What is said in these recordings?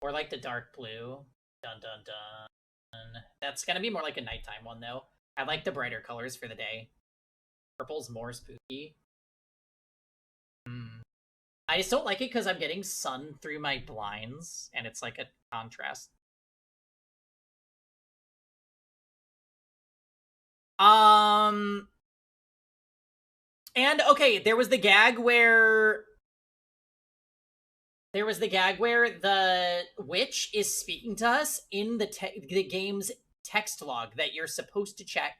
Or like the dark blue. Dun dun dun. That's gonna be more like a nighttime one though. I like the brighter colors for the day. Purple's more spooky. I just don't like it because I'm getting sun through my blinds, and it's like a contrast. And okay, there was the gag where the witch is speaking to us in the game's text log that you're supposed to check.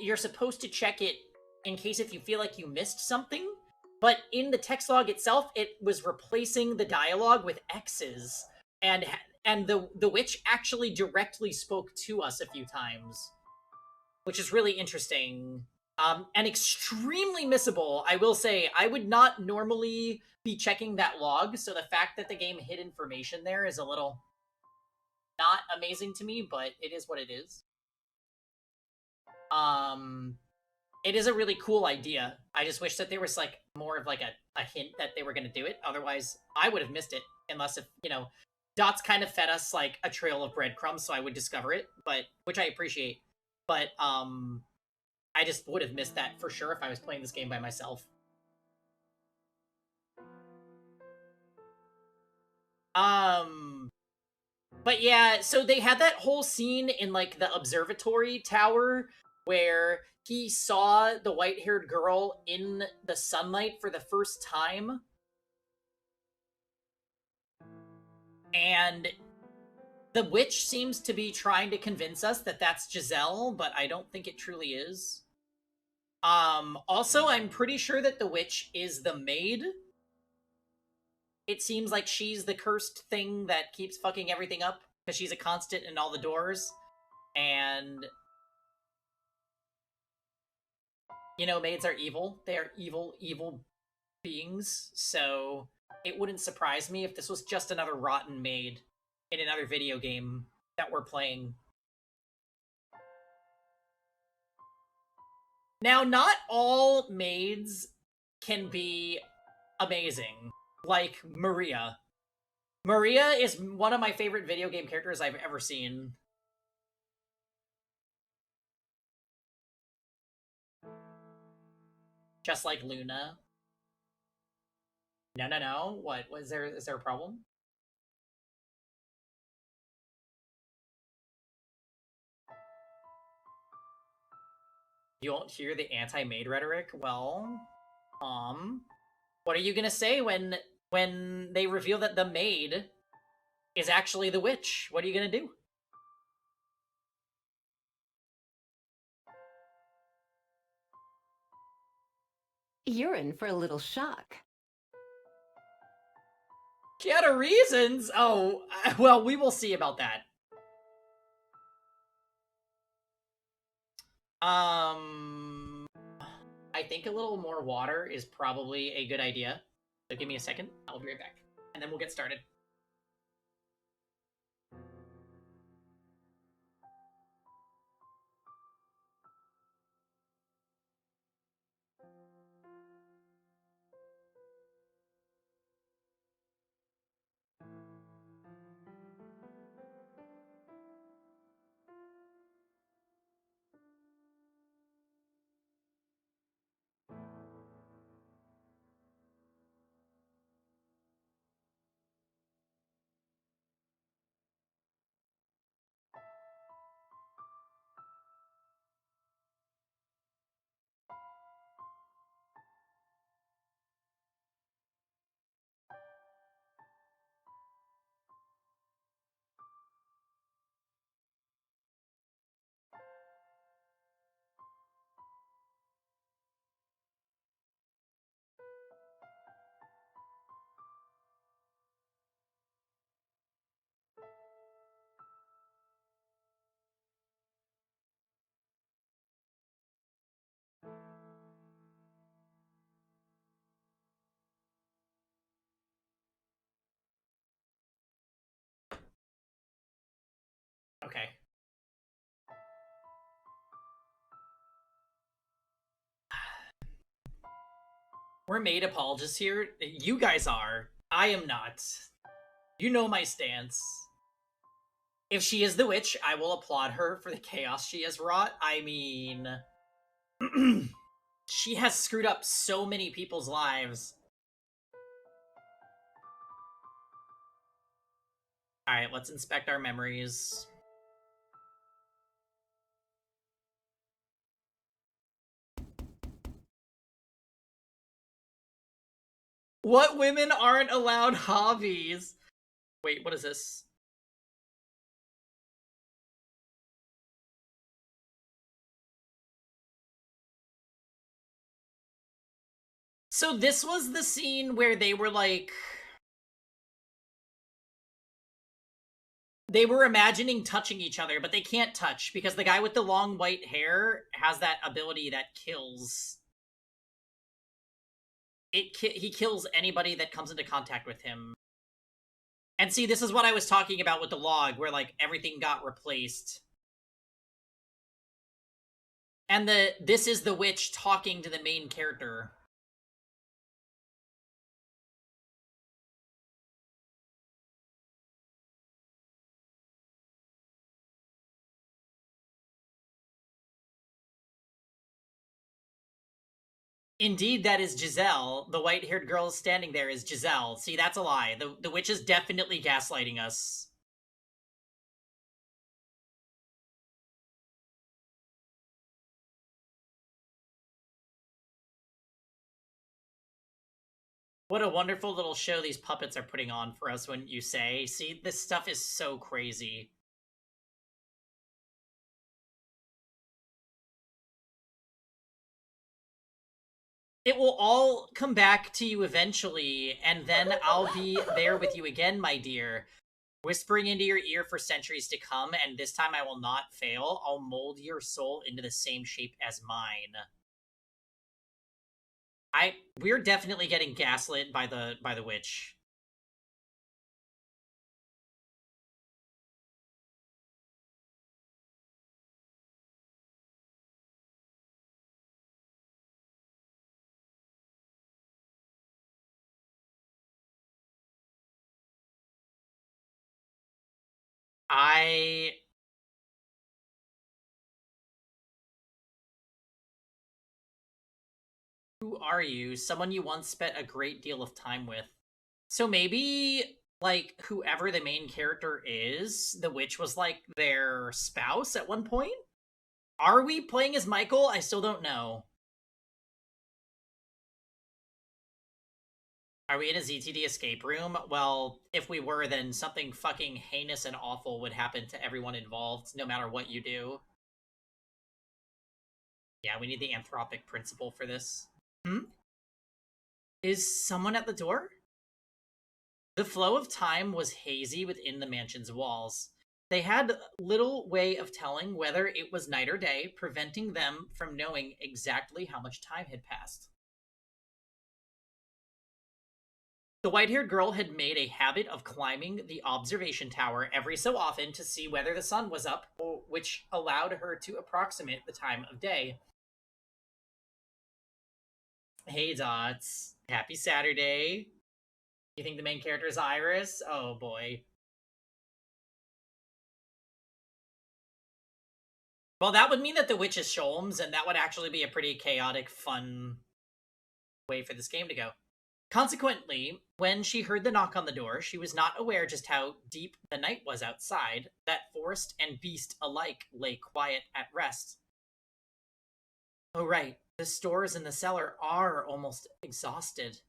You're supposed to check it in case if you feel like you missed something. But in the text log itself, it was replacing the dialogue with X's, and the witch actually directly spoke to us a few times, which is really interesting. And extremely missable. I will say, I would not normally be checking that log, so the fact that the game hid information there is a little not amazing to me, but it is what it is. It is a really cool idea. I just wish that there was like more of like a hint that they were going to do it. Otherwise, I would have missed it unless if, Dots kind of fed us like a trail of breadcrumbs, so I would discover it, but which I appreciate. But I just would have missed that for sure if I was playing this game by myself. But yeah, so they had that whole scene in like the observatory tower where he saw the white-haired girl in the sunlight for the first time. And the witch seems to be trying to convince us that that's Giselle, but I don't think it truly is. Also, I'm pretty sure that the witch is the maid. It seems like she's the cursed thing that keeps fucking everything up because she's a constant in all the doors. And maids are evil. They are evil, evil beings. So it wouldn't surprise me if this was just another rotten maid in another video game that we're playing. Now, not all maids can be amazing, like Maria. Maria is one of my favorite video game characters I've ever seen. Just like Luna. No, no, no. What? Is there a problem? You won't hear the anti-maid rhetoric? Well, what are you gonna say when they reveal that the maid is actually the witch? What are you gonna do? You're in for a little shock. Kiana reasons? Oh, well, we will see about that. I think a little more water is probably a good idea. So give me a second. I'll be right back. And then we'll get started. Okay. We're made apologists here. You guys are. I am not. You know my stance. If she is the witch, I will applaud her for the chaos she has wrought. I mean, she has screwed up so many people's lives. Alright, let's inspect our memories. What women aren't allowed hobbies? Wait, what is this? So this was the scene where they were like... They were imagining touching each other, but they can't touch because the guy with the long white hair has that ability that kills. He kills anybody that comes into contact with him. And see, this is what I was talking about with the log, where like everything got replaced. And this is the witch talking to the main character. Indeed, that is Giselle. The white-haired girl standing there is Giselle. See, that's a lie. The witch is definitely gaslighting us. What a wonderful little show these puppets are putting on for us, wouldn't you say? See, this stuff is so crazy. It will all come back to you eventually, and then I'll be there with you again, my dear. Whispering into your ear for centuries to come, and this time I will not fail. I'll mold your soul into the same shape as mine. We're definitely getting gaslit by the witch. I Who are you? Someone you once spent a great deal of time with. So maybe like whoever the main character is, the witch was like their spouse at one point? Are we playing as Michael? I still don't know. Are we in a ZTD escape room? Well, if we were, then something fucking heinous and awful would happen to everyone involved, no matter what you do. Yeah, we need the anthropic principle for this. Hmm? Is someone at the door? The flow of time was hazy within the mansion's walls. They had little way of telling whether it was night or day, preventing them from knowing exactly how much time had passed. The white-haired girl had made a habit of climbing the observation tower every so often to see whether the sun was up, which allowed her to approximate the time of day. Hey, Dots. Happy Saturday. You think the main character is Iris? Oh, boy. Well, that would mean that the witch is Sholmes, and that would actually be a pretty chaotic, fun way for this game to go. Consequently, when she heard the knock on the door, she was not aware just how deep the night was outside, that forest and beast alike lay quiet at rest. Oh, right, the stores in the cellar are almost exhausted.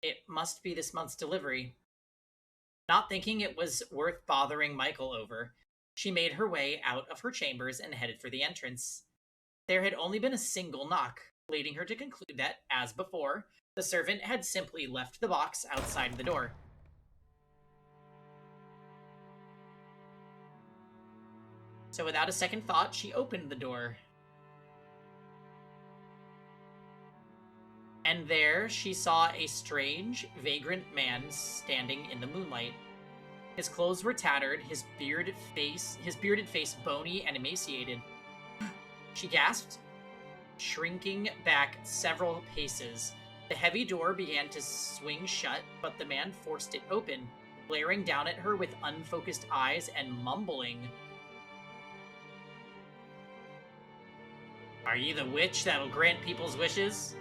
It must be this month's delivery. Not thinking it was worth bothering Michael over, she made her way out of her chambers and headed for the entrance. There had only been a single knock, leading her to conclude that, as before, the servant had simply left the box outside the door. So without a second thought, she opened the door. And there she saw a strange, vagrant man standing in the moonlight. His clothes were tattered, his bearded face bony and emaciated. She gasped, shrinking back several paces. The heavy door began to swing shut, but the man forced it open, glaring down at her with unfocused eyes and mumbling. Are you the witch that'll grant people's wishes?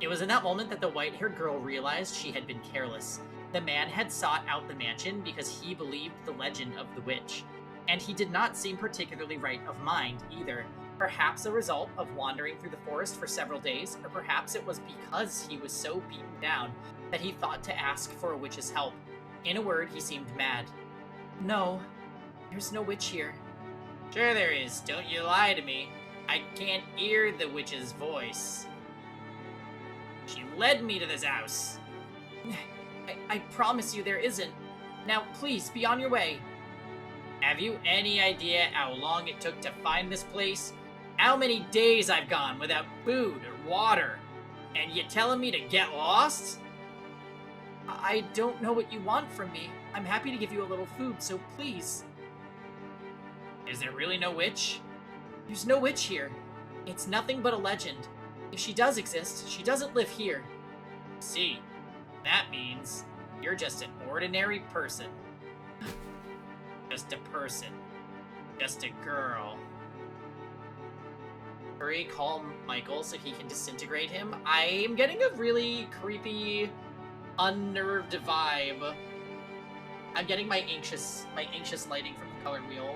It was in that moment that the white-haired girl realized she had been careless. The man had sought out the mansion because he believed the legend of the witch, and he did not seem particularly right of mind either. Perhaps a result of wandering through the forest for several days, or perhaps it was because he was so beaten down that he thought to ask for a witch's help. In a word, he seemed mad. No, there's no witch here. Sure there is, don't you lie to me. I can't hear the witch's voice. She led me to this house. I promise you there isn't. Now, please, be on your way. Have you any idea how long it took to find this place? How many days I've gone without food or water? And you telling me to get lost? I don't know what you want from me. I'm happy to give you a little food, so please. Is there really no witch? There's no witch here. It's nothing but a legend. If she does exist, she doesn't live here. See, that means you're just an ordinary person. Just a person. Just a girl. Hurry, call Michael so he can disintegrate him. I am getting a really creepy, unnerved vibe. I'm getting my anxious lighting from the color wheel.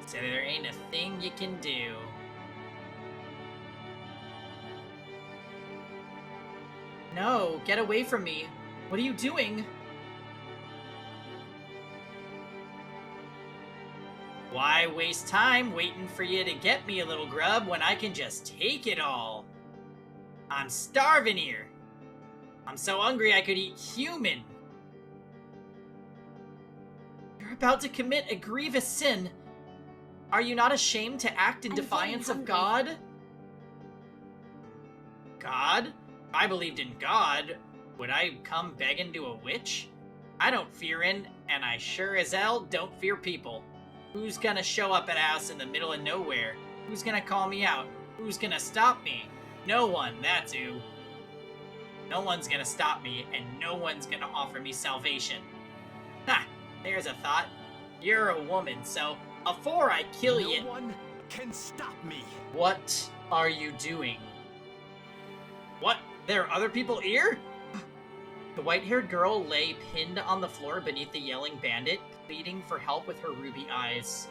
So there ain't a thing you can do. No, get away from me. What are you doing? Why waste time waiting for you to get me a little grub when I can just take it all? I'm starving here. I'm so hungry I could eat human. You're about to commit a grievous sin. Are you not ashamed to act in defiance of God? God? If I believed in God, would I come begging to a witch? I don't fear and I sure as hell don't fear people. Who's gonna show up at a house in the middle of nowhere? Who's gonna call me out? Who's gonna stop me? No one, that's who. No one's gonna stop me, and no one's gonna offer me salvation. Ha! There's a thought. You're a woman, so before I kill you... No one can stop me. What are you doing? What? There are other people here? The white-haired girl lay pinned on the floor beneath the yelling bandit, pleading for help with her ruby eyes.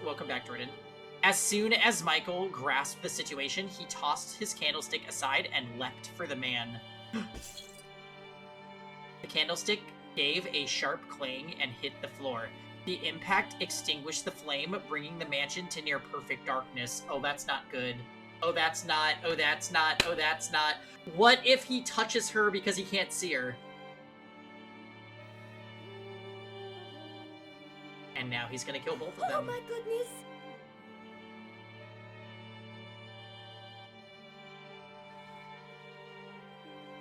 Welcome back, Jordan. As soon as Michael grasped the situation, he tossed his candlestick aside and leapt for the man. The candlestick gave a sharp clang and hit the floor. The impact extinguished the flame, bringing the mansion to near perfect darkness. Oh, that's not good. Oh, that's not. Oh, that's not. Oh, that's not. What if he touches her because he can't see her? And now he's gonna kill both of them. Oh my goodness!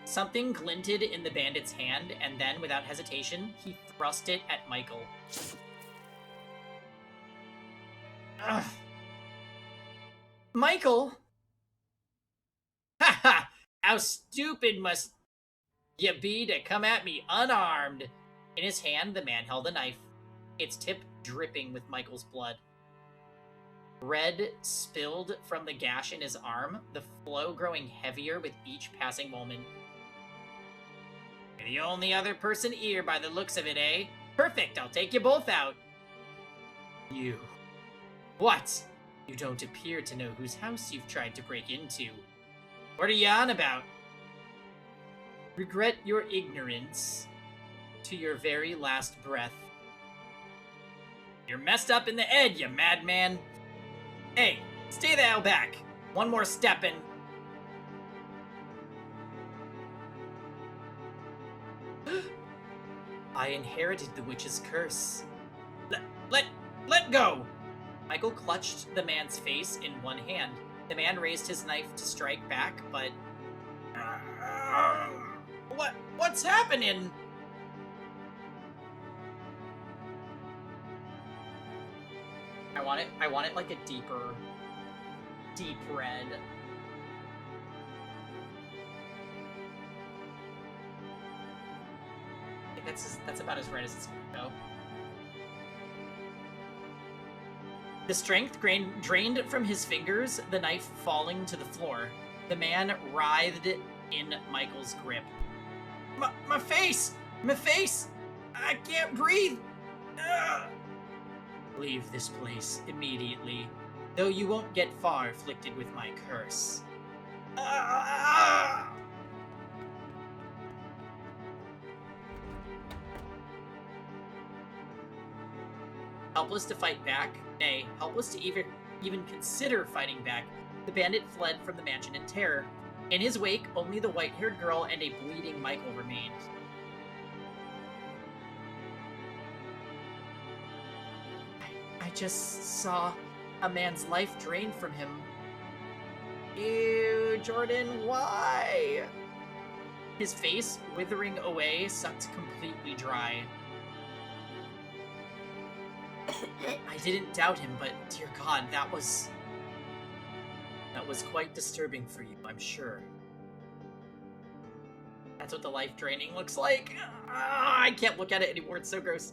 Something glinted in the bandit's hand, and then, without hesitation, he thrust it at Michael. Ugh. Michael! Ha ha! How stupid must you be to come at me unarmed? In his hand, the man held a knife, its tip dripping with Michael's blood. Red spilled from the gash in his arm, the flow growing heavier with each passing moment. You're the only other person here by the looks of it, eh? Perfect, I'll take you both out. You. What? You don't appear to know whose house you've tried to break into. What are you on about? Regret your ignorance to your very last breath. You're messed up in the head, you madman. Hey, stay the hell back. One more step and... I inherited the witch's curse. Let go! Michael clutched the man's face in one hand. The man raised his knife to strike back, but... What's happening? I want it like a deep red. I think that's about as red as it's gonna go. The strength drained from his fingers, the knife falling to the floor. The man writhed in Michael's grip. My face! My face! I can't breathe! Ugh. Leave this place immediately, though you won't get far afflicted with my curse. Helpless to fight back, nay, helpless to even consider fighting back, the bandit fled from the mansion in terror. In his wake, only the white-haired girl and a bleeding Michael remained. I just saw a man's life drained from him. Ew, Jordan, why? His face, withering away, sucked completely dry. I didn't doubt him, but dear God, that was quite disturbing for you, I'm sure. That's what the life draining looks like. I can't look at it anymore, it's so gross.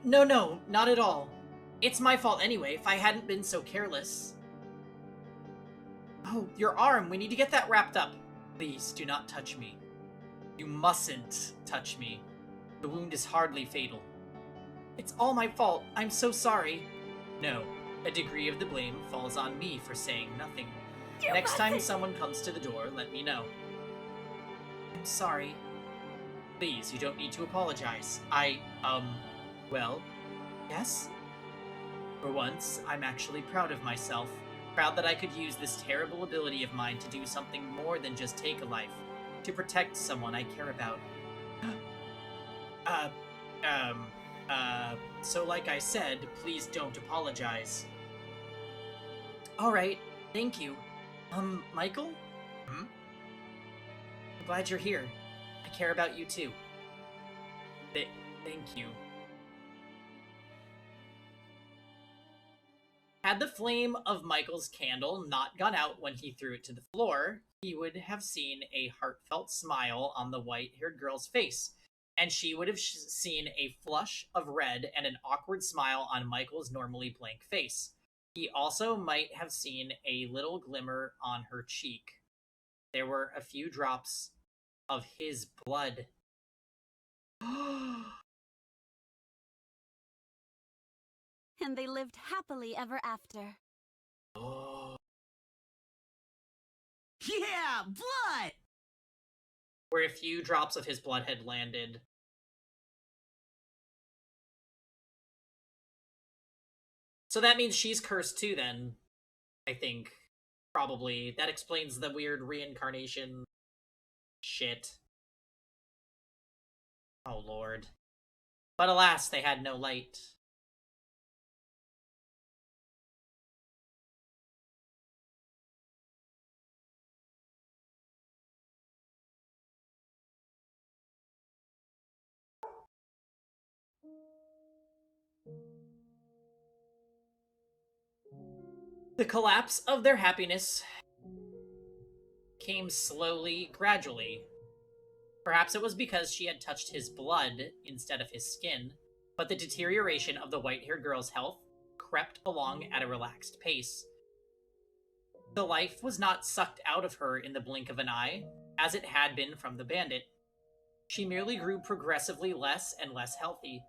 No, not at all. It's my fault anyway, if I hadn't been so careless. Oh, your arm, we need to get that wrapped up. Please, do not touch me. You mustn't touch me. The wound is hardly fatal. It's all my fault, I'm so sorry. No, a degree of the blame falls on me for saying nothing. Next time someone comes to the door, let me know. I'm sorry. Please, you don't need to apologize. Well, yes? For once, I'm actually proud of myself. Proud that I could use this terrible ability of mine to do something more than just take a life. To protect someone I care about. So like I said, please don't apologize. Alright, thank you. Michael? Hmm? I'm glad you're here. I care about you too. Thank you. Had the flame of Michael's candle not gone out when he threw it to the floor, he would have seen a heartfelt smile on the white-haired girl's face, and she would have seen a flush of red and an awkward smile on Michael's normally blank face. He also might have seen a little glimmer on her cheek. There were a few drops of his blood. And they lived happily ever after. Yeah, blood! Where a few drops of his blood had landed. So that means she's cursed too, then. I think. Probably. That explains the weird reincarnation shit. Oh, Lord. But alas, they had no light. The collapse of their happiness came slowly, gradually. Perhaps it was because she had touched his blood instead of his skin, but the deterioration of the white-haired girl's health crept along at a relaxed pace. The life was not sucked out of her in the blink of an eye, as it had been from the bandit. She merely grew progressively less and less healthy.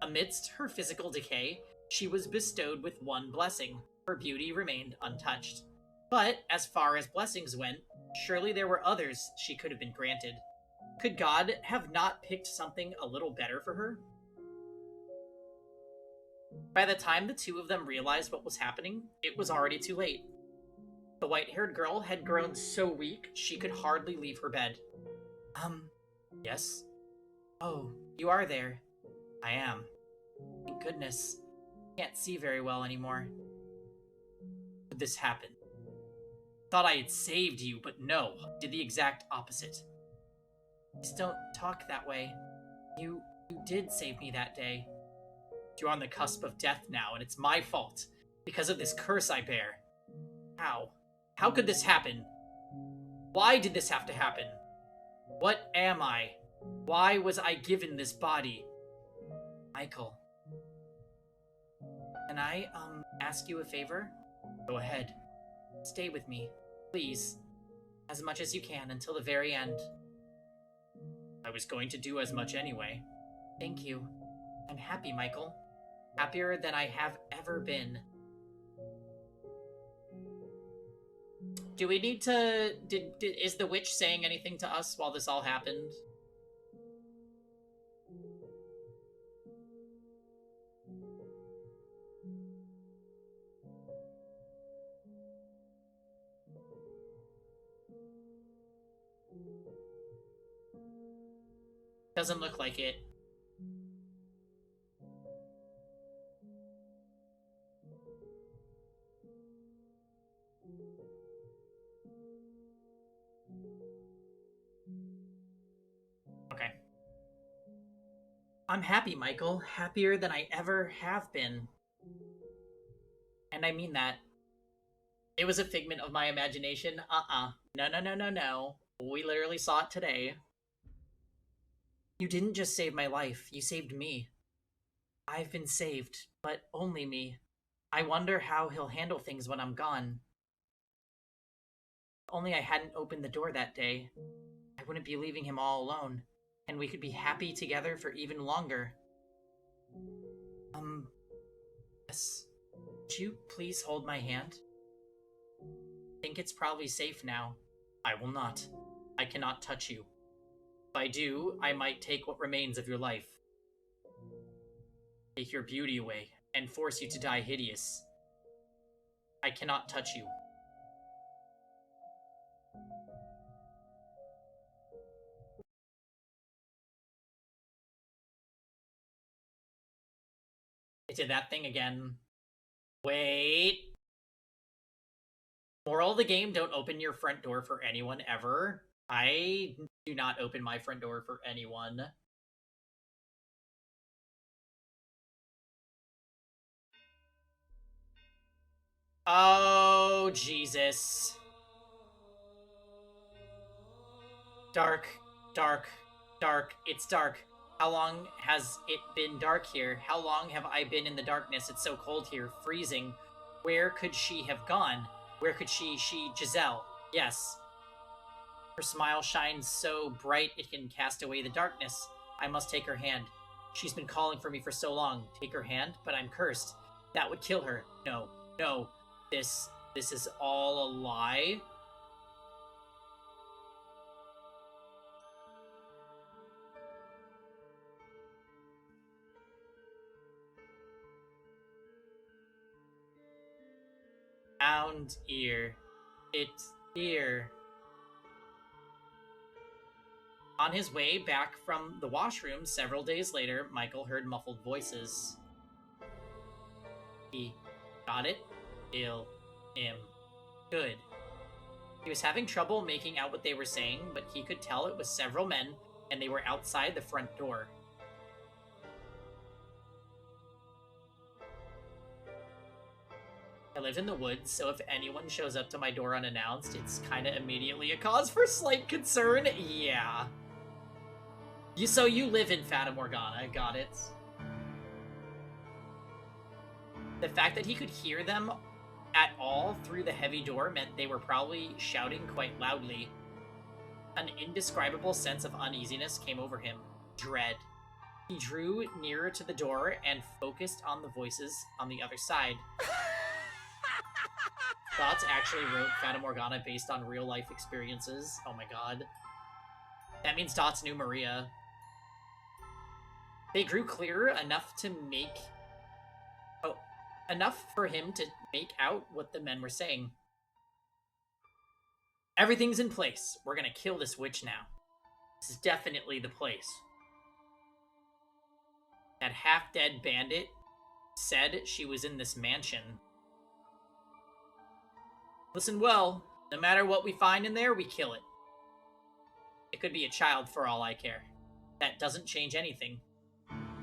Amidst her physical decay, she was bestowed with one blessing. Her beauty remained untouched. But, as far as blessings went, surely there were others she could have been granted. Could God have not picked something a little better for her? By the time the two of them realized what was happening, it was already too late. The white-haired girl had grown so weak she could hardly leave her bed. Yes? Oh, you are there. I am. Thank goodness. Can't see very well anymore. Could this happen? Thought I had saved you, but no. Did the exact opposite. Please don't talk that way. You did save me that day. You're on the cusp of death now, and it's my fault. Because of this curse I bear. How? How could this happen? Why did this have to happen? What am I? Why was I given this body? Michael. Can I, ask you a favor? Go ahead. Stay with me, please. As much as you can until the very end. I was going to do as much anyway. Thank you. I'm happy, Michael. Happier than I have ever been. Do we need to... is the witch saying anything to us while this all happened? Doesn't look like it. Okay. I'm happy, Michael. Happier than I ever have been. And I mean that. It was a figment of my imagination. No, no, no, no, no. We literally saw it today. You didn't just save my life. You saved me. I've been saved, but only me. I wonder how he'll handle things when I'm gone. If only I hadn't opened the door that day. I wouldn't be leaving him all alone, and we could be happy together for even longer. Yes. Would you please hold my hand? I think it's probably safe now. I will not. I cannot touch you. If I do, I might take what remains of your life. Take your beauty away, and force you to die hideous. I cannot touch you. It did that thing again. Wait. Moral of the game, don't open your front door for anyone ever. I do not open my front door for anyone. Oh, Jesus. Dark, dark, dark. It's dark. How long has it been dark here? How long have I been in the darkness? It's so cold here, freezing. Where could she have gone? Where could she, Giselle? Yes. Her smile shines so bright it can cast away the darkness. I must take her hand. She's been calling for me for so long. Take her hand? But I'm cursed. That would kill her. No, no. This is all a lie. Found ear. It's here. On his way back from the washroom several days later, Michael heard muffled voices. He got it? Ill. Him. Good. He was having trouble making out what they were saying, but he could tell it was several men, and they were outside the front door. I live in the woods, so if anyone shows up to my door unannounced, it's kind of immediately a cause for slight concern. Yeah. So you live in Fata Morgana, got it. The fact that he could hear them at all through the heavy door meant they were probably shouting quite loudly. An indescribable sense of uneasiness came over him. Dread. He drew nearer to the door and focused on the voices on the other side. Thoughts actually wrote Fata Morgana based on real-life experiences. Oh my god. That means Dots knew Maria. They grew clearer enough to make... Oh, enough for him to make out what the men were saying. Everything's in place. We're gonna kill this witch now. This is definitely the place. That half-dead bandit said she was in this mansion. Listen well. No matter what we find in there, we kill it. It could be a child for all I care. That doesn't change anything.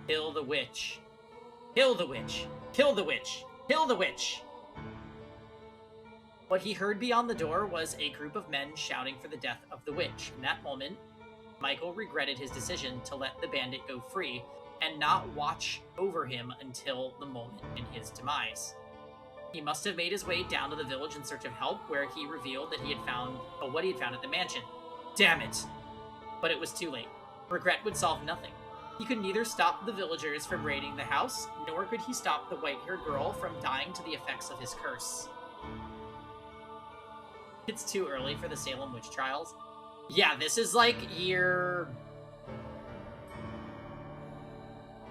Kill the witch. Kill the witch. Kill the witch. Kill the witch. What he heard beyond the door was a group of men shouting for the death of the witch. In that moment, Michael regretted his decision to let the bandit go free and not watch over him until the moment in his demise. He must have made his way down to the village in search of help, where he revealed that he had found what he had found at the mansion. Damn it! But it was too late. Regret would solve nothing. He could neither stop the villagers from raiding the house, nor could he stop the white-haired girl from dying to the effects of his curse. It's too early for the Salem witch trials. Yeah, this is like year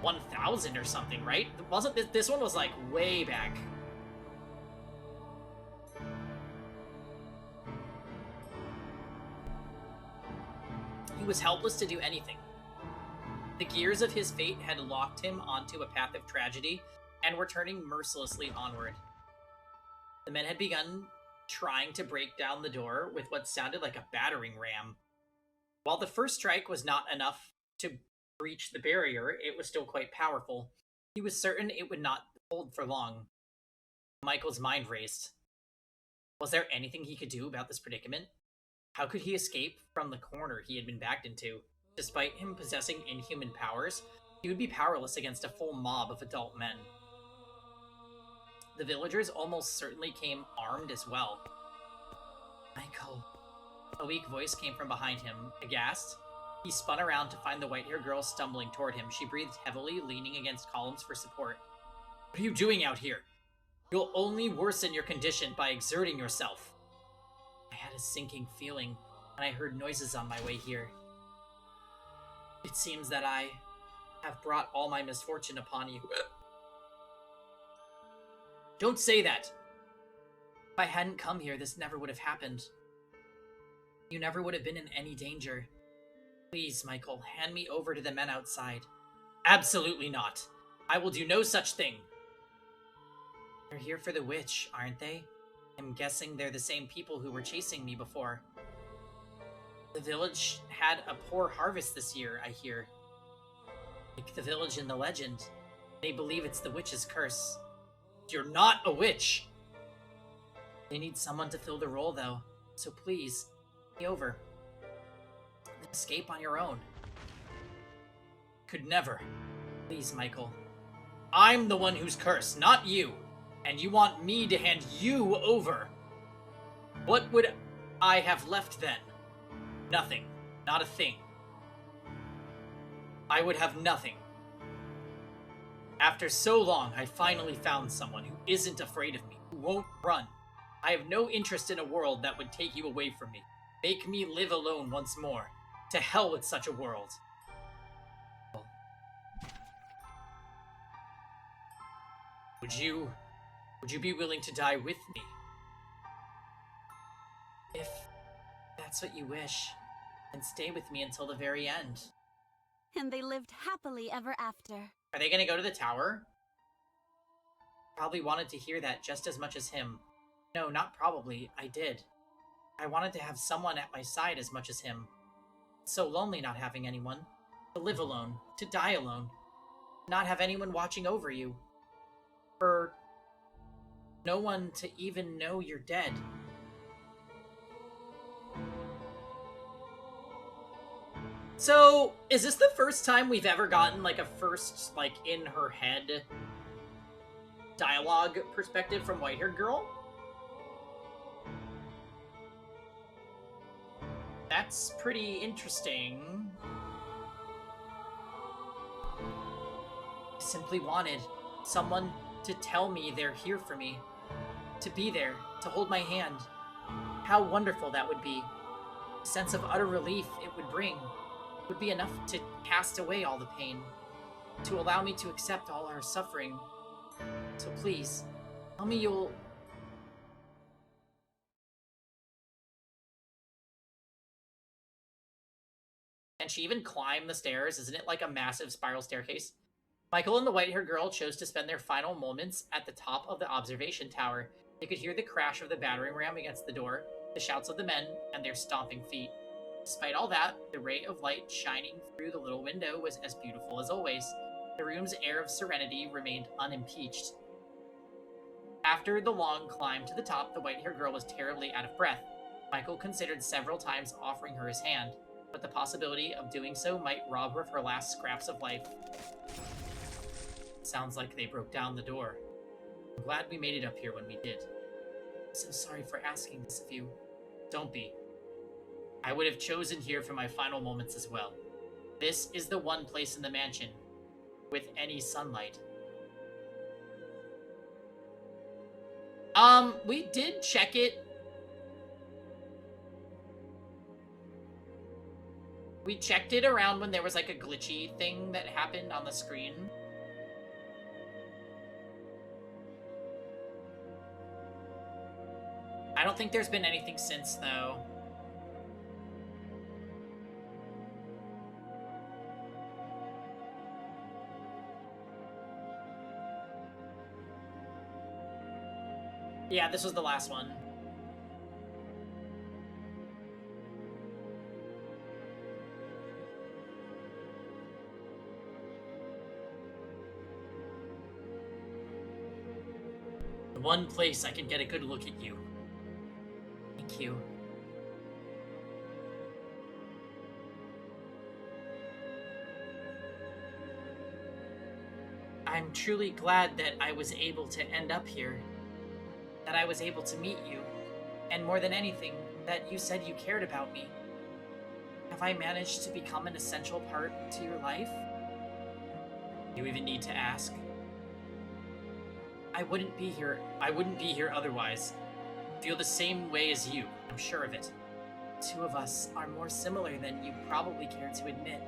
1000 or something, right? Wasn't this one was like way back. He was helpless to do anything. The gears of his fate had locked him onto a path of tragedy and were turning mercilessly onward. The men had begun trying to break down the door with what sounded like a battering ram. While the first strike was not enough to breach the barrier, it was still quite powerful. He was certain it would not hold for long. Michael's mind raced. Was there anything he could do about this predicament? How could he escape from the corner he had been backed into? Despite him possessing inhuman powers, he would be powerless against a full mob of adult men. The villagers almost certainly came armed as well. Michael. A weak voice came from behind him. Aghast, he spun around to find the white-haired girl stumbling toward him. She breathed heavily, leaning against columns for support. What are you doing out here? You'll only worsen your condition by exerting yourself. I had a sinking feeling when I heard noises on my way here. It seems that I have brought all my misfortune upon you. Don't say that! If I hadn't come here, this never would have happened. You never would have been in any danger. Please, Michael, hand me over to the men outside. Absolutely not. I will do no such thing. They're here for the witch, aren't they? I'm guessing they're the same people who were chasing me before. The village had a poor harvest this year, I hear. Like the village in the legend. They believe it's the witch's curse. You're not a witch! They need someone to fill the role, though. So please, hand me over. Then escape on your own. Could never. Please, Michael. I'm the one who's cursed, not you. And you want me to hand you over. What would I have left then? Nothing. Not a thing. I would have nothing. After so long, I finally found someone who isn't afraid of me, who won't run. I have no interest in a world that would take you away from me. Make me live alone once more. To hell with such a world. Would you be willing to die with me? If that's what you wish, then stay with me until the very end. And they lived happily ever after. Are they gonna go to the tower? Probably wanted to hear that just as much as him. No, not probably. I did. I wanted to have someone at my side as much as him. It's so lonely not having anyone. To live alone. To die alone. Not have anyone watching over you. For no one to even know you're dead. So, is this the first time we've ever gotten, like, a first, like, in her head dialogue perspective from White-Haired Girl? That's pretty interesting. I simply wanted someone to tell me they're here for me. To be there, to hold my hand. How wonderful that would be. A sense of utter relief it would bring. Would be enough to cast away all the pain, to allow me to accept all our suffering. So please, tell me you'll... Can she even climb the stairs? Isn't it like a massive spiral staircase? Michael and the white-haired girl chose to spend their final moments at the top of the observation tower. They could hear the crash of the battering ram against the door, the shouts of the men, and their stomping feet. Despite all that, the ray of light shining through the little window was as beautiful as always. The room's air of serenity remained unimpeached. After the long climb to the top, the white-haired girl was terribly out of breath. Michael considered several times offering her his hand, but the possibility of doing so might rob her of her last scraps of life. Sounds like they broke down the door. I'm glad we made it up here when we did. I'm so sorry for asking this of you. Don't be. I would have chosen here for my final moments as well. This is the one place in the mansion with any sunlight. We did check it. We checked it around when there was like a glitchy thing that happened on the screen. I don't think there's been anything since, though. Yeah, this was the last one. The one place I can get a good look at you. Thank you. I'm truly glad that I was able to end up here. That I was able to meet you. And more than anything, that you said you cared about me. Have I managed to become an essential part to your life? You even need to ask? I wouldn't be here otherwise. I feel the same way as you, I'm sure of it. Two of us are more similar than you probably care to admit.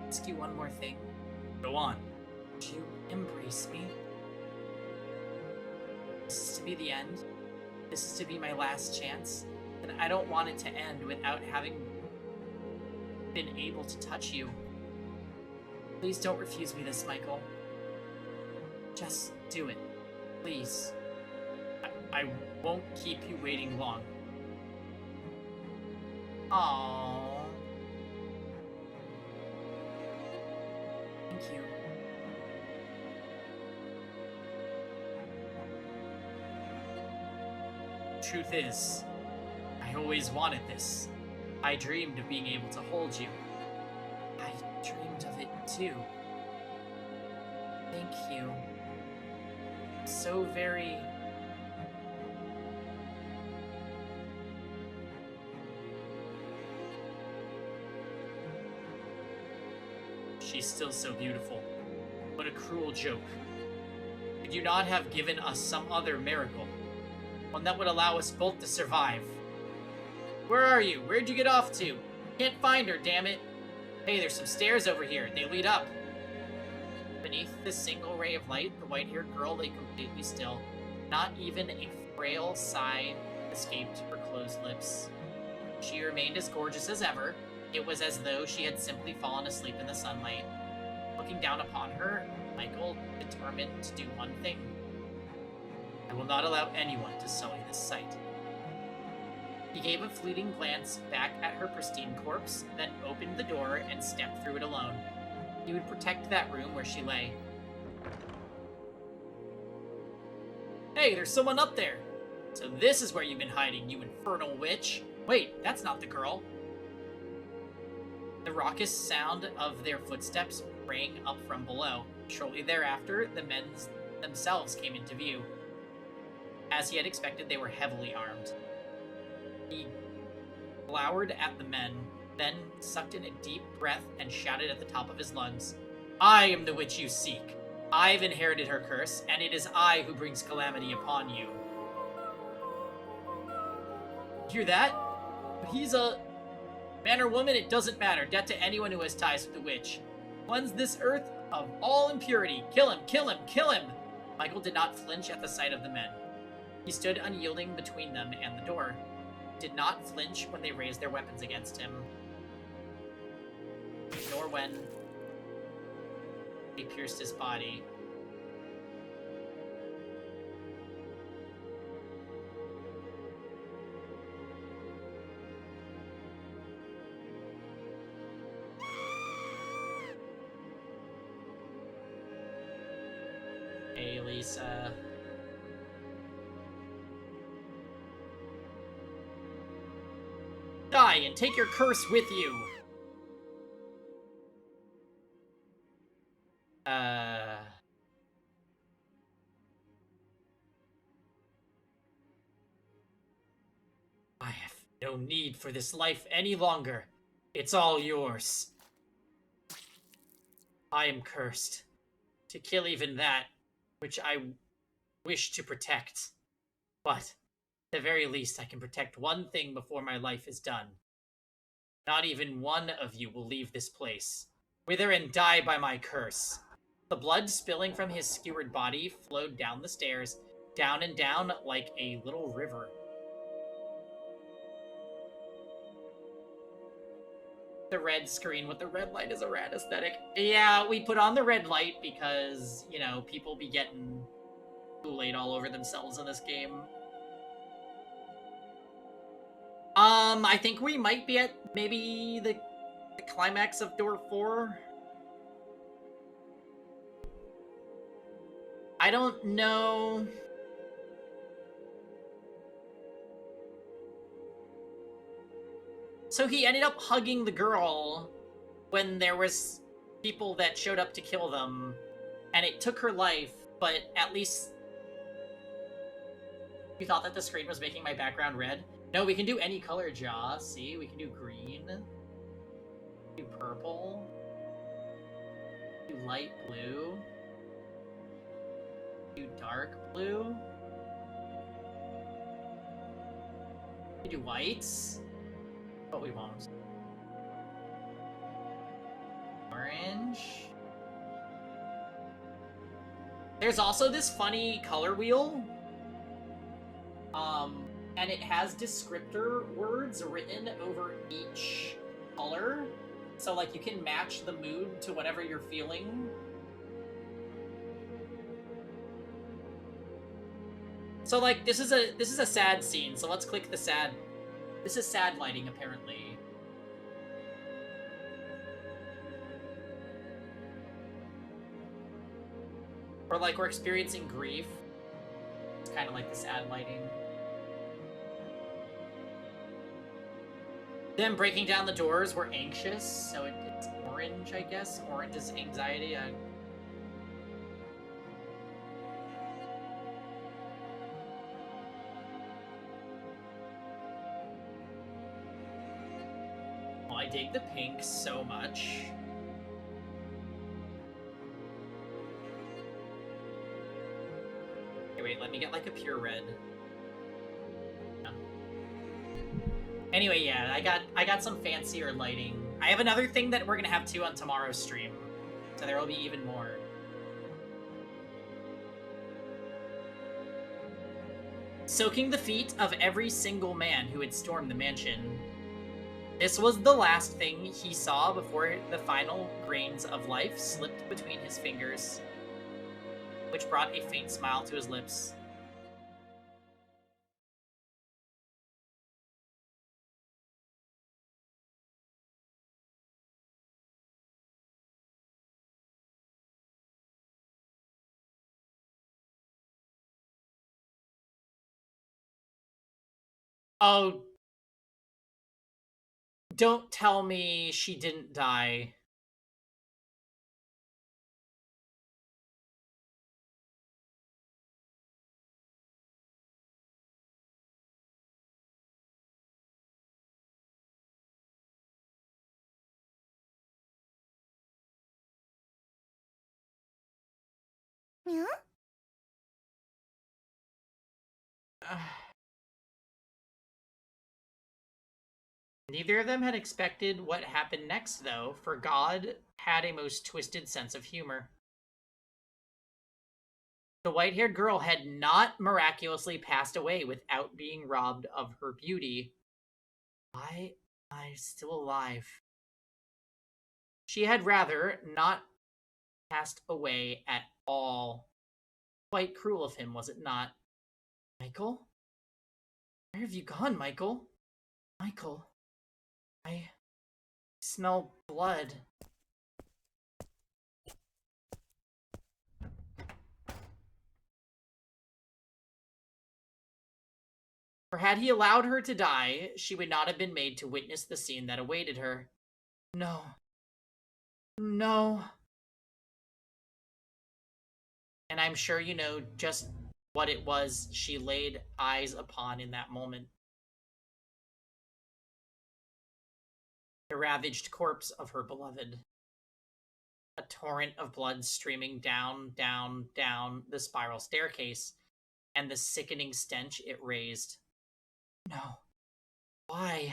I'll ask you one more thing. Go on. Would you embrace me? This is to be the end. This is to be my last chance. And I don't want it to end without having been able to touch you. Please don't refuse me this, Michael. Just do it. Please. I won't keep you waiting long. Aww. Thank you. Truth is, I always wanted this. I dreamed of being able to hold you. I dreamed of it too. Thank you. So very... She's still so beautiful. What a cruel joke. Could you not have given us some other miracle? One that would allow us both to survive. Where are you? Where'd you get off to? Can't find her, damn it. Hey, there's some stairs over here. They lead up. Beneath this single ray of light, the white-haired girl lay completely still. Not even a frail sigh escaped her closed lips. She remained as gorgeous as ever. It was as though she had simply fallen asleep in the sunlight. Looking down upon her, Michael determined to do one thing. I will not allow anyone to sully this sight. He gave a fleeting glance back at her pristine corpse, then opened the door and stepped through it alone. He would protect that room where she lay. Hey, there's someone up there! So this is where you've been hiding, you infernal witch! Wait, that's not the girl. The raucous sound of their footsteps rang up from below. Shortly thereafter, the men themselves came into view. As he had expected, they were heavily armed. He glowered at the men, then sucked in a deep breath and shouted at the top of his lungs, I am the witch you seek. I've inherited her curse, and it is I who brings calamity upon you. Hear that? He's a... man or woman, it doesn't matter. Debt to anyone who has ties with the witch. Cleanse this earth of all impurity. Kill him, kill him, kill him! Michael did not flinch at the sight of the men. He stood unyielding between them and the door. Did not flinch when they raised their weapons against him. Nor when they pierced his body. Okay, Lisa. Die and take your curse with you. I have no need for this life any longer. It's all yours. I am cursed. To kill even that, which I wish to protect. But, at the very least, I can protect one thing before my life is done. Not even one of you will leave this place. Wither and die by my curse. The blood spilling from his skewered body flowed down the stairs, down and down like a little river. The red screen with the red light is a rad aesthetic. Yeah, we put on the red light because, you know, people be getting Kool-Aid all over themselves in this game. I think we might be at maybe the climax of door 4. I don't know. So he ended up hugging the girl when there was people that showed up to kill them, and it took her life, but at least... You thought that the screen was making my background red? No, we can do any color, Jaw. See, we can do green, do purple, do light blue, do dark blue, we do whites, but we won't. Orange. There's also this funny color wheel. And it has descriptor words written over each color. So, like, you can match the mood to whatever you're feeling. So, like, this is a sad scene, so let's click the sad... This is sad lighting, apparently. Or, like, we're experiencing grief. It's kind of like the sad lighting. Them breaking down the doors, we're anxious, so it's orange, I guess. Orange is anxiety. Oh, I dig the pink so much. Okay, wait, let me get like a pure red. Anyway, yeah, I got some fancier lighting. I have another thing that we're gonna have too on tomorrow's stream, so there will be even more. Soaking the feet of every single man who had stormed the mansion. This was the last thing he saw before the final grains of life slipped between his fingers, which brought a faint smile to his lips. Oh, don't tell me she didn't die. Yeah? Neither of them had expected what happened next, though, for God had a most twisted sense of humor. The white-haired girl had not miraculously passed away without being robbed of her beauty. Why am I still alive? She had rather not passed away at all. Quite cruel of him, was it not? Michael? Where have you gone, Michael? Michael, I smell blood. For had he allowed her to die, she would not have been made to witness the scene that awaited her. No. No. And I'm sure you know just what it was she laid eyes upon in that moment. The ravaged corpse of her beloved. A torrent of blood streaming down, down, down the spiral staircase, and the sickening stench it raised. No. Why?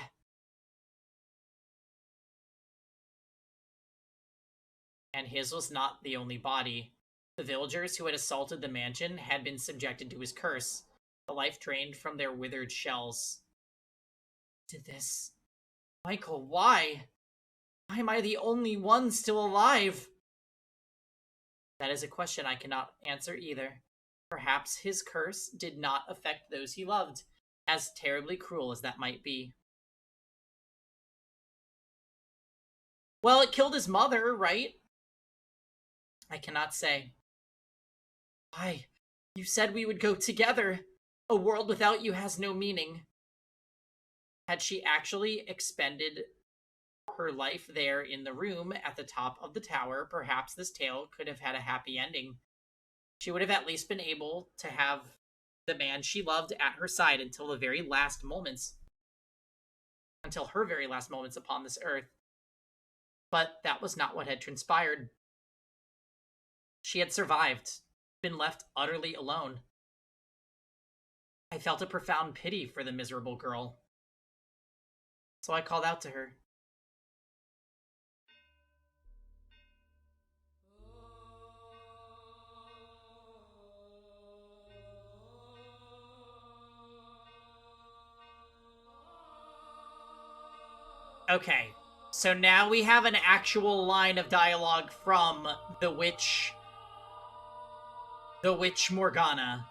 And his was not the only body. The villagers who had assaulted the mansion had been subjected to his curse, the life drained from their withered shells. Did this? Michael, why? Why am I the only one still alive? That is a question I cannot answer either. Perhaps his curse did not affect those he loved, as terribly cruel as that might be. Well, it killed his mother, right? I cannot say. Why? You said we would go together. A world without you has no meaning. Had she actually expended her life there in the room at the top of the tower, perhaps this tale could have had a happy ending. She would have at least been able to have the man she loved at her side until her very last moments upon this earth. But that was not what had transpired. She had survived, been left utterly alone. I felt a profound pity for the miserable girl. So I called out to her. Okay, so now we have an actual line of dialogue from the witch Morgana.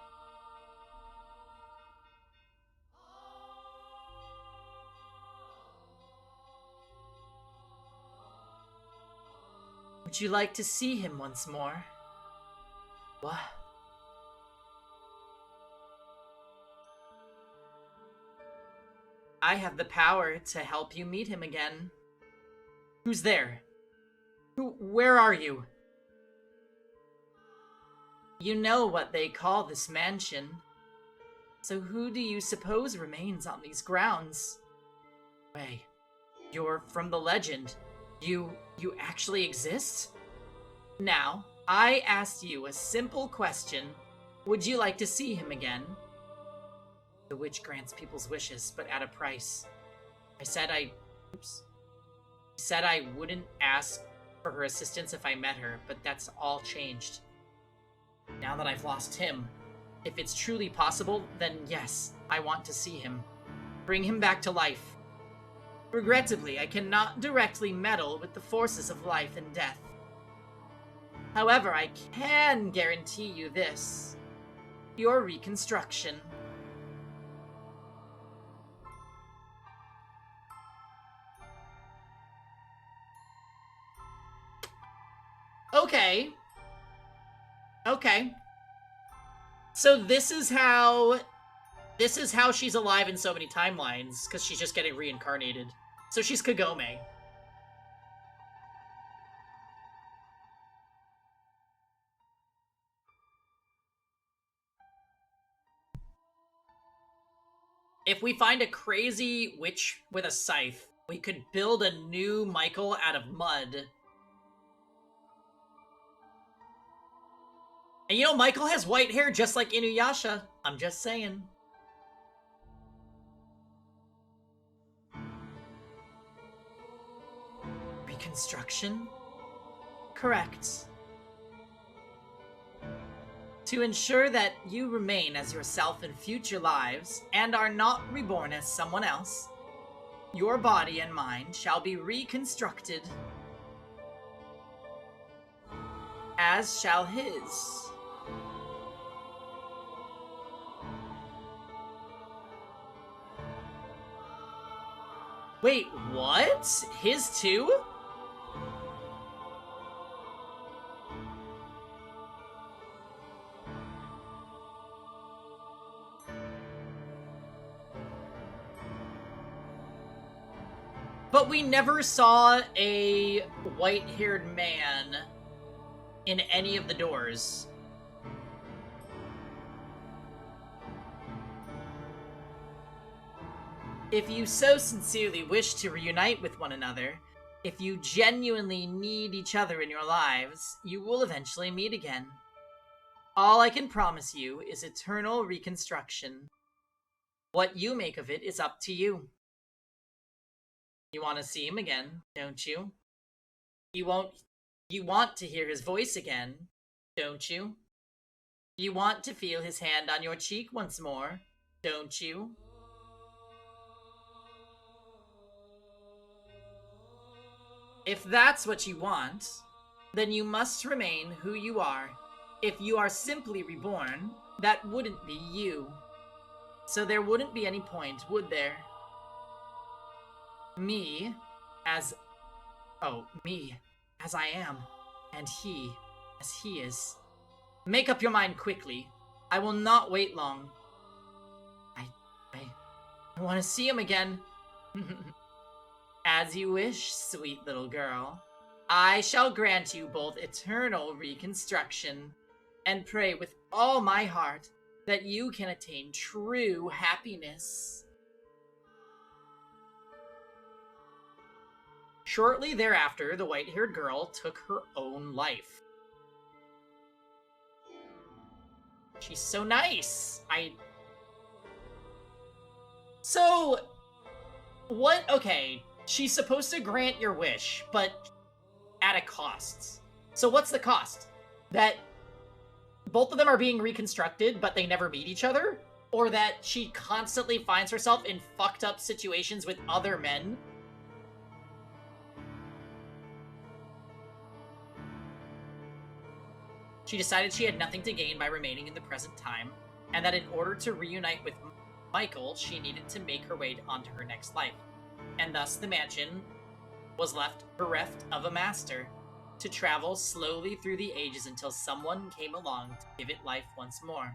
Would you like to see him once more? What? I have the power to help you meet him again. Who's there? Where are you? You know what they call this mansion. So who do you suppose remains on these grounds? Ray, you're from the legend. You actually exist? Now, I asked you a simple question. Would you like to see him again? The witch grants people's wishes, but at a price. I said I wouldn't ask for her assistance if I met her, but that's all changed. Now that I've lost him, if it's truly possible, then yes, I want to see him. Bring him back to life. Regrettably, I cannot directly meddle with the forces of life and death. However, I can guarantee you this. Your reconstruction. Okay. Okay. So this is how she's alive in so many timelines, because she's just getting reincarnated. So she's Kagome. If we find a crazy witch with a scythe, we could build a new Michael out of mud. And you know, Michael has white hair just like Inuyasha. I'm just saying. Reconstruction? Correct. To ensure that you remain as yourself in future lives and are not reborn as someone else, your body and mind shall be reconstructed, as shall his. Wait, what? His too? we never saw a white-haired man in any of the doors. If you so sincerely wish to reunite with one another, if you genuinely need each other in your lives, you will eventually meet again. All I can promise you is eternal reconstruction. What you make of it is up to you. You want to see him again, don't you? You want to hear his voice again, don't you? You want to feel his hand on your cheek once more, don't you? If that's what you want, then you must remain who you are. If you are simply reborn, that wouldn't be you. So there wouldn't be any point, would there? Me, as I am, and he, as he is. Make up your mind quickly. I will not wait long. I want to see him again. As you wish, sweet little girl. I shall grant you both eternal reconstruction, and pray with all my heart that you can attain true happiness. Shortly thereafter, the white-haired girl took her own life. She's so nice. So, what? Okay, she's supposed to grant your wish, but at a cost. So what's the cost? That both of them are being reconstructed, but they never meet each other? Or that she constantly finds herself in fucked up situations with other men? She decided she had nothing to gain by remaining in the present time, and that in order to reunite with Michael, she needed to make her way onto her next life. And thus the mansion was left bereft of a master, to travel slowly through the ages until someone came along to give it life once more.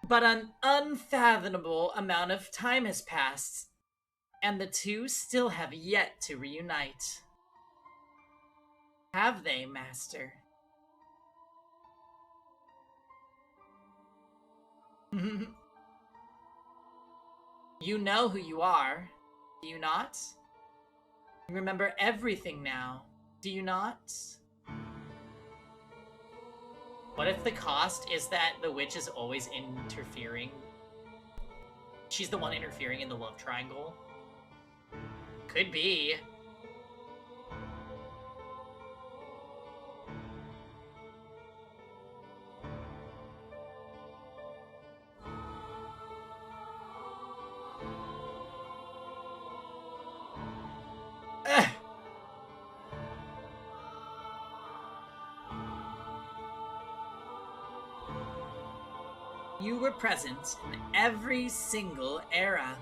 But an unfathomable amount of time has passed, and the two still have yet to reunite. Have they, Master? You know who you are, do you not? You remember everything now, do you not? What if the cost is that the witch is always interfering? She's the one interfering in the love triangle? Could be. You were present in every single era.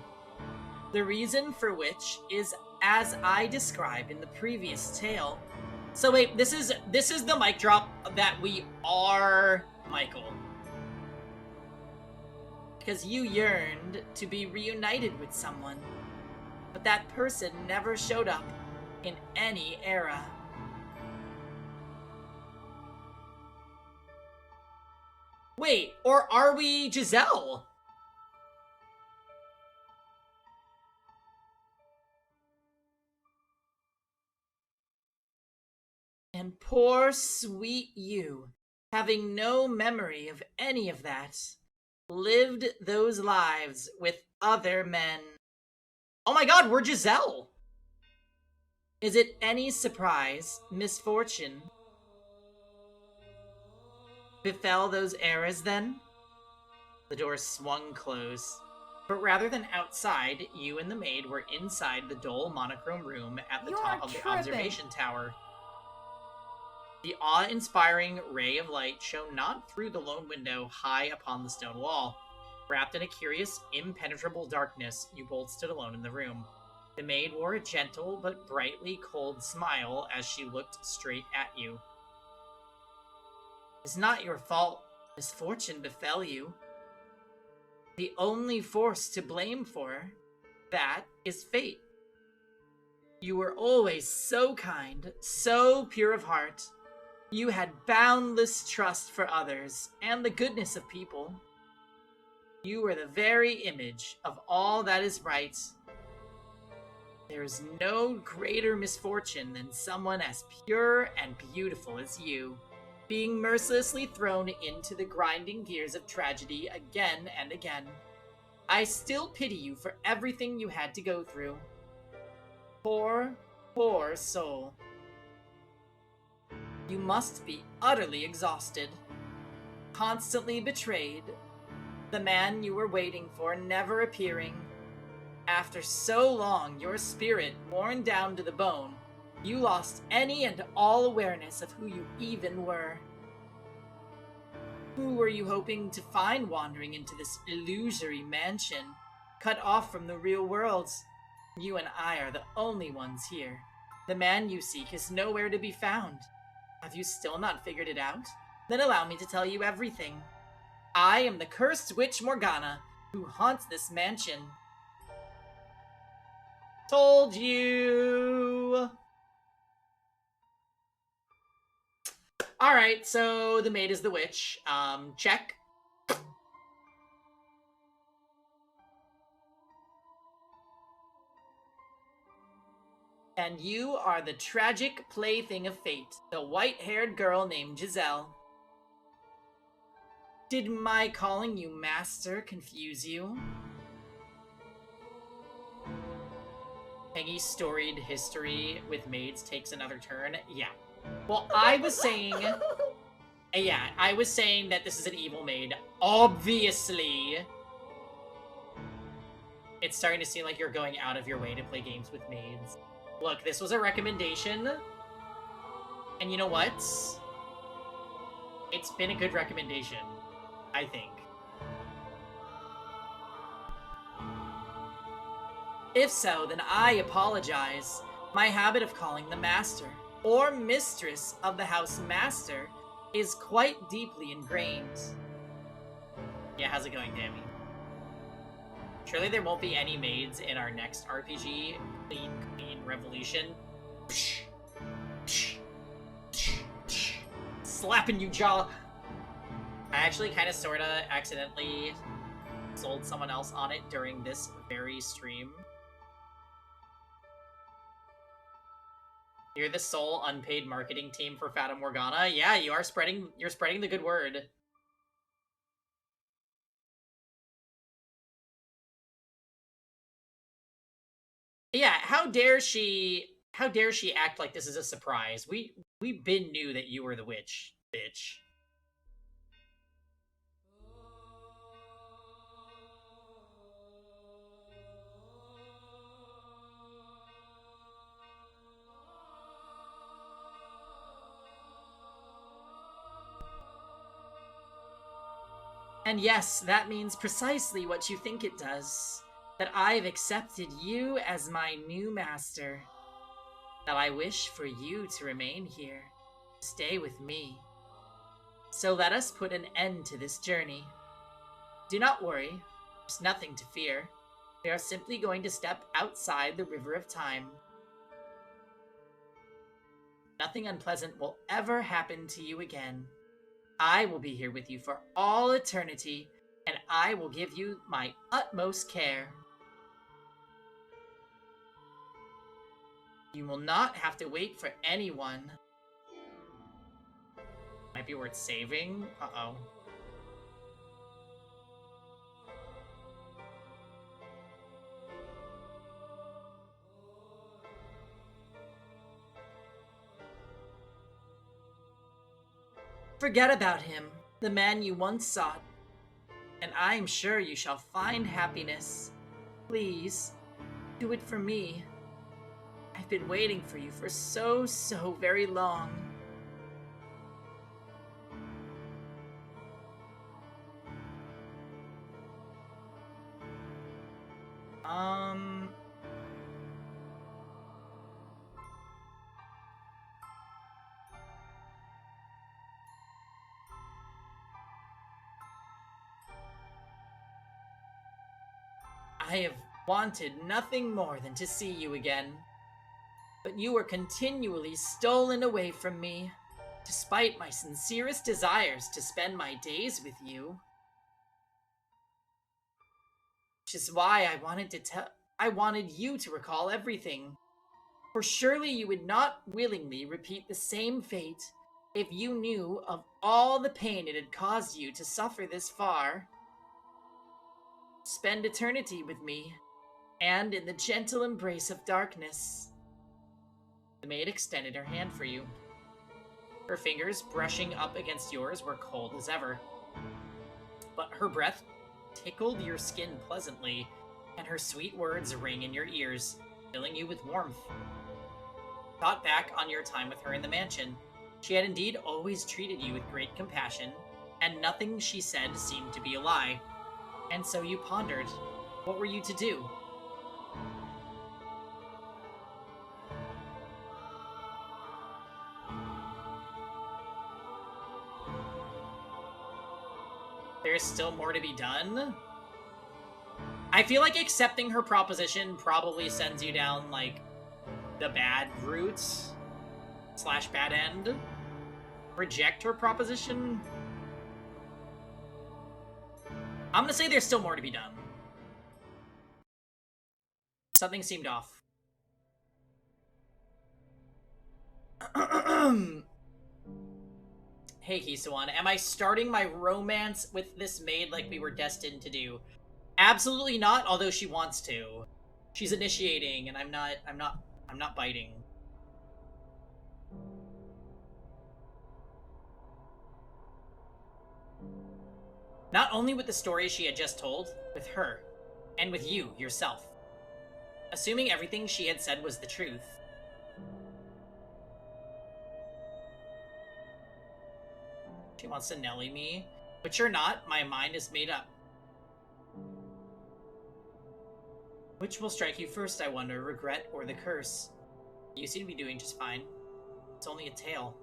The reason for which is as I described in the previous tale. So wait, this is the mic drop that we are Michael. Because you yearned to be reunited with someone, but that person never showed up in any era. Wait, or are we Giselle? And poor sweet you, having no memory of any of that, lived those lives with other men. Oh my god, we're Giselle! Is it any surprise, misfortune befell those eras then? The door swung closed, but rather than outside, you and the maid were inside the dull monochrome room at the top of the observation tower. The awe-inspiring ray of light shone not through the lone window high upon the stone wall. Wrapped in a curious, impenetrable darkness, you both stood alone in the room. The maid wore a gentle but brightly cold smile as she looked straight at you. It's not your fault misfortune befell you. The only force to blame for that is fate. You were always so kind, so pure of heart. You had boundless trust for others and the goodness of people. You were the very image of all that is right. There is no greater misfortune than someone as pure and beautiful as you, being mercilessly thrown into the grinding gears of tragedy again and again. I still pity you for everything you had to go through. Poor, poor soul. You must be utterly exhausted, constantly betrayed, the man you were waiting for never appearing. After so long, your spirit worn down to the bone, you lost any and all awareness of who you even were. Who were you hoping to find wandering into this illusory mansion, cut off from the real world? You and I are the only ones here. The man you seek is nowhere to be found. Have you still not figured it out? Then allow me to tell you everything. I am the cursed witch Morgana, who haunts this mansion. Told you! Alright, so the maid is the witch. Check. And you are the tragic plaything of fate, the white-haired girl named Giselle. Did my calling you master confuse you? Peggy's storied history with maids takes another turn. Yeah. Well, I was saying... Yeah, I was saying that this is an evil maid. Obviously. It's starting to seem like you're going out of your way to play games with maids. Look, this was a recommendation. And you know what? It's been a good recommendation, I think. If so, then I apologize. My habit of calling the master, or mistress of the house master, is quite deeply ingrained. Yeah, how's it going, Tammy? Surely there won't be any maids in our next RPG, Clean Revolution. Slapping you, jaw! I actually kind of sorta accidentally sold someone else on it during this very stream. You're the sole unpaid marketing team for Fata Morgana. Yeah, you're spreading the good word. Yeah, how dare she act like this is a surprise? We been knew that you were the witch, bitch. And yes, that means precisely what you think it does. That I've accepted you as my new master. That I wish for you to remain here, stay with me. So let us put an end to this journey. Do not worry, there's nothing to fear. We are simply going to step outside the river of time. Nothing unpleasant will ever happen to you again. I will be here with you for all eternity, and I will give you my utmost care. You will not have to wait for anyone. Might be worth saving. Uh-oh. Forget about him, the man you once sought, and I am sure you shall find happiness. Please, do it for me. I've been waiting for you for so very long. I have wanted nothing more than to see you again. But you were continually stolen away from me, despite my sincerest desires to spend my days with you. Which is why I wanted you to recall everything. For surely you would not willingly repeat the same fate if you knew of all the pain it had caused you to suffer this far. Spend eternity with me, and in the gentle embrace of darkness. The maid extended her hand for you. Her fingers, brushing up against yours, were cold as ever. But her breath tickled your skin pleasantly, and her sweet words ring in your ears, filling you with warmth. Thought back on your time with her in the mansion. She had indeed always treated you with great compassion, and nothing she said seemed to be a lie. And so you pondered, what were you to do? There's still more to be done? I feel like accepting her proposition probably sends you down, like, the bad route / bad end. Reject her proposition? I'm gonna say there's still more to be done. Something seemed off. Hey, Hisawan, am I starting my romance with this maid like we were destined to do? Absolutely not, although she wants to. She's initiating, and I'm not biting. Not only with the story she had just told, with her, and with you, yourself. Assuming everything she had said was the truth. She wants to Nelly me, but you're not. My mind is made up. Which will strike you first, I wonder, regret or the curse? You seem to be doing just fine. It's only a tale.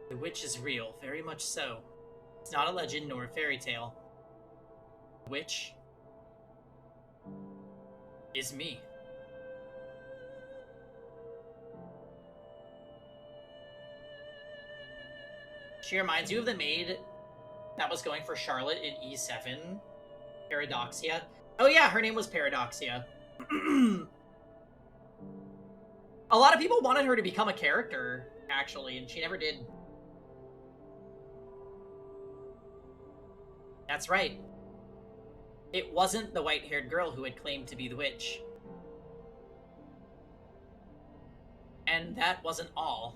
The witch is real, very much so. It's not a legend nor a fairy tale. The witch is me. She reminds you of the maid that was going for Charlotte in E7. Paradoxia. Oh yeah, her name was Paradoxia. A lot of people wanted her to become a character, actually, and she never did. That's right. It wasn't the white-haired girl who had claimed to be the witch. And that wasn't all.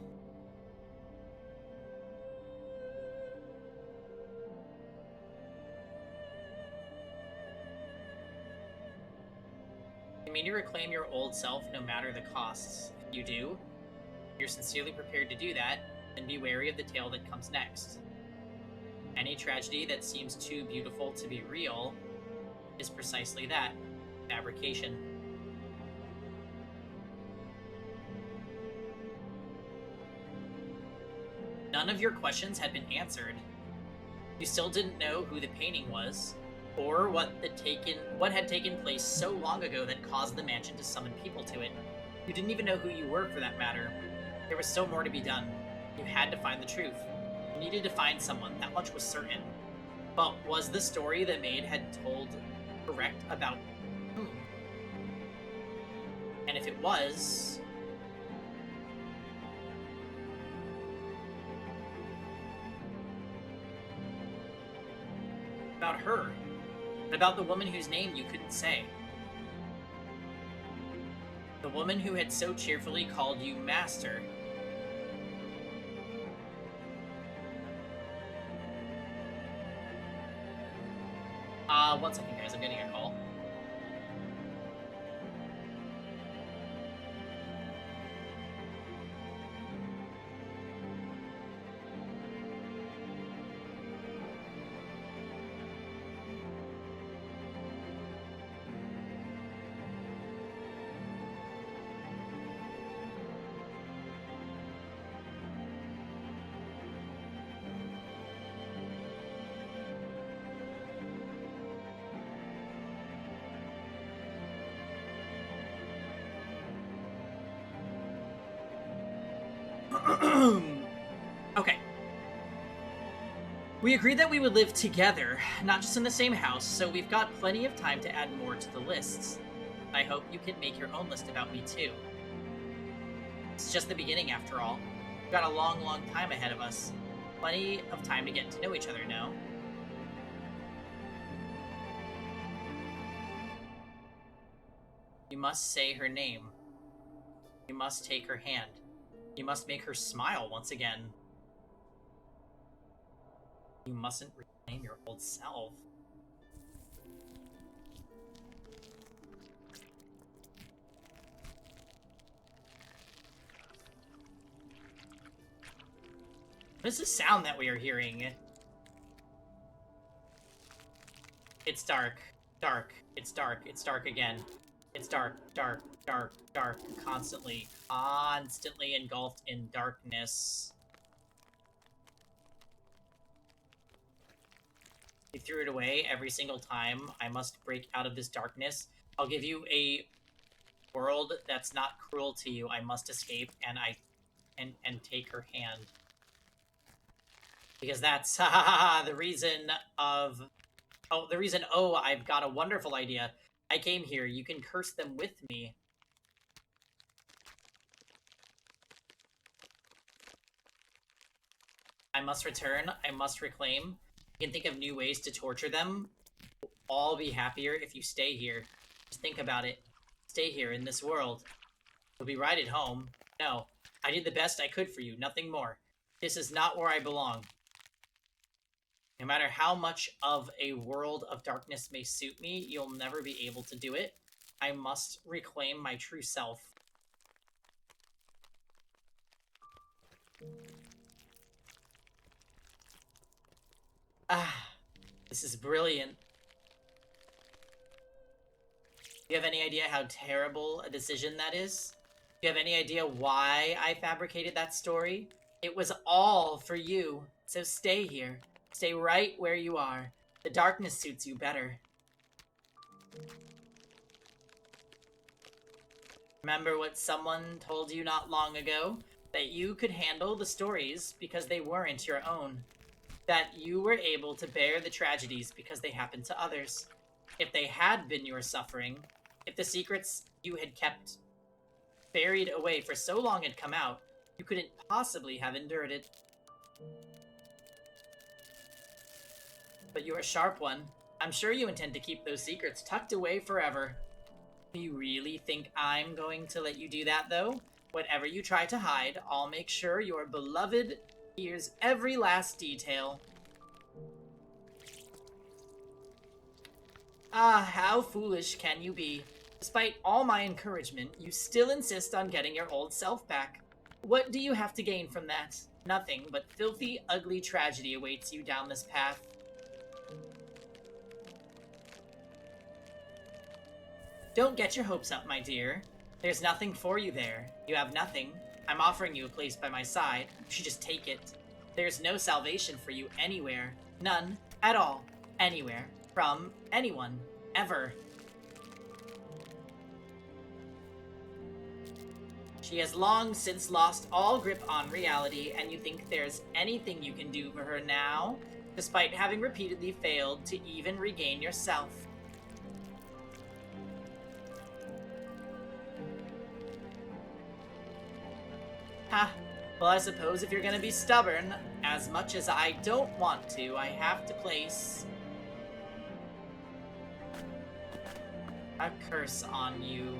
You mean to reclaim your old self no matter the costs? If you do, if you're sincerely prepared to do that, then be wary of the tale that comes next. Any tragedy that seems too beautiful to be real is precisely that, fabrication. None of your questions had been answered. You still didn't know who the painting was, or what had taken place so long ago that caused the mansion to summon people to it. You didn't even know who you were, for that matter. There was still more to be done. You had to find the truth. You needed to find someone, that much was certain. But was the story the maid had told correct about whom? And if it was... about her? And about the woman whose name you couldn't say? The woman who had so cheerfully called you master. One second, guys. I'm getting a call. Okay. We agreed that we would live together, not just in the same house, so we've got plenty of time to add more to the lists. I hope you can make your own list about me too. It's just the beginning after all. We've got a long, long time ahead of us. Plenty of time to get to know each other, no? You must say her name. You must take her hand. You must make her smile once again. You mustn't reclaim your old self. What is the sound that we are hearing? It's dark. Dark. It's dark. It's dark again. It's dark, dark, dark, dark. Constantly engulfed in darkness. You threw it away every single time. I must break out of this darkness. I'll give you a world that's not cruel to you. I must escape and take her hand. Because that's the reason of I've got a wonderful idea. I came here. You can curse them with me. I must return. I must reclaim. You can think of new ways to torture them. We'll all be happier if you stay here. Just think about it. Stay here in this world. You'll be right at home. No, I did the best I could for you, nothing more. This is not where I belong. No matter how much of a world of darkness may suit me, you'll never be able to do it. I must reclaim my true self. Ah, this is brilliant. Do you have any idea how terrible a decision that is? Do you have any idea why I fabricated that story? It was all for you, so stay here. Stay right where you are. The darkness suits you better. Remember what someone told you not long ago? That you could handle the stories because they weren't your own. That you were able to bear the tragedies because they happened to others. If they had been your suffering, if the secrets you had kept buried away for so long had come out, you couldn't possibly have endured it. But you're a sharp one. I'm sure you intend to keep those secrets tucked away forever. Do you really think I'm going to let you do that, though? Whatever you try to hide, I'll make sure your beloved hears every last detail. Ah, how foolish can you be? Despite all my encouragement, you still insist on getting your old self back. What do you have to gain from that? Nothing, but filthy, ugly tragedy awaits you down this path. Don't get your hopes up, my dear. There's nothing for you there. You have nothing. I'm offering you a place by my side. You should just take it. There's no salvation for you anywhere. None. At all. Anywhere. From anyone. Ever. She has long since lost all grip on reality, and you think there's anything you can do for her now, despite having repeatedly failed to even regain yourself. Ha! Well, I suppose if you're gonna be stubborn, as much as I don't want to, I have to place a curse on you.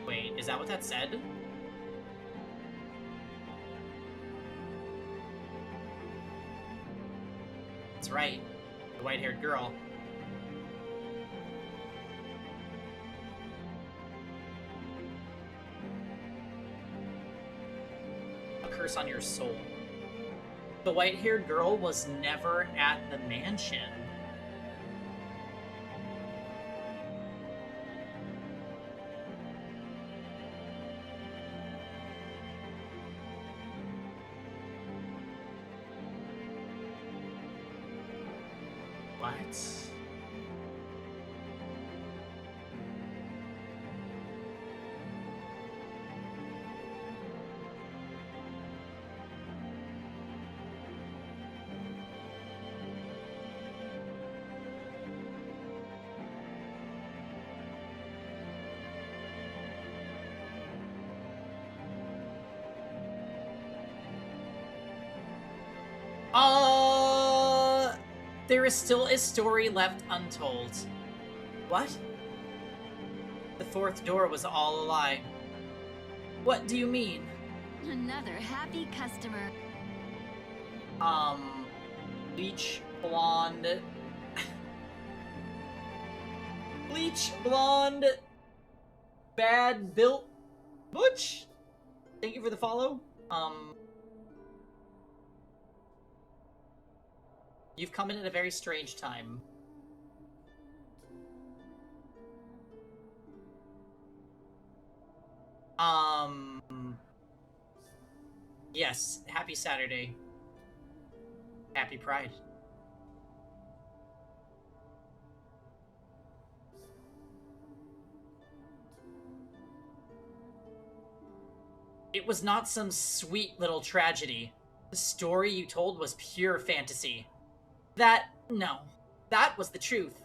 Wait, is that what that said? That's right. The white-haired girl. A curse on your soul. The white-haired girl was never at the mansion. What? There is still a story left untold. What? The fourth door was all a lie. What do you mean? Another happy customer. Bleach blonde. Bleach blonde. Bad built Butch? Thank you for the follow. You've come in at a very strange time. Yes, happy Saturday. Happy Pride. It was not some sweet little tragedy. The story you told was pure fantasy. No. That was the truth.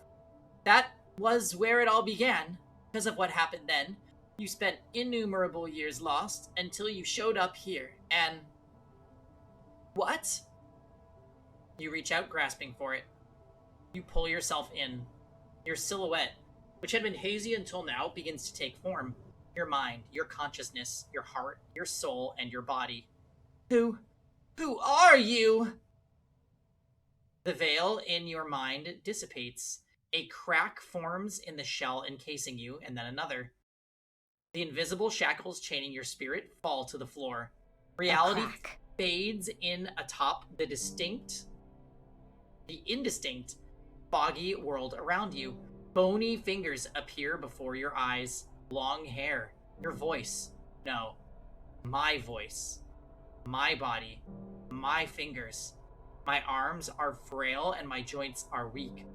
That was where it all began. Because of what happened then, you spent innumerable years lost until you showed up here, and... What? You reach out grasping for it. You pull yourself in. Your silhouette, which had been hazy until now, begins to take form. Your mind, your consciousness, your heart, your soul, and your body. Who are you? The veil in your mind dissipates. A crack forms in the shell encasing you, and then another. The invisible shackles chaining your spirit fall to the floor. Reality fades in atop the indistinct, foggy world around you. Bony fingers appear before your eyes. Long hair. Your voice. No. My voice. My body. My fingers. My arms are frail and my joints are weak.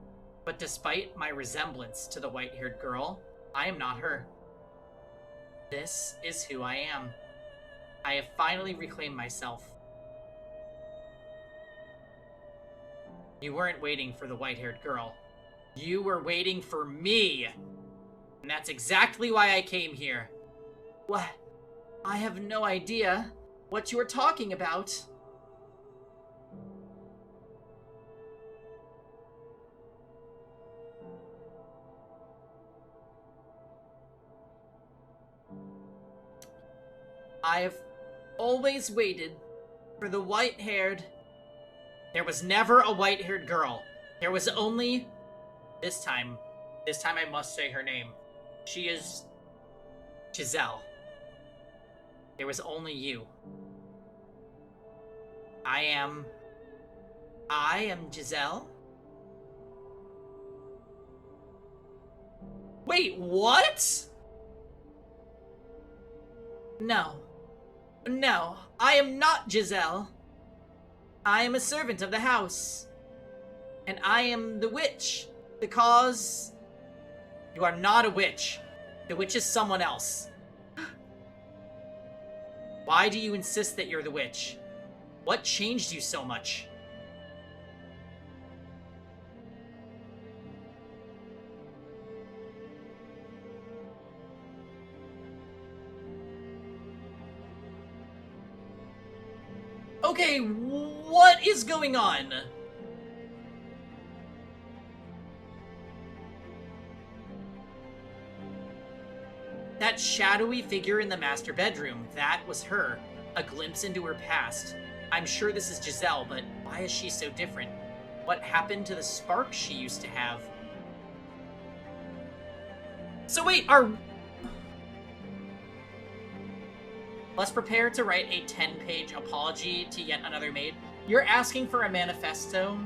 But despite my resemblance to the white-haired girl, I am not her. This is who I am. I have finally reclaimed myself. You weren't waiting for the white-haired girl. You were waiting for me! And that's exactly why I came here. What? I have no idea what you are talking about. I have always waited for the white-haired... There was never a white-haired girl. There was only... This time I must say her name. She is... Giselle. There was only you. I am Giselle? Wait, what? No, I am not Giselle. I am a servant of the house. And I am the witch. Because... You are not a witch. The witch is someone else. Why do you insist that you're the witch? What changed you so much? Okay, what is going on? That shadowy figure in the master bedroom, that was her. A glimpse into her past. I'm sure this is Giselle, but why is she so different? What happened to the spark she used to have? So wait, Let's prepare to write a 10-page apology to yet another maid. You're asking for a manifesto?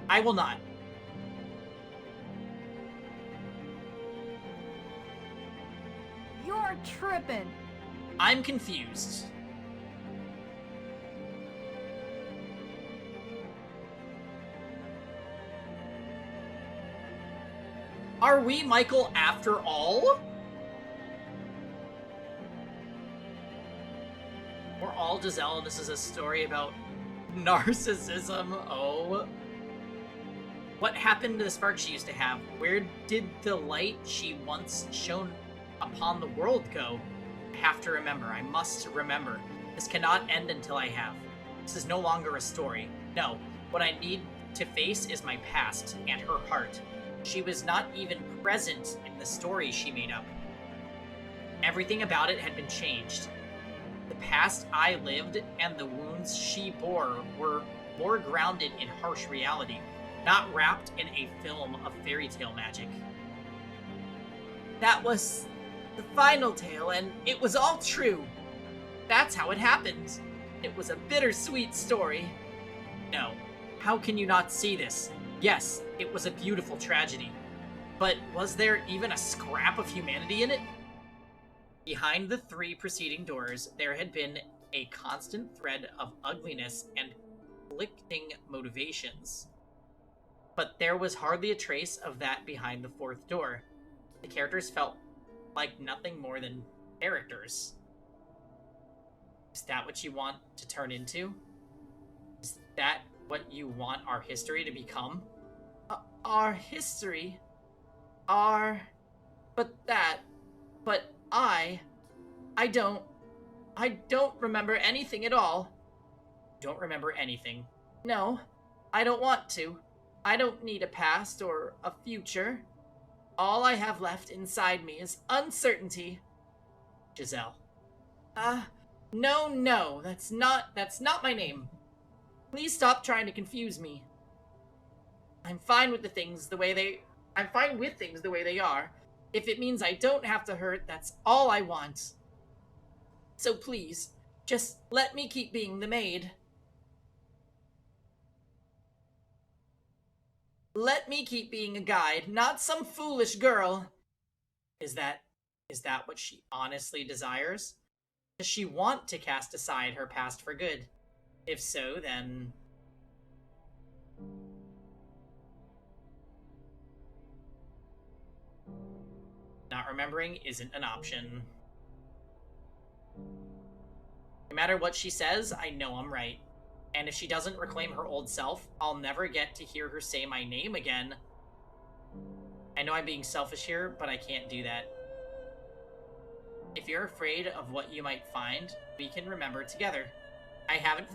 I will not. You're tripping. I'm confused. Are we Michael after all? We're all Giselle. This is a story about narcissism. Oh. What happened to the spark she used to have? Where did the light she once shone upon the world go? I have to remember. I must remember. This cannot end until I have. This is no longer a story. No. What I need to face is my past and her heart. She was not even present in the story she made up. Everything about it had been changed. The past I lived and the wounds she bore were more grounded in harsh reality, not wrapped in a film of fairy tale magic. That was the final tale, and it was all true. That's how it happened. It was a bittersweet story. No, how can you not see this? Yes, it was a beautiful tragedy. But was there even a scrap of humanity in it? Behind the 3 preceding doors, there had been a constant thread of ugliness and conflicting motivations. But there was hardly a trace of that behind the 4th door. The characters felt like nothing more than characters. Is that what you want to turn into? Is that what you want our history to become? Our history? But I don't remember anything at all. Don't remember anything? No, I don't want to. I don't need a past or a future. All I have left inside me is uncertainty. Giselle. No, that's not my name. Please stop trying to confuse me. I'm fine with things the way they are. If it means I don't have to hurt, that's all I want. So please, just let me keep being the maid. Let me keep being a guide, not some foolish girl. Is that what she honestly desires? Does she want to cast aside her past for good? If so, then... Not remembering isn't an option. No matter what she says, I know I'm right. And if she doesn't reclaim her old self, I'll never get to hear her say my name again. I know I'm being selfish here, but I can't do that. If you're afraid of what you might find, we can remember together. I haven't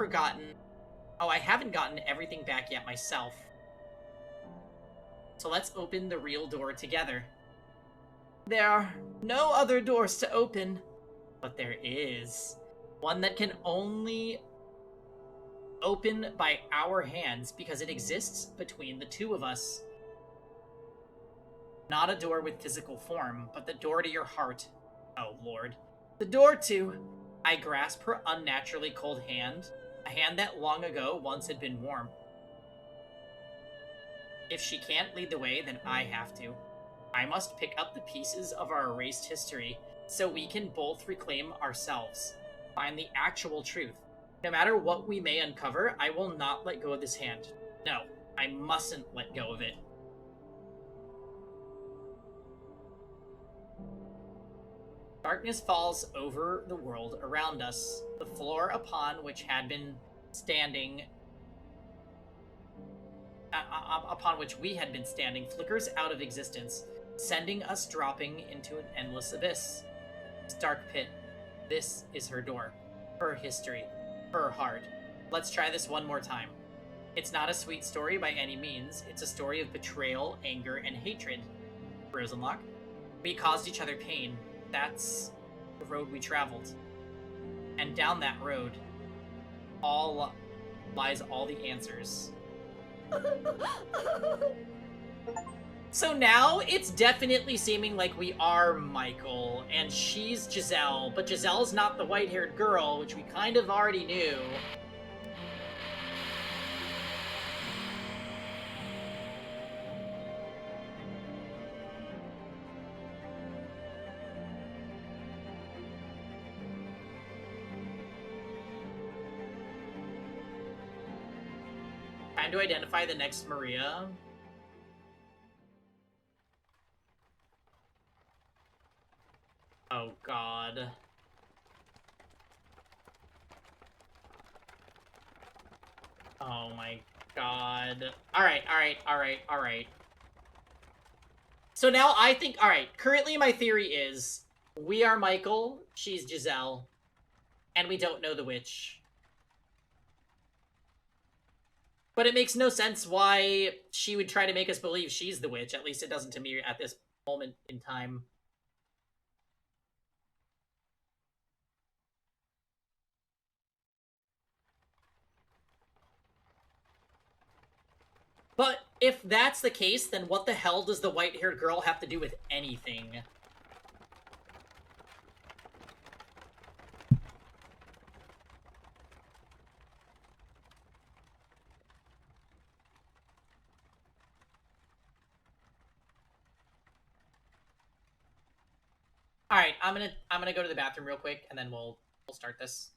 gotten everything back yet myself. So let's open the real door together. There are no other doors to open, but there is one that can only open by our hands because it exists between the 2 of us. Not a door with physical form, but the door to your heart. Oh, Lord. The door to... I grasp her unnaturally cold hand, a hand that long ago once had been warm. If she can't lead the way, then I have to. I must pick up the pieces of our erased history so we can both reclaim ourselves, find the actual truth. No matter what we may uncover, I will not let go of this hand. No, I mustn't let go of it. Darkness falls over the world around us. The floor upon which we had been standing flickers out of existence, sending us dropping into an endless abyss. This dark pit. This is her door. Her history. Her heart. Let's try this one more time. It's not a sweet story by any means. It's a story of betrayal, anger, and hatred. Rosenlock. We caused each other pain. That's the road we traveled. And down that road, lies all the answers. So now it's definitely seeming like we are Michael, and she's Giselle, but Giselle's not the white-haired girl, which we kind of already knew. Trying to identify the next Maria. Oh, God. Oh, my God. Alright. So now I think, alright, currently my theory is we are Michael, she's Giselle, and we don't know the witch. But it makes no sense why she would try to make us believe she's the witch. At least it doesn't to me at this moment in time. But if that's the case, then what the hell does the white-haired girl have to do with anything? All right, I'm gonna go to the bathroom real quick, and then we'll start this.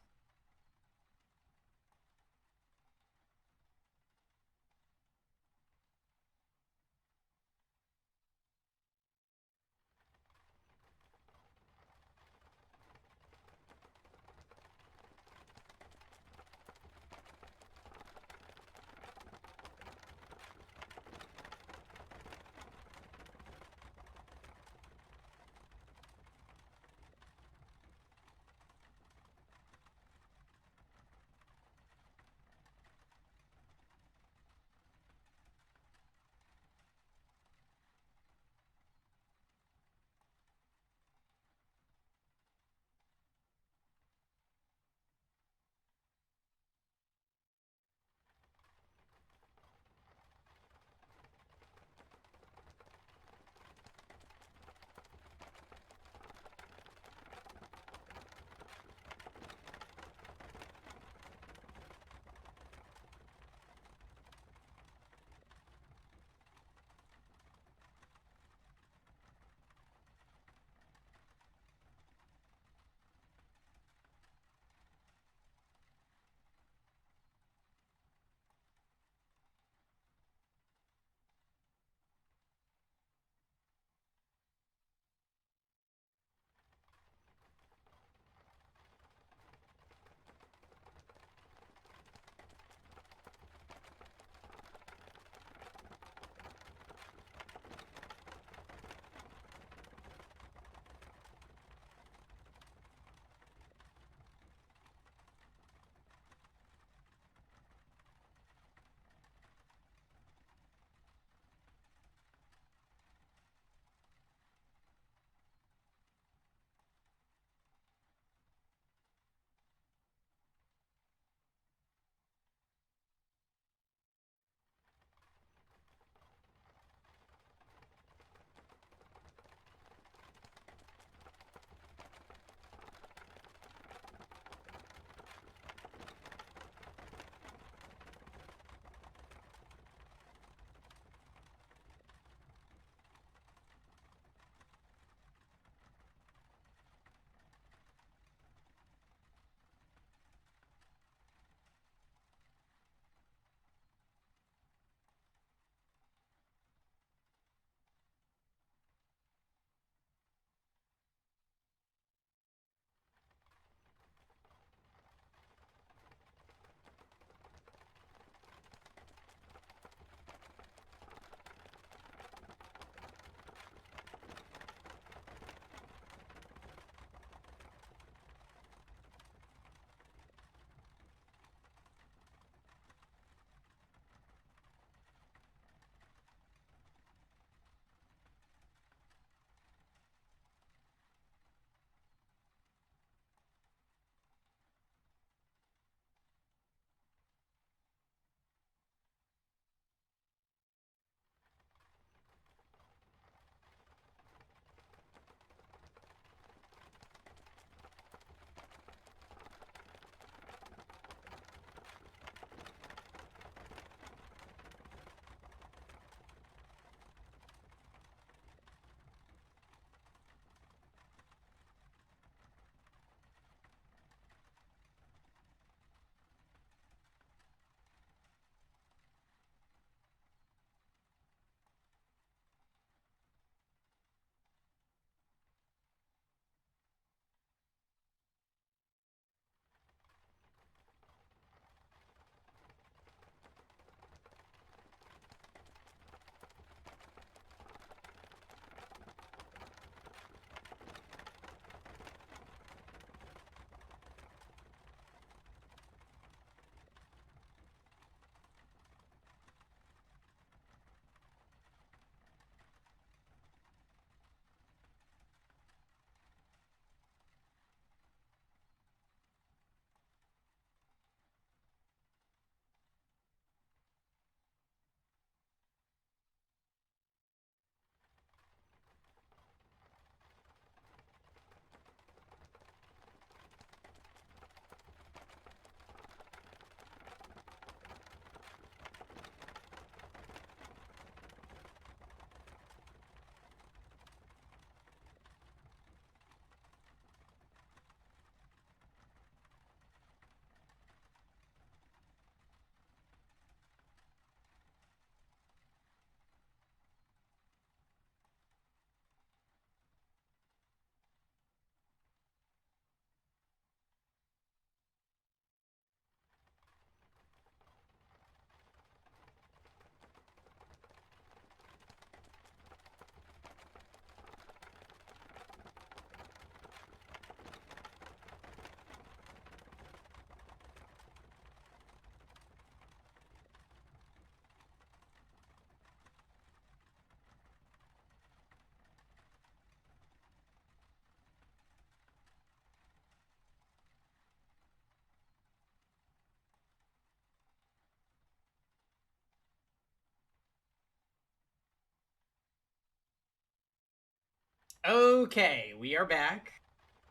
Okay, we are back.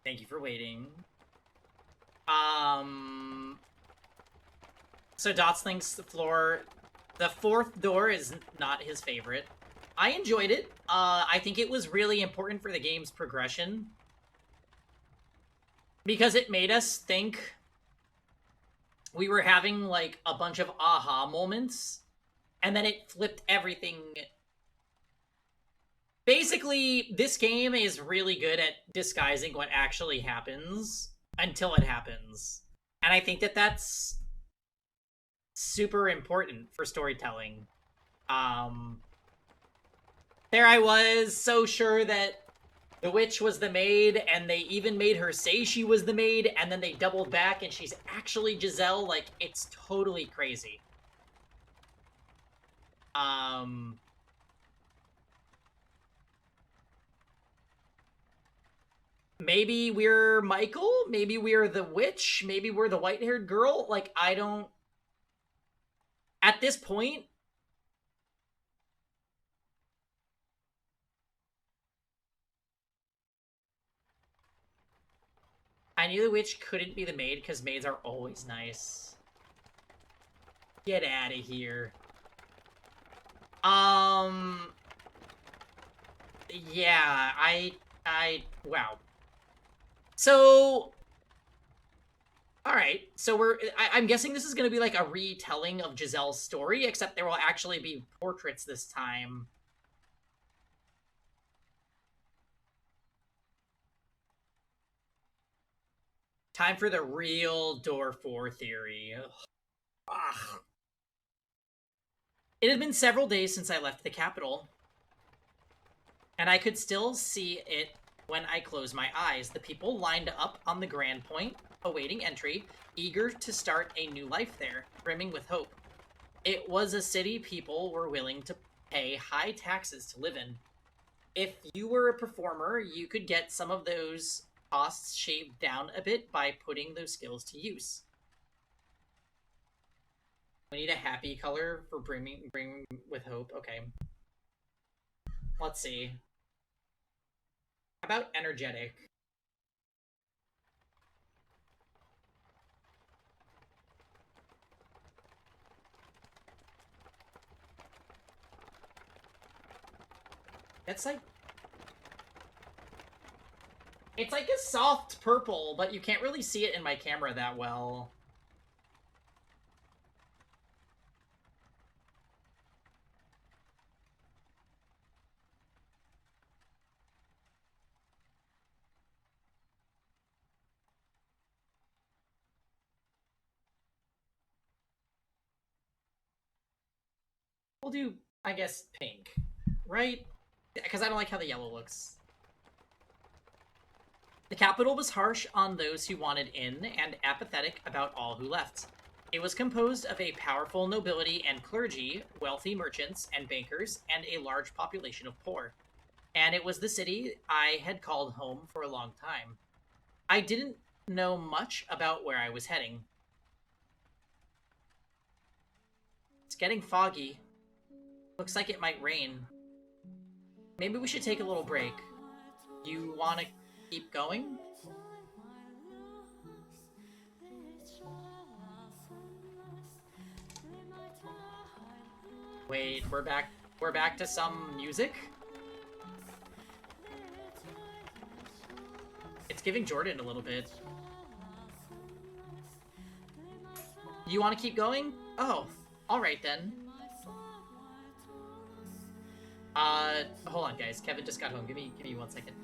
Thank you for waiting. So Dots thinks the fourth door is not his favorite. I enjoyed it. I think it was really important for the game's progression. Because it made us think we were having, like, a bunch of aha moments. And then it flipped everything. Basically, this game is really good at disguising what actually happens until it happens. And I think that that's super important for storytelling. There I was, so sure that the witch was the maid, and they even made her say she was the maid, and then they doubled back and she's actually Giselle. Like, it's totally crazy. Maybe we're Michael, maybe we're the witch, maybe we're the white-haired girl. Like, I don't... At this point, I knew the witch couldn't be the maid because maids are always nice. Get out of here. Yeah, wow. So, alright, so I'm guessing this is gonna be like a retelling of Giselle's story, except there will actually be portraits this time. Time for the real Door 4 theory. Ugh. It had been several days since I left the capital, and I could still see it when I closed my eyes. The people lined up on the Grand Point, awaiting entry, eager to start a new life there, brimming with hope. It was a city people were willing to pay high taxes to live in. If you were a performer, you could get some of those costs shaved down a bit by putting those skills to use. We need a happy color for brimming with hope. Okay. Let's see. How about energetic? That's like... It's like a soft purple, but you can't really see it in my camera that well. We'll do, I guess, pink. Right? Because I don't like how the yellow looks. The capital was harsh on those who wanted in and apathetic about all who left. It was composed of a powerful nobility and clergy, wealthy merchants and bankers, and a large population of poor. And it was the city I had called home for a long time. I didn't know much about where I was heading. It's getting foggy. Looks like it might rain. Maybe we should take a little break. You want to keep going? Wait, we're back to some music? It's giving Jordan a little bit. You want to keep going? Oh, alright then. Hold on guys, Kevin just got home. Give me 1 second.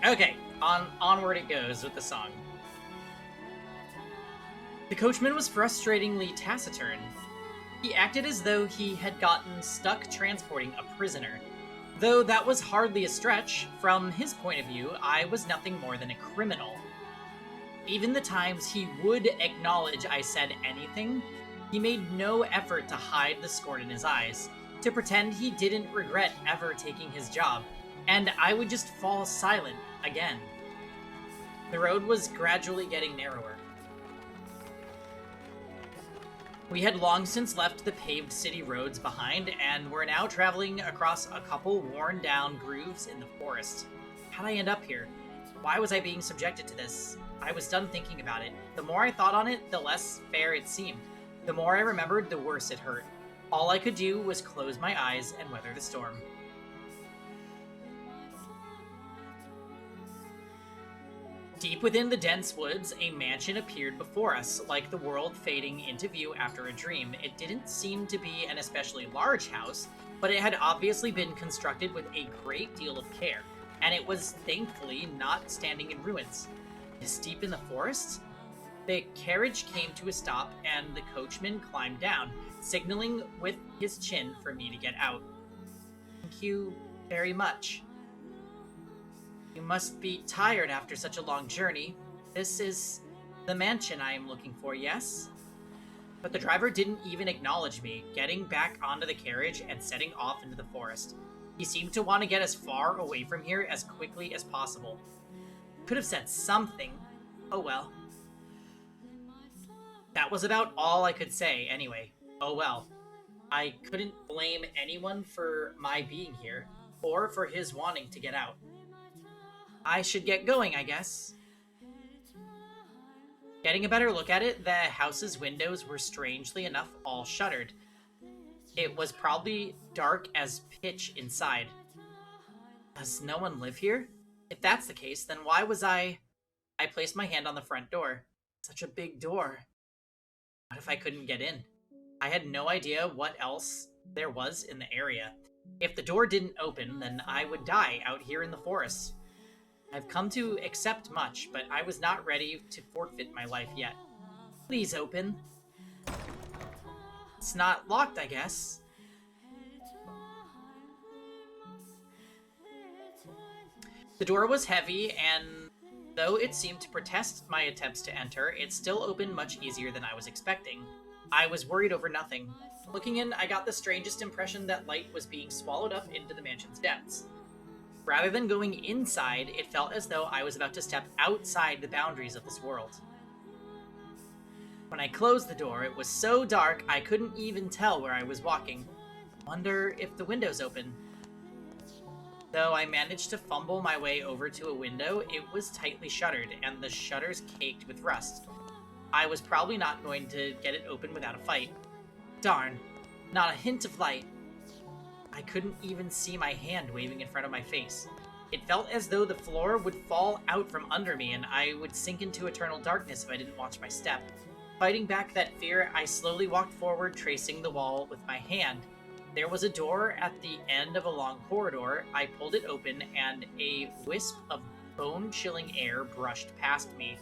Okay, onward it goes with the song. The coachman was frustratingly taciturn. He acted as though he had gotten stuck transporting a prisoner. Though that was hardly a stretch, from his point of view, I was nothing more than a criminal. Even the times he would acknowledge I said anything, he made no effort to hide the scorn in his eyes, to pretend he didn't regret ever taking his job, and I would just fall silent again. The road was gradually getting narrower. We had long since left the paved city roads behind, and were now traveling across a couple worn-down grooves in the forest. How'd I end up here? Why was I being subjected to this? I was done thinking about it. The more I thought on it, the less fair it seemed. The more I remembered, the worse it hurt. All I could do was close my eyes and weather the storm. Deep within the dense woods, a mansion appeared before us, like the world fading into view after a dream. It didn't seem to be an especially large house, but it had obviously been constructed with a great deal of care, and it was thankfully not standing in ruins. This deep in the forest? The carriage came to a stop, and the coachman climbed down, signaling with his chin for me to get out. Thank you very much. You must be tired after such a long journey. This is the mansion I am looking for, yes? But the driver didn't even acknowledge me, getting back onto the carriage and setting off into the forest. He seemed to want to get as far away from here as quickly as possible. Could have said something. Oh well. That was about all I could say, anyway. Oh well. I couldn't blame anyone for my being here, or for his wanting to get out. I should get going, I guess. Getting a better look at it, the house's windows were strangely enough all shuttered. It was probably dark as pitch inside. Does no one live here? If that's the case, then why was I placed my hand on the front door. Such a big door. What if I couldn't get in? I had no idea what else there was in the area. If the door didn't open, then I would die out here in the forest. I've come to accept much, but I was not ready to forfeit my life yet. Please open. It's not locked, I guess. The door was heavy, and though it seemed to protest my attempts to enter, it still opened much easier than I was expecting. I was worried over nothing. Looking in, I got the strangest impression that light was being swallowed up into the mansion's depths. Rather than going inside, it felt as though I was about to step outside the boundaries of this world. When I closed the door, it was so dark I couldn't even tell where I was walking. Wonder if the window's open. Though I managed to fumble my way over to a window, it was tightly shuttered, and the shutters caked with rust. I was probably not going to get it open without a fight. Darn, not a hint of light. I couldn't even see my hand waving in front of my face. It felt as though the floor would fall out from under me and I would sink into eternal darkness if I didn't watch my step. Fighting back that fear, I slowly walked forward, tracing the wall with my hand. There was a door at the end of a long corridor. I pulled it open and a wisp of bone-chilling air brushed past me.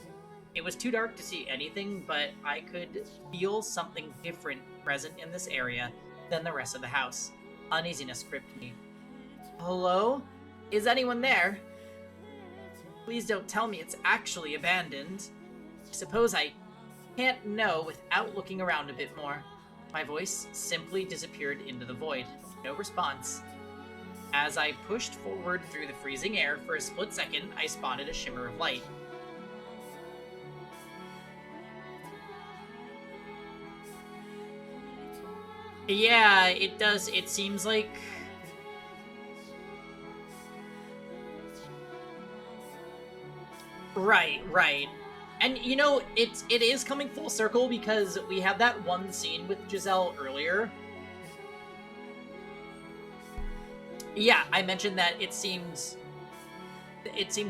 It was too dark to see anything, but I could feel something different present in this area than the rest of the house. Uneasiness gripped me. Hello? Is anyone there? Please don't tell me it's actually abandoned. I suppose I can't know without looking around a bit more. My voice simply disappeared into the void. No response. As I pushed forward through the freezing air for a split second, I spotted a shimmer of light. Yeah, it does. It seems like... Right. And, you know, it is coming full circle because we had that one scene with Giselle earlier. Yeah, I mentioned that it seemed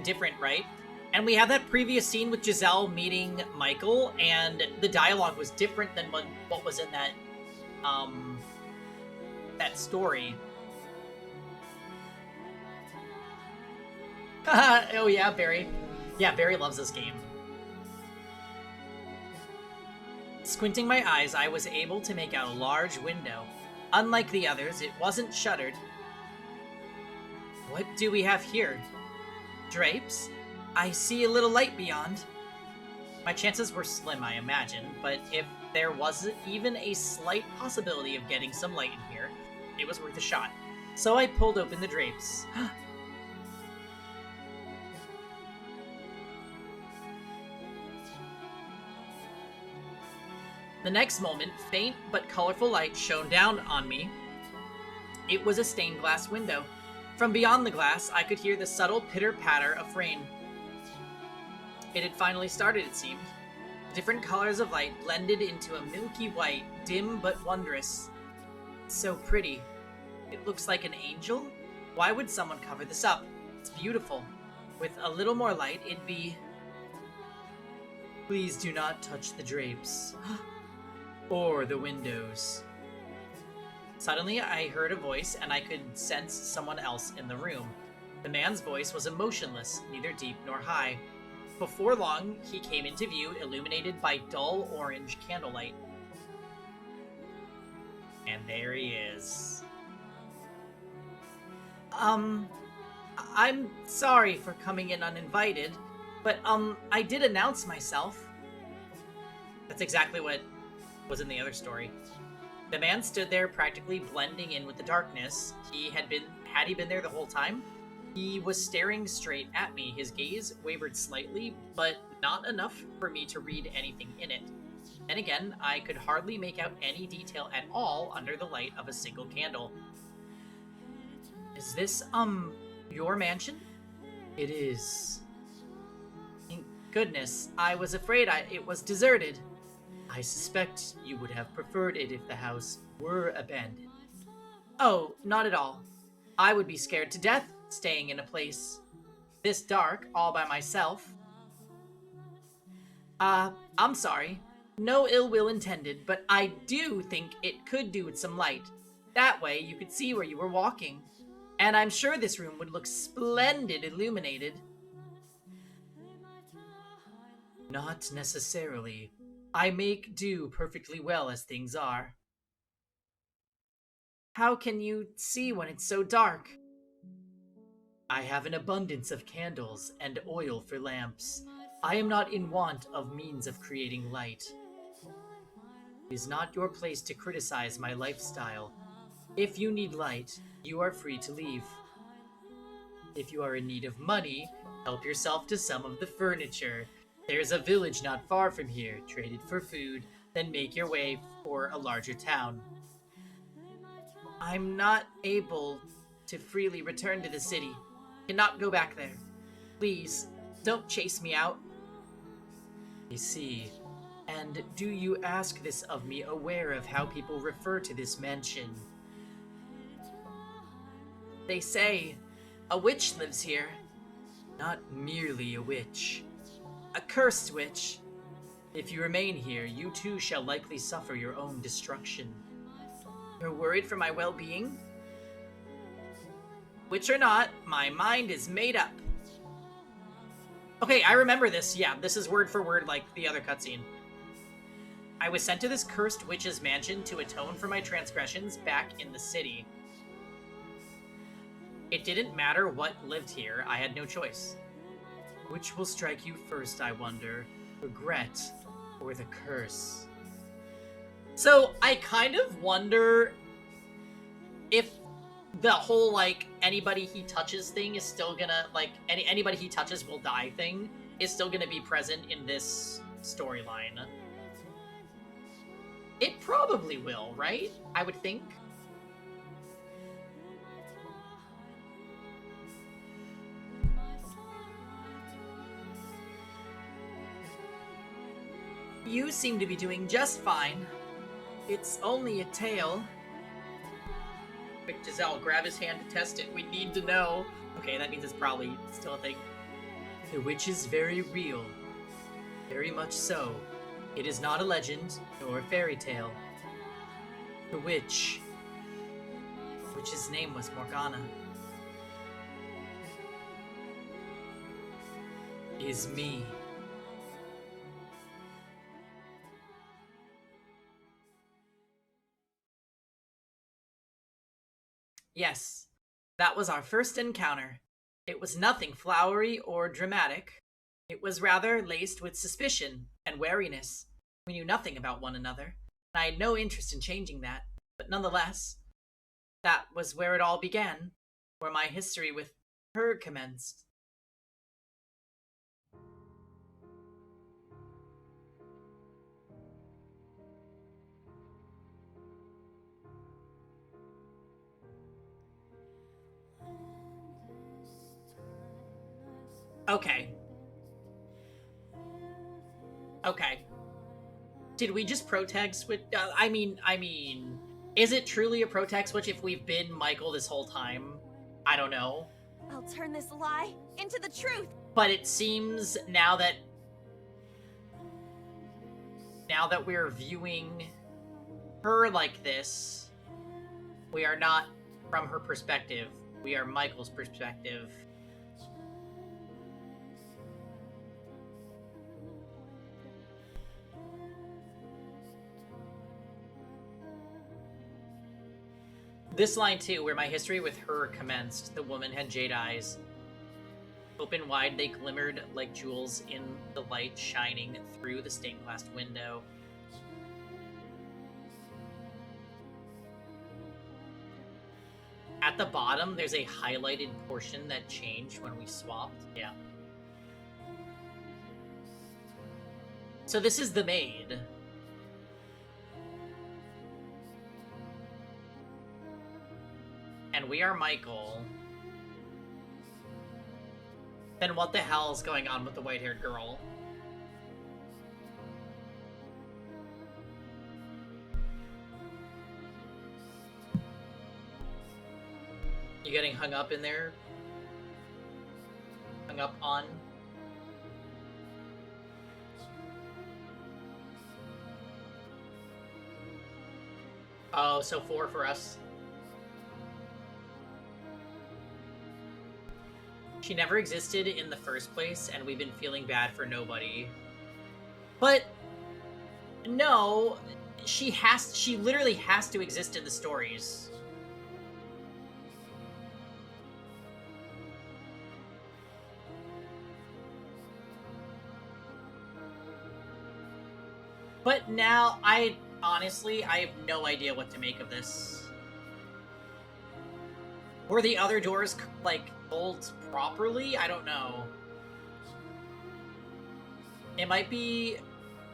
different, right? And we had that previous scene with Giselle meeting Michael, and the dialogue was different than what was in that story. Oh yeah, Barry. Yeah, Barry loves this game. Squinting my eyes, I was able to make out a large window. Unlike the others, it wasn't shuttered. What do we have here? Drapes? I see a little light beyond. My chances were slim, I imagine, but if there was even a slight possibility of getting some light in here, it was worth a shot. So I pulled open the drapes. The next moment, faint but colorful light shone down on me. It was a stained glass window. From beyond the glass, I could hear the subtle pitter-patter of rain. It had finally started, it seemed. Different colors of light blended into a milky white, dim but wondrous. So pretty. It looks like an angel? Why would someone cover this up? It's beautiful. With a little more light, it'd be... Please do not touch the drapes. Or the windows. Suddenly, I heard a voice, and I could sense someone else in the room. The man's voice was emotionless, neither deep nor high. Before long, he came into view, illuminated by dull orange candlelight. And there he is. I'm sorry for coming in uninvited, but, I did announce myself. That's exactly what was in the other story. The man stood there practically blending in with the darkness. Had he been there the whole time? He was staring straight at me. His gaze wavered slightly, but not enough for me to read anything in it. Then again, I could hardly make out any detail at all under the light of a single candle. Is this, your mansion? It is. Thank goodness, I was afraid it was deserted. I suspect you would have preferred it if the house were abandoned. Oh, not at all. I would be scared to death staying in a place this dark all by myself. I'm sorry. No ill will intended, but I do think it could do with some light. That way you could see where you were walking. And I'm sure this room would look splendid illuminated. Not necessarily. I make do perfectly well as things are. How can you see when it's so dark? I have an abundance of candles and oil for lamps. I am not in want of means of creating light. It is not your place to criticize my lifestyle. If you need light, you are free to leave. If you are in need of money, help yourself to some of the furniture. There's a village not far from here. Trade it for food, then make your way for a larger town. I'm not able to freely return to the city. Cannot go back there. Please, don't chase me out. I see. And do you ask this of me, aware of how people refer to this mansion? They say, a witch lives here. Not merely a witch. A cursed witch. If you remain here, you too shall likely suffer your own destruction. You're worried for my well-being? Witch or not, my mind is made up. Okay, I remember this. Yeah, this is word for word like the other cutscene. I was sent to this cursed witch's mansion to atone for my transgressions back in the city. It didn't matter what lived here, I had no choice. Which will strike you first, I wonder? Regret or the curse? So, I kind of wonder if the whole, like, anybody he touches thing is still gonna, like, anybody he touches will die thing is still gonna be present in this storyline. It probably will, right? I would think. You seem to be doing just fine. It's only a tale. Quick, Giselle, grab his hand to test it. We need to know. Okay, that means it's probably still a thing. The witch is very real. Very much so. It is not a legend, nor a fairy tale. The witch's name was Morgana. is me. Yes, that was our first encounter. It was nothing flowery or dramatic. It was rather laced with suspicion and wariness. We knew nothing about one another, and I had no interest in changing that. But nonetheless, that was where it all began, where my history with her commenced. Okay. Okay. Did we just protag switch? Is it truly a protag switch if we've been Michael this whole time? I don't know. I'll turn this lie into the truth. But it seems now that we're viewing her like this, we are not from her perspective. We are Michael's perspective. This line too, where my history with her commenced, the woman had jade eyes. Open wide, they glimmered like jewels in the light shining through the stained glass window. At the bottom, there's a highlighted portion that changed when we swapped. Yeah. So this is the maid. And we are Michael. Then what the hell is going on with the white-haired girl? You getting hung up in there? Hung up on? Oh, so 4 for us. She never existed in the first place, and we've been feeling bad for nobody. But no, she literally has to exist in the stories. But now, honestly, I have no idea what to make of this. Were the other doors, like, bolt properly? I don't know. It might be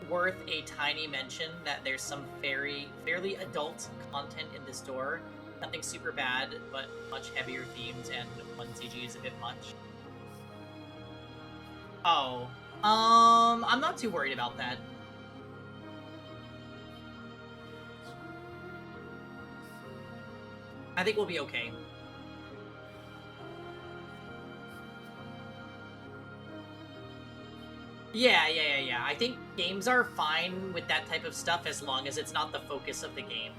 worth a tiny mention that there's some fairly adult content in this door. Nothing super bad, but much heavier themes, and 1 CG is a bit much. Oh. I'm not too worried about that. I think we'll be okay. Yeah. I think games are fine with that type of stuff as long as it's not the focus of the game.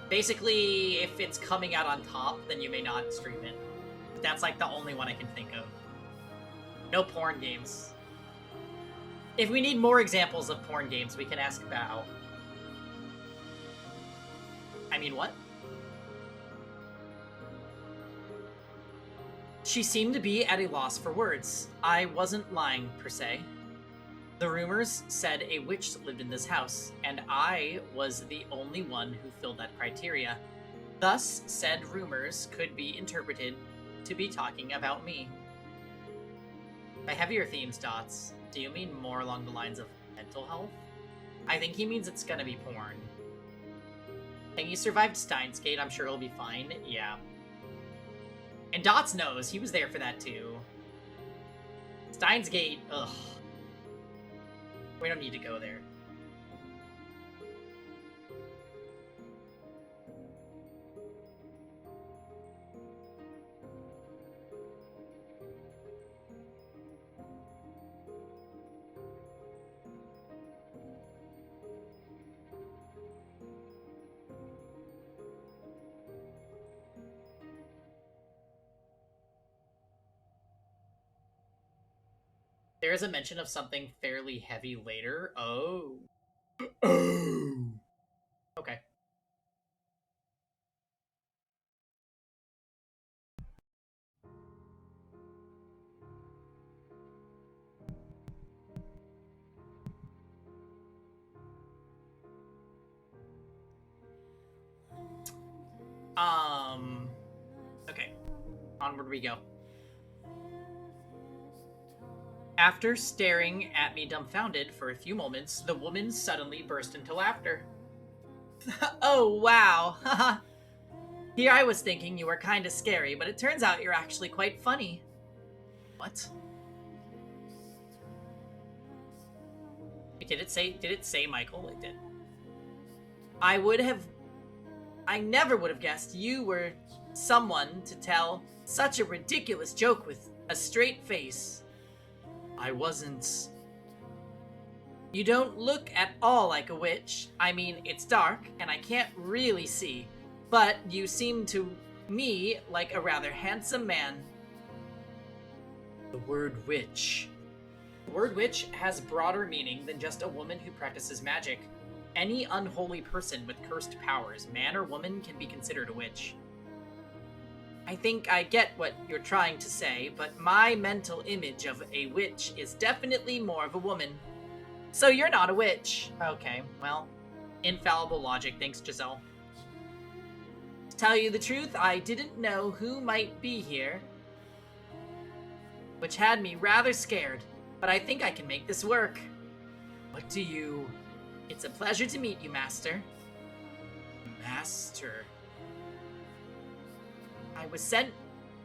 Basically, if it's coming out on top, then you may not stream it. That's like the only one I can think of. No porn games. If we need more examples of porn games, we can ask Bao. I mean, what? She seemed to be at a loss for words. I wasn't lying, per se. The rumors said a witch lived in this house, and I was the only one who filled that criteria. Thus, said rumors could be interpreted to be talking about me. By heavier themes, Dots, do you mean more along the lines of mental health? I think he means it's gonna be porn. And he survived Steins Gate, I'm sure he'll be fine. Yeah. And Dots knows, he was there for that too. Steins Gate, ugh. We don't need to go there. There is a mention of something fairly heavy later. Oh. Oh. Okay. Okay. Onward we go. After staring at me dumbfounded for a few moments, the woman suddenly burst into laughter. Oh, wow. Haha. Here I was thinking you were kind of scary, but it turns out you're actually quite funny. What? Did it say Michael? It did. I never would have guessed you were someone to tell such a ridiculous joke with a straight face. I wasn't. You don't look at all like a witch. I mean, it's dark, and I can't really see. But you seem to me like a rather handsome man. The word witch. The word witch has broader meaning than just a woman who practices magic. Any unholy person with cursed powers, man or woman, can be considered a witch. I think I get what you're trying to say, but my mental image of a witch is definitely more of a woman. So you're not a witch. Okay, well, infallible logic, thanks, Giselle. To tell you the truth, I didn't know who might be here, which had me rather scared, but I think I can make this work. What do you... It's a pleasure to meet you, Master. Master? I was sent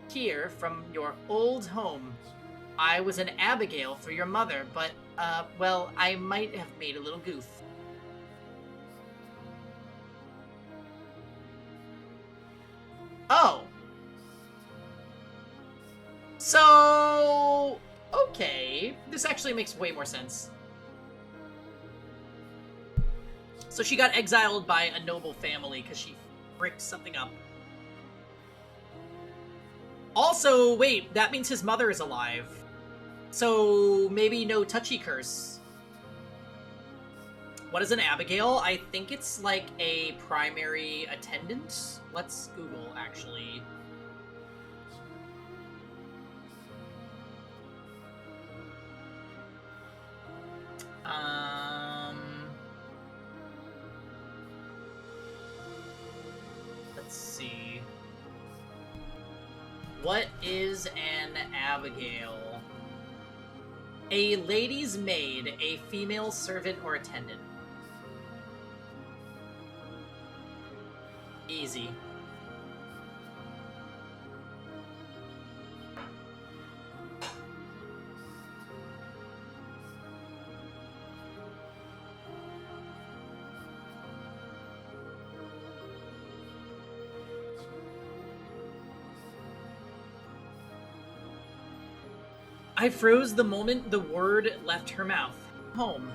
here from your old home. I was an Abigail for your mother, but, well, I might have made a little goof. Oh. So... Okay. This actually makes way more sense. So she got exiled by a noble family because she bricked something up. Also, wait, that means his mother is alive. So maybe no touchy curse. What is an Abigail? I think it's like a primary attendant. Let's Google, actually. Let's see. What is an Abigail? A lady's maid, a female servant or attendant. Easy. I froze the moment the word left her mouth. Home.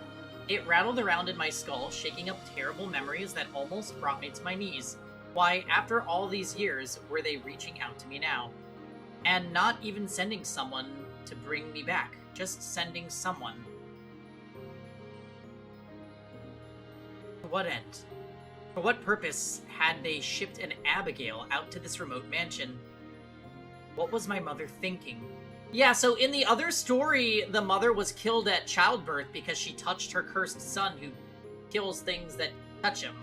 It rattled around in my skull, shaking up terrible memories that almost brought me to my knees. Why, after all these years, were they reaching out to me now? And not even sending someone to bring me back, just sending someone. For what end? For what purpose had they shipped an Abigail out to this remote mansion? What was my mother thinking? Yeah, so in the other story, the mother was killed at childbirth because she touched her cursed son who kills things that touch him.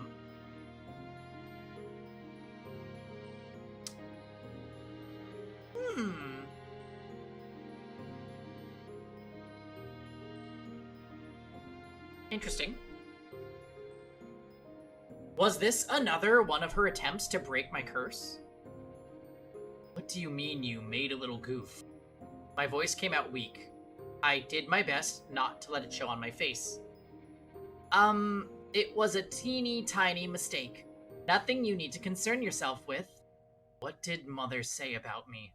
Interesting. Was this another one of her attempts to break my curse? What do you mean you made a little goof? My voice came out weak. I did my best not to let it show on my face. It was a teeny tiny mistake. Nothing you need to concern yourself with. What did Mother say about me?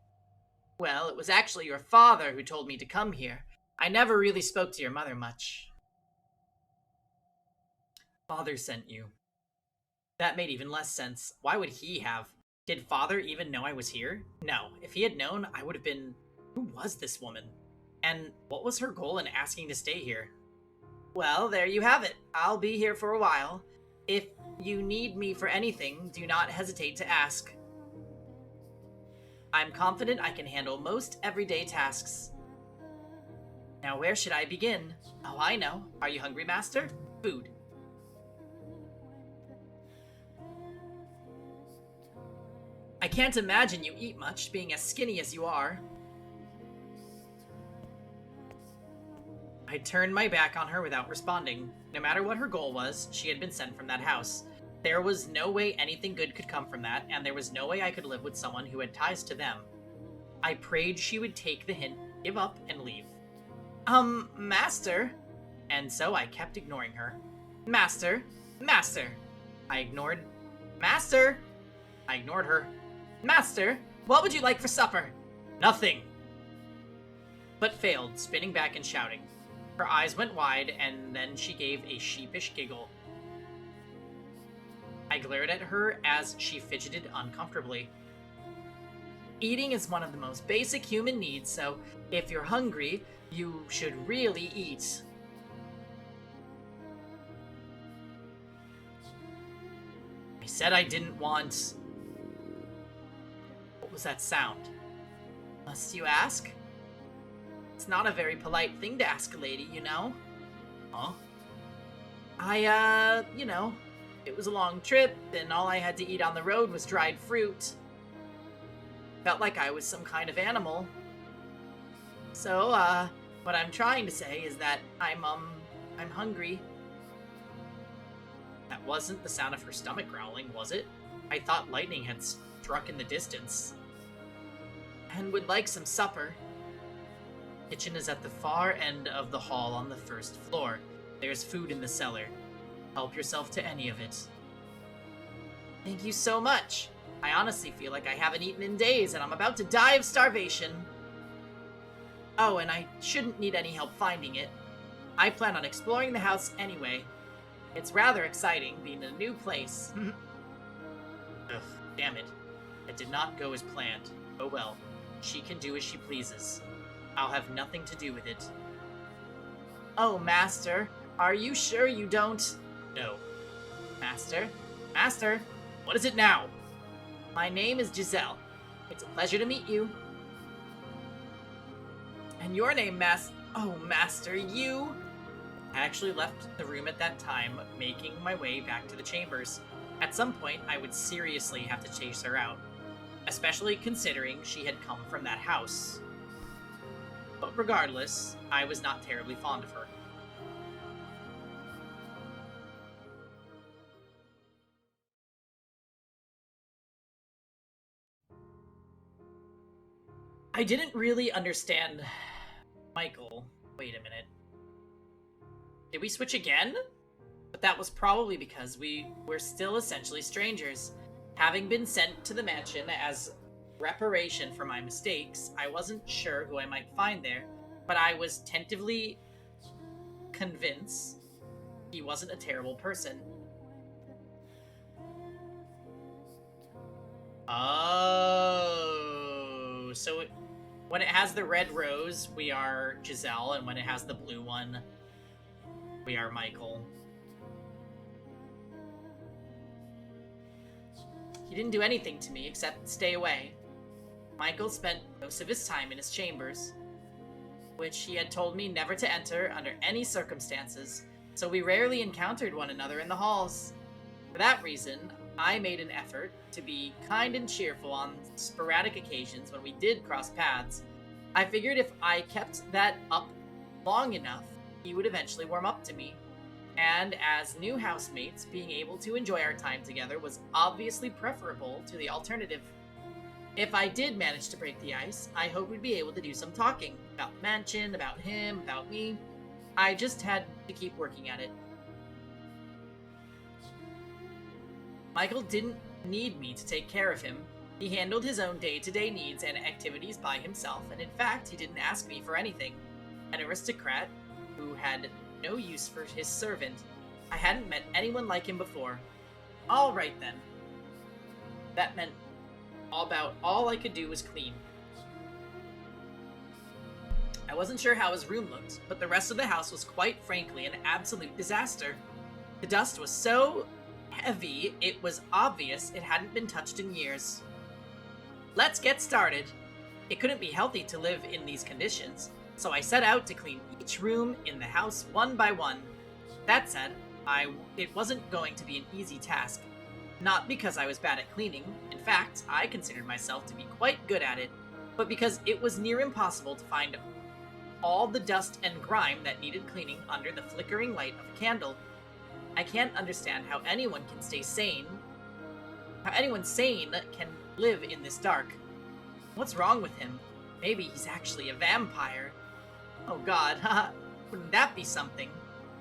Well, it was actually your father who told me to come here. I never really spoke to your mother much. Father sent you. That made even less sense. Why would he have? Did Father even know I was here? No. If he had known, I would have been... Who was this woman? And what was her goal in asking to stay here? Well, there you have it. I'll be here for a while. If you need me for anything, do not hesitate to ask. I'm confident I can handle most everyday tasks. Now where should I begin? Oh, I know. Are you hungry, Master? Food. I can't imagine you eat much, being as skinny as you are. I turned my back on her without responding. No matter what her goal was, she had been sent from that house. There was no way anything good could come from that, and there was no way I could live with someone who had ties to them. I prayed she would take the hint, give up, and leave. Master? And so I kept ignoring her. Master? Master! I ignored... Master! I ignored her. Master, what would you like for supper? Nothing. But failed, spinning back and shouting. Her eyes went wide, and then she gave a sheepish giggle. I glared at her as she fidgeted uncomfortably. Eating is one of the most basic human needs, so if you're hungry, you should really eat. I said I didn't want... What was that sound? Must you ask? It's not a very polite thing to ask a lady, you know? Huh? It was a long trip, and all I had to eat on the road was dried fruit. Felt like I was some kind of animal. So, what I'm trying to say is that I'm hungry. That wasn't the sound of her stomach growling, was it? I thought lightning had struck in the distance. And would like some supper. Kitchen is at the far end of the hall on the first floor. There's food in the cellar. Help yourself to any of it. Thank you so much. I honestly feel like I haven't eaten in days and I'm about to die of starvation. Oh, and I shouldn't need any help finding it. I plan on exploring the house anyway. It's rather exciting being in a new place. Ugh, damn it. It did not go as planned. Oh well. She can do as she pleases. I'll have nothing to do with it. Oh, Master, are you sure you don't? No. Master? Master? What is it now? My name is Giselle. It's a pleasure to meet you. And your name, Oh, Master, you... I actually left the room at that time, making my way back to the chambers. At some point, I would seriously have to chase her out, especially considering she had come from that house. But regardless, I was not terribly fond of her. I didn't really understand Michael. Wait a minute. Did we switch again? But that was probably because we were still essentially strangers. Having been sent to the mansion as reparation for my mistakes, I wasn't sure who I might find there, but I was tentatively convinced he wasn't a terrible person. Oh, so when it has the red rose, we are Giselle, and when it has the blue one, we are Michael. He didn't do anything to me except stay away. Michael spent most of his time in his chambers, which he had told me never to enter under any circumstances, so we rarely encountered one another in the halls. For that reason, I made an effort to be kind and cheerful on sporadic occasions when we did cross paths. I figured if I kept that up long enough, he would eventually warm up to me. And as new housemates, being able to enjoy our time together was obviously preferable to the alternative. If I did manage to break the ice, I hope we'd be able to do some talking. About the mansion, about him, about me. I just had to keep working at it. Michael didn't need me to take care of him. He handled his own day-to-day needs and activities by himself, and in fact, he didn't ask me for anything. An aristocrat who had no use for his servant. I hadn't met anyone like him before. Alright then. That meant about all I could do was clean. I wasn't sure how his room looked, but the rest of the house was quite frankly an absolute disaster. The dust was so heavy, it was obvious it hadn't been touched in years. Let's get started. It couldn't be healthy to live in these conditions, so I set out to clean each room in the house one by one. That said, it wasn't going to be an easy task. Not because I was bad at cleaning, in fact, I considered myself to be quite good at it, but because it was near impossible to find all the dust and grime that needed cleaning under the flickering light of a candle. I can't understand how anyone can stay sane. How anyone sane can live in this dark. What's wrong with him? Maybe he's actually a vampire. Oh god, haha, wouldn't that be something?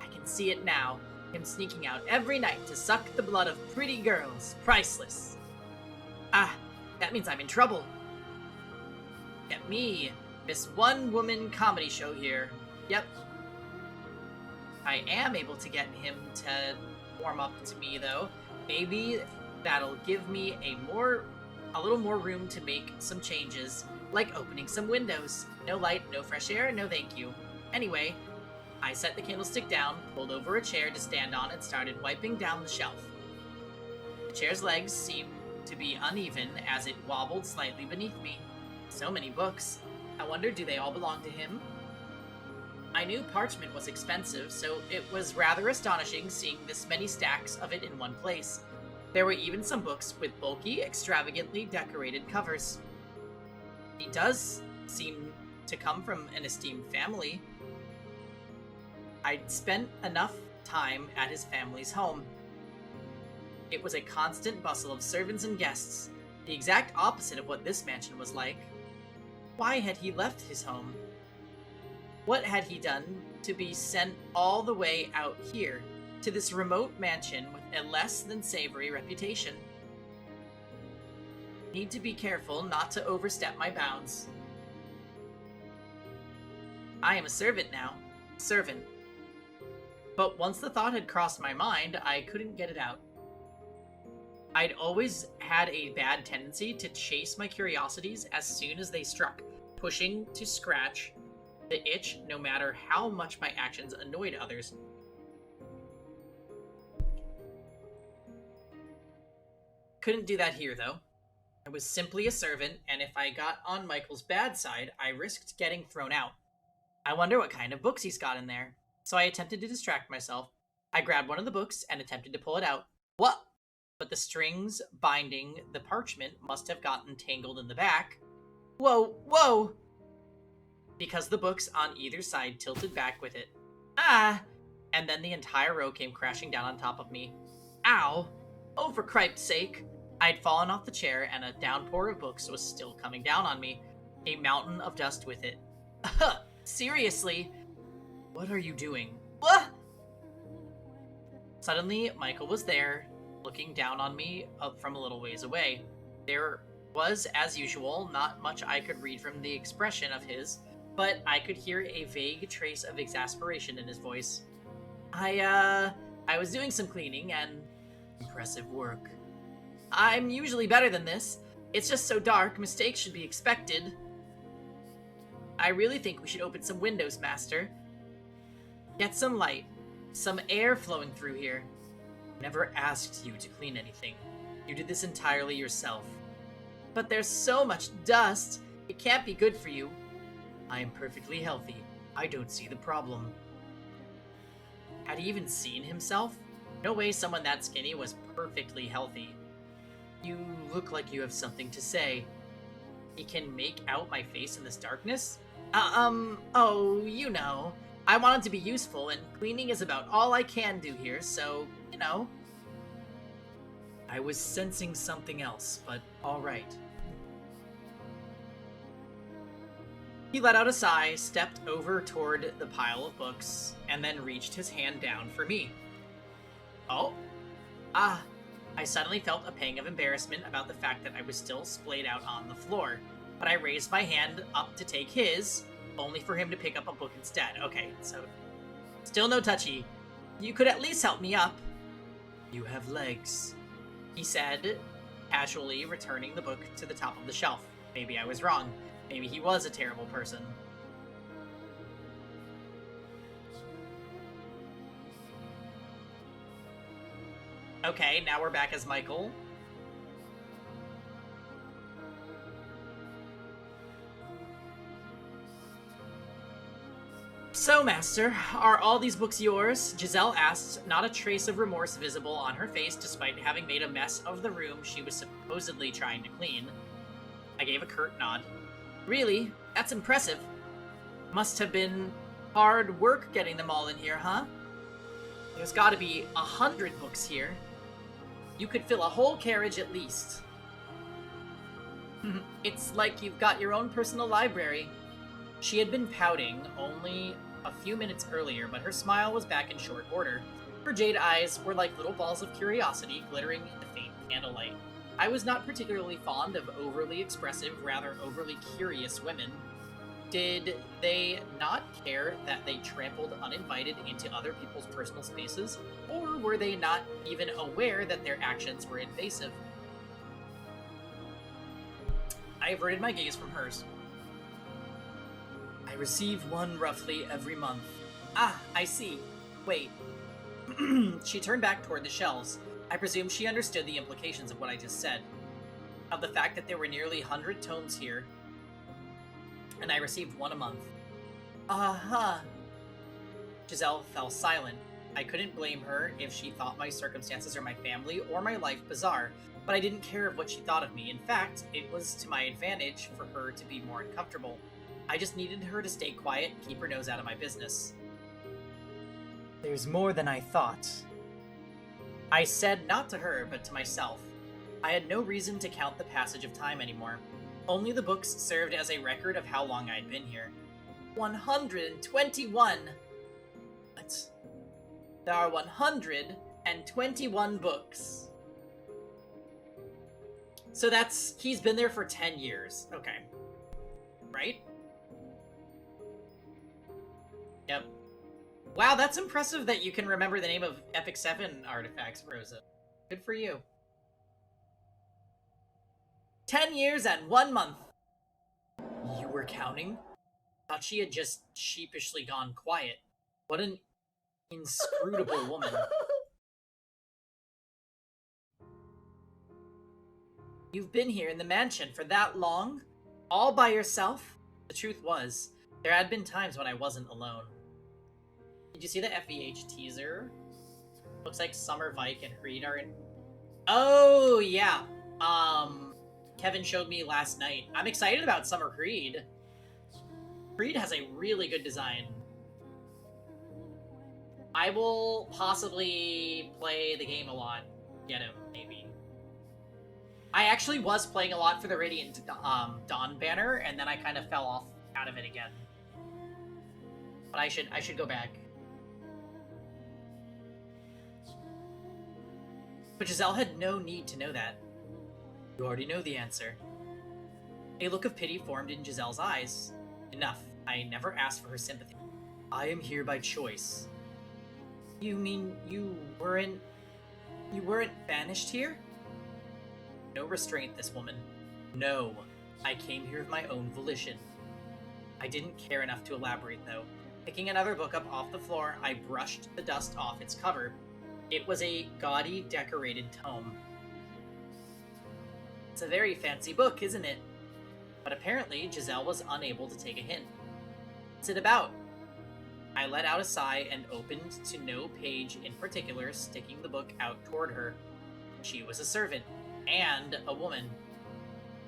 I can see it now. Him sneaking out every night to suck the blood of pretty girls. Priceless. Ah, that means I'm in trouble. Get me, this one-woman comedy show here. Yep. I am able to get him to warm up to me, though. Maybe that'll give me a little more room to make some changes, like opening some windows. No light, no fresh air, no thank you. Anyway, I set the candlestick down, pulled over a chair to stand on, and started wiping down the shelf. The chair's legs seemed to be uneven as it wobbled slightly beneath me. So many books. I wonder, do they all belong to him? I knew parchment was expensive, so it was rather astonishing seeing this many stacks of it in one place. There were even some books with bulky, extravagantly decorated covers. He does seem to come from an esteemed family. I'd spent enough time at his family's home. It was a constant bustle of servants and guests, the exact opposite of what this mansion was like. Why had he left his home? What had he done to be sent all the way out here, to this remote mansion with a less than savory reputation? Need to be careful not to overstep my bounds. I am a servant now. Servant. But once the thought had crossed my mind, I couldn't get it out. I'd always had a bad tendency to chase my curiosities as soon as they struck, pushing to scratch the itch no matter how much my actions annoyed others. Couldn't do that here, though. I was simply a servant, and if I got on Michael's bad side, I risked getting thrown out. I wonder what kind of books he's got in there. So I attempted to distract myself. I grabbed one of the books and attempted to pull it out. What? But the strings binding the parchment must have gotten tangled in the back. Whoa, whoa! Because the books on either side tilted back with it. Ah! And then the entire row came crashing down on top of me. Ow! Oh, for cripe's sake! I'd fallen off the chair and a downpour of books was still coming down on me. A mountain of dust with it. Seriously? What are you doing? What? Suddenly, Michael was there, looking down on me from a little ways away. There was, as usual, not much I could read from the expression of his, but I could hear a vague trace of exasperation in his voice. I was doing some cleaning, and impressive work. I'm usually better than this. It's just so dark, mistakes should be expected. I really think we should open some windows, Master. Get some light, some air flowing through here. Never asked you to clean anything. You did this entirely yourself. But there's so much dust, it can't be good for you. I am perfectly healthy. I don't see the problem. Had he even seen himself? No way someone that skinny was perfectly healthy. You look like you have something to say. He can make out my face in this darkness? Oh, you know. I wanted to be useful, and cleaning is about all I can do here, so, you know. I was sensing something else, but alright. He let out a sigh, stepped over toward the pile of books, and then reached his hand down for me. Oh? Ah. I suddenly felt a pang of embarrassment about the fact that I was still splayed out on the floor, but I raised my hand up to take his, only for him to pick up a book instead. Okay, so still no touchy. You could at least help me up. You have legs, he said, casually returning the book to the top of the shelf. Maybe I was wrong. Maybe he was a terrible person. Okay, now we're back as Michael. So, Master, are all these books yours? Giselle asked, not a trace of remorse visible on her face despite having made a mess of the room she was supposedly trying to clean. I gave a curt nod. Really? That's impressive. Must have been hard work getting them all in here, huh? There's gotta be 100 books here. You could fill a whole carriage at least. It's like you've got your own personal library. She had been pouting only a few minutes earlier, but her smile was back in short order. Her jade eyes were like little balls of curiosity glittering in the faint candlelight. I was not particularly fond of overly expressive, rather overly curious women. Did they not care that they trampled uninvited into other people's personal spaces? Or were they not even aware that their actions were invasive? I averted my gaze from hers. I receive one roughly every month. Ah, I see. Wait. She turned back toward the shelves. I presume she understood the implications of what I just said. Of the fact that there were nearly 100 tomes here, and I received one a month. Uh-huh. Giselle fell silent. I couldn't blame her if she thought my circumstances or my family or my life bizarre, but I didn't care what she thought of me. In fact, it was to my advantage for her to be more uncomfortable. I just needed her to stay quiet and keep her nose out of my business. There's more than I thought. I said not to her, but to myself. I had no reason to count the passage of time anymore. Only the books served as a record of how long I'd been here. 121! What? There are 121 books. So he's been there for 10 years. Okay. Right? Yep. Wow, that's impressive that you can remember the name of Epic 7 artifacts, Rosa. Good for you. 10 years and 1 month. You were counting? Thought she had just sheepishly gone quiet. What an inscrutable woman. You've been here in the mansion for that long? All by yourself? The truth was, there had been times when I wasn't alone. Did you see the FEH teaser? Looks like Summer, Vike, and Reed are in... Oh, yeah. Kevin showed me last night. I'm excited about Summer Creed. Creed has a really good design. I will possibly play the game a lot. Get him, maybe. I actually was playing a lot for the Radiant Dawn banner, and then I kind of fell off out of it again. But I should go back. But Giselle had no need to know that. You already know the answer. A look of pity formed in Giselle's eyes. Enough. I never asked for her sympathy. I am here by choice. You mean you weren't banished here? No restraint, this woman. No. I came here of my own volition. I didn't care enough to elaborate, though. Picking another book up off the floor, I brushed the dust off its cover. It was a gaudy, decorated tome. It's a very fancy book, isn't it? But apparently, Giselle was unable to take a hint. What's it about? I let out a sigh and opened to no page in particular, sticking the book out toward her. She was a servant, and a woman.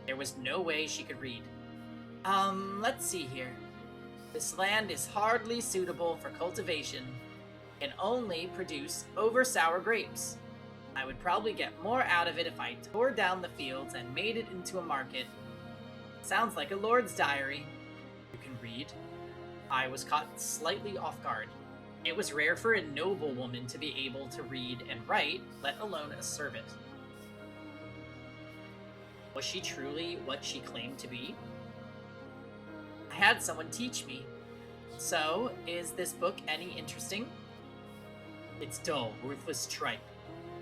There was no way she could read. Let's see here. This land is hardly suitable for cultivation. Can only produce over-sour grapes. I would probably get more out of it if I tore down the fields and made it into a market. Sounds like a lord's diary. You can read? I was caught slightly off guard. It was rare for a noble woman to be able to read and write, let alone a servant. Was she truly what she claimed to be? I had someone teach me. So, is this book any interesting? It's dull, worthless tripe.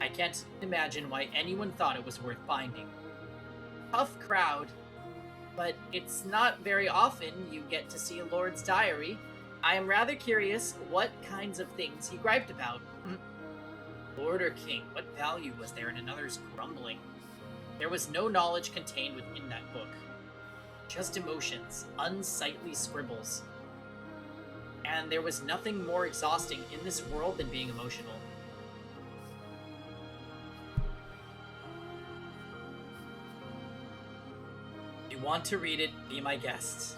I can't imagine why anyone thought it was worth finding. Tough crowd. But it's not very often you get to see a lord's diary. I am rather curious what kinds of things he griped about. Lord or king, what value was there in another's grumbling? There was no knowledge contained within that book. Just emotions, unsightly scribbles. And there was nothing more exhausting in this world than being emotional. If you want to read it, be my guest.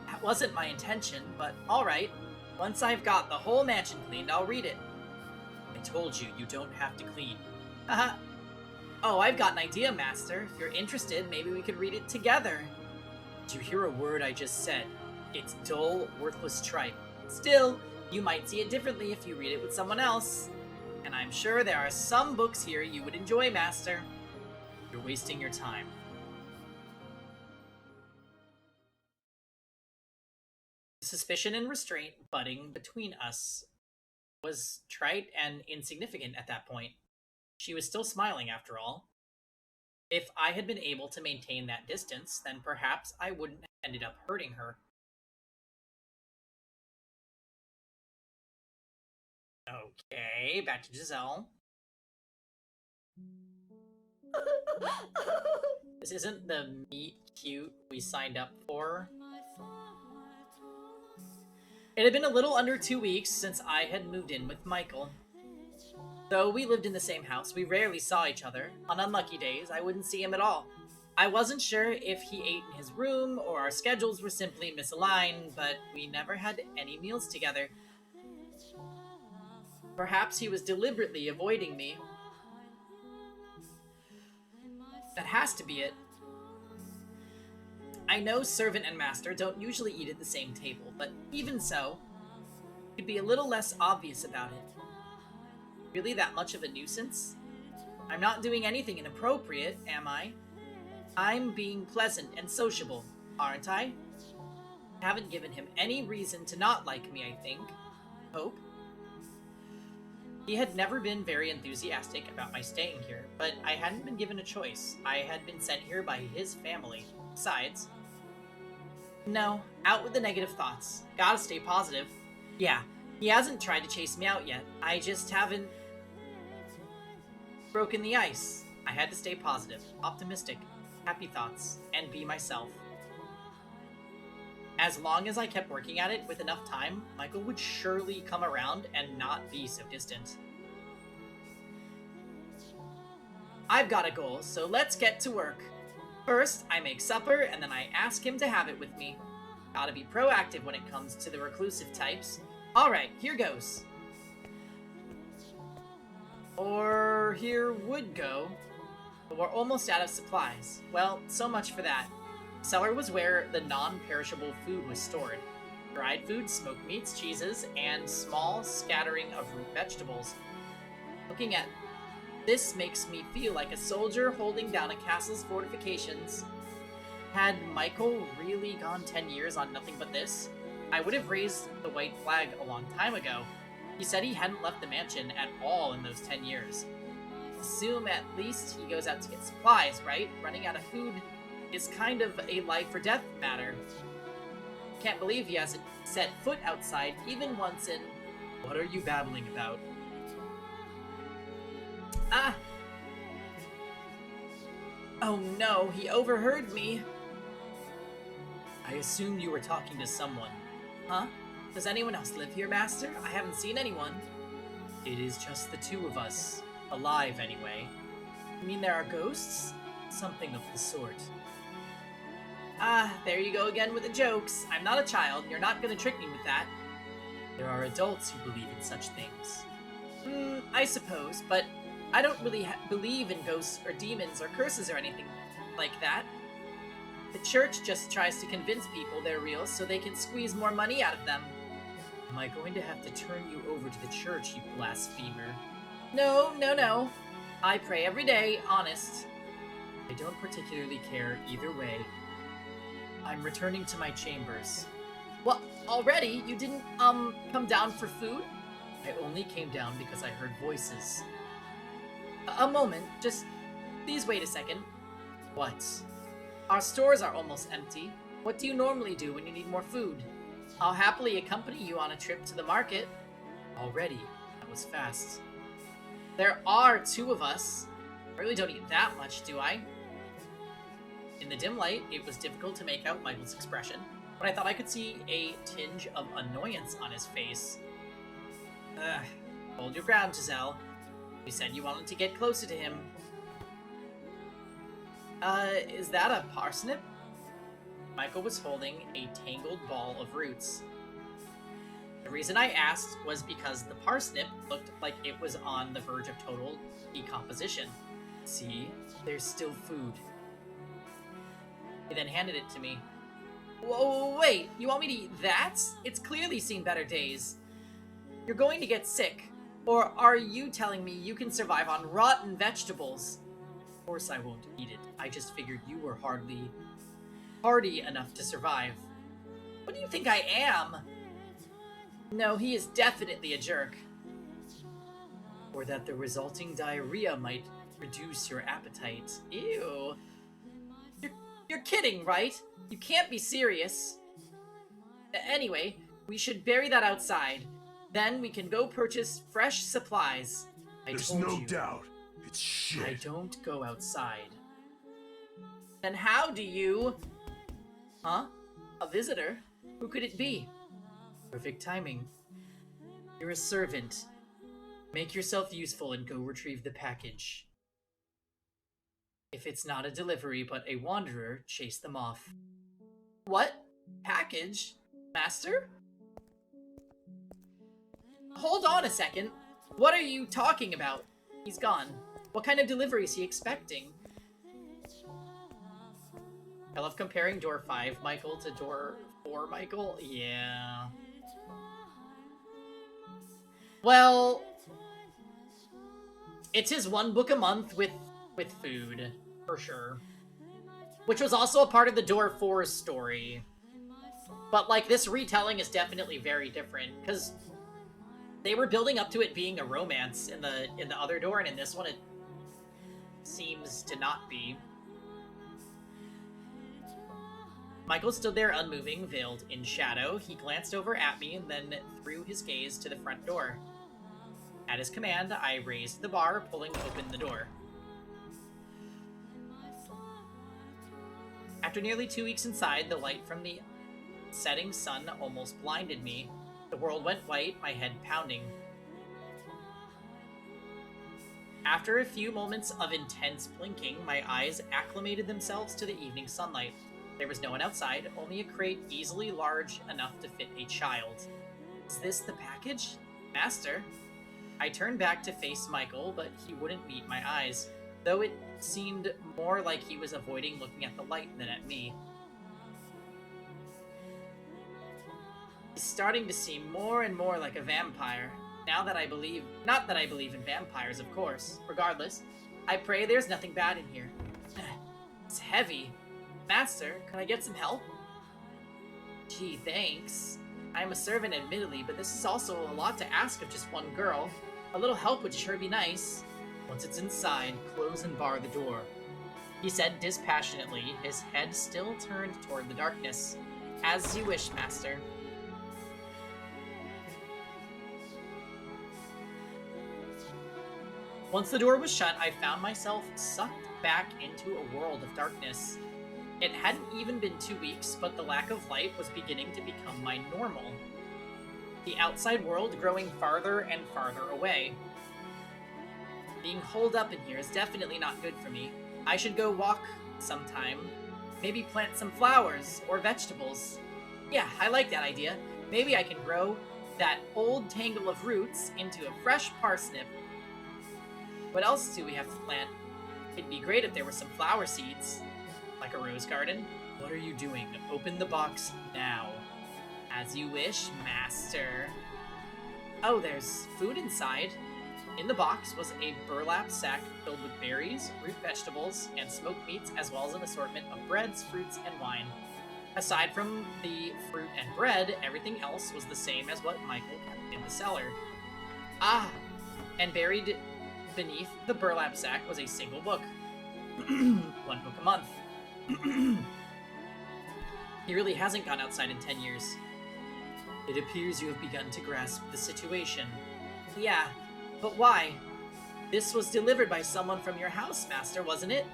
That wasn't my intention, but alright. Once I've got the whole mansion cleaned, I'll read it. I told you, you don't have to clean. Haha. Oh, I've got an idea, Master. If you're interested, maybe we could read it together. Did you hear a word I just said? It's dull, worthless tripe. Still, you might see it differently if you read it with someone else. And I'm sure there are some books here you would enjoy, Master. You're wasting your time. Suspicion and restraint budding between us was trite and insignificant at that point. She was still smiling, after all. If I had been able to maintain that distance, then perhaps I wouldn't have ended up hurting her. Okay, back to Giselle. This isn't the meet cute we signed up for. It had been a little under 2 weeks since I had moved in with Michael. Though we lived in the same house, we rarely saw each other. On unlucky days, I wouldn't see him at all. I wasn't sure if he ate in his room or our schedules were simply misaligned, but we never had any meals together. Perhaps he was deliberately avoiding me. That has to be it. I know servant and master don't usually eat at the same table, but even so, he'd be a little less obvious about it. Really that much of a nuisance? I'm not doing anything inappropriate, am I? I'm being pleasant and sociable, aren't I? I haven't given him any reason to not like me, I think. Hope. He had never been very enthusiastic about my staying here, but I hadn't been given a choice. I had been sent here by his family. Besides... No, out with the negative thoughts. Gotta stay positive. Yeah, he hasn't tried to chase me out yet. I just haven't... broken the ice. I had to stay positive, optimistic, happy thoughts, and be myself. As long as I kept working at it with enough time, Michael would surely come around and not be so distant. I've got a goal, so let's get to work. First, I make supper, and then I ask him to have it with me. Gotta be proactive when it comes to the reclusive types. Alright, here goes. Or here would go. But we're almost out of supplies. Well, so much for that. Cellar was where the non-perishable food was stored. Dried food, smoked meats, cheeses, and small scattering of root vegetables. Looking at this makes me feel like a soldier holding down a castle's fortifications. Had Michael really gone 10 years on nothing but this? I would have raised the white flag a long time ago. He said he hadn't left the mansion at all in those 10 years. Assume at least he goes out to get supplies, right? Running out of food is kind of a life or death matter. Can't believe he hasn't set foot outside even once in... What are you babbling about? Ah! Oh no, he overheard me. I assumed you were talking to someone. Huh? Does anyone else live here, Master? I haven't seen anyone. It is just the two of us. Alive, anyway. You mean there are ghosts? Something of the sort. Ah, there you go again with the jokes. I'm not a child. You're not gonna trick me with that. There are adults who believe in such things. I suppose, but I don't really believe in ghosts or demons or curses or anything like that. The church just tries to convince people they're real so they can squeeze more money out of them. Am I going to have to turn you over to the church, you blasphemer? No, no, no. I pray every day, honest. I don't particularly care either way. I'm returning to my chambers. What? Already? You didn't, come down for food? I only came down because I heard voices. A moment, just... Please wait a second. What? Our stores are almost empty. What do you normally do when you need more food? I'll happily accompany you on a trip to the market. Already? That was fast. There are two of us. I really don't eat that much, do I? In the dim light, it was difficult to make out Michael's expression, but I thought I could see a tinge of annoyance on his face. Ugh. Hold your ground, Giselle. You said you wanted to get closer to him. Is that a parsnip? Michael was holding a tangled ball of roots. The reason I asked was because the parsnip looked like it was on the verge of total decomposition. See, there's still food. He then handed it to me. Whoa, wait, you want me to eat that? It's clearly seen better days. You're going to get sick. Or are you telling me you can survive on rotten vegetables? Of course I won't eat it. I just figured you were hardly hardy enough to survive. What do you think I am? No, he is definitely a jerk. Or that the resulting diarrhea might reduce your appetite. Ew. You're kidding, right? You can't be serious. Anyway, we should bury that outside. Then we can go purchase fresh supplies. There's no doubt. It's shit. I don't go outside. Then how do you... Huh? A visitor? Who could it be? Perfect timing. You're a servant. Make yourself useful and go retrieve the package. If it's not a delivery but a wanderer, chase them off. What? Package? Master? Hold on a second. What are you talking about? He's gone. What kind of delivery is he expecting? I love comparing door 5 Michael to door 4 Michael. Yeah. Well, it's his one book a month with food, for sure. Which was also a part of the door 4 story. But, like, this retelling is definitely very different, because they were building up to it being a romance in the other door, and in this one it seems to not be. Michael stood there unmoving, veiled in shadow. He glanced over at me and then threw his gaze to the front door. At his command, I raised the bar, pulling open the door. After nearly 2 weeks inside, the light from the setting sun almost blinded me. The world went white, my head pounding. After a few moments of intense blinking, my eyes acclimated themselves to the evening sunlight. There was no one outside, only a crate easily large enough to fit a child. Is this the package? Master? I turned back to face Michael, but he wouldn't meet my eyes, though it seemed more like he was avoiding looking at the light than at me. He's starting to seem more and more like a vampire. Now that I believe... Not that I believe in vampires, of course. Regardless, I pray there's nothing bad in here. It's heavy. Master, can I get some help? Gee, thanks. I'm a servant, admittedly, but this is also a lot to ask of just one girl. A little help would sure be nice. Once it's inside, close and bar the door. He said dispassionately, his head still turned toward the darkness. As you wish, Master. Once the door was shut, I found myself sucked back into a world of darkness. It hadn't even been 2 weeks, but the lack of light was beginning to become my normal. The outside world growing farther and farther away. Being holed up in here is definitely not good for me. I should go walk sometime. Maybe plant some flowers or vegetables. Yeah, I like that idea. Maybe I can grow that old tangle of roots into a fresh parsnip. What else do we have to plant? It'd be great if there were some flower seeds. Like a rose garden? What are you doing? Open the box now. As you wish, Master. Oh, there's food inside. In the box was a burlap sack filled with berries, root vegetables, and smoked meats, as well as an assortment of breads, fruits, and wine. Aside from the fruit and bread, everything else was the same as what Michael kept in the cellar. Ah, and buried beneath the burlap sack was a single book. 1 book a month. He really hasn't gone outside in 10 years. It appears you have begun to grasp the situation. Yeah, but why? This was delivered by someone from your house, Master, wasn't it?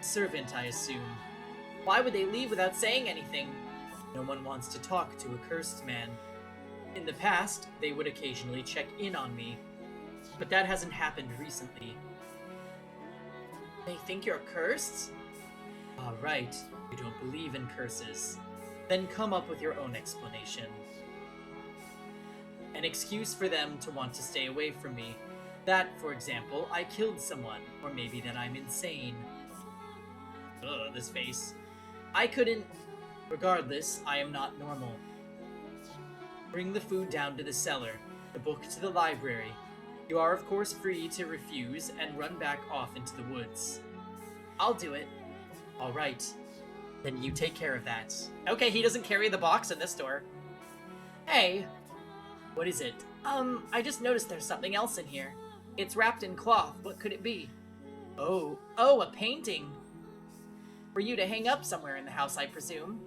Servant, I assume. Why would they leave without saying anything? No one wants to talk to a cursed man. In the past, they would occasionally check in on me, but that hasn't happened recently. They think you're cursed? Ah, right. You don't believe in curses. Then come up with your own explanation. An excuse for them to want to stay away from me. That, for example, I killed someone, or maybe that I'm insane. Ugh, this face. I couldn't... Regardless, I am not normal. Bring the food down to the cellar, the book to the library. You are, of course, free to refuse and run back off into the woods. I'll do it. All right. Then you take care of that. Okay, he doesn't carry the box in this door. Hey. What is it? I just noticed there's something else in here. It's wrapped in cloth. What could it be? Oh, a painting. For you to hang up somewhere in the house, I presume.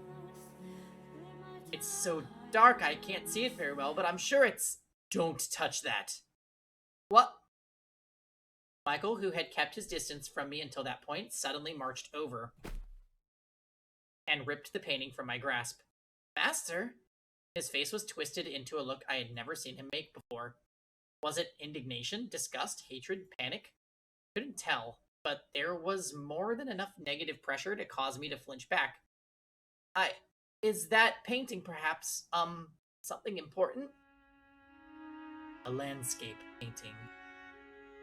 It's so dark I can't see it very well, but I'm sure it's... Don't touch that. What? Michael, who had kept his distance from me until that point, suddenly marched over and ripped the painting from my grasp. Master? His face was twisted into a look I had never seen him make before. Was it indignation, disgust, hatred, panic? Couldn't tell, but there was more than enough negative pressure to cause me to flinch back. Is that painting perhaps, something important? A landscape painting.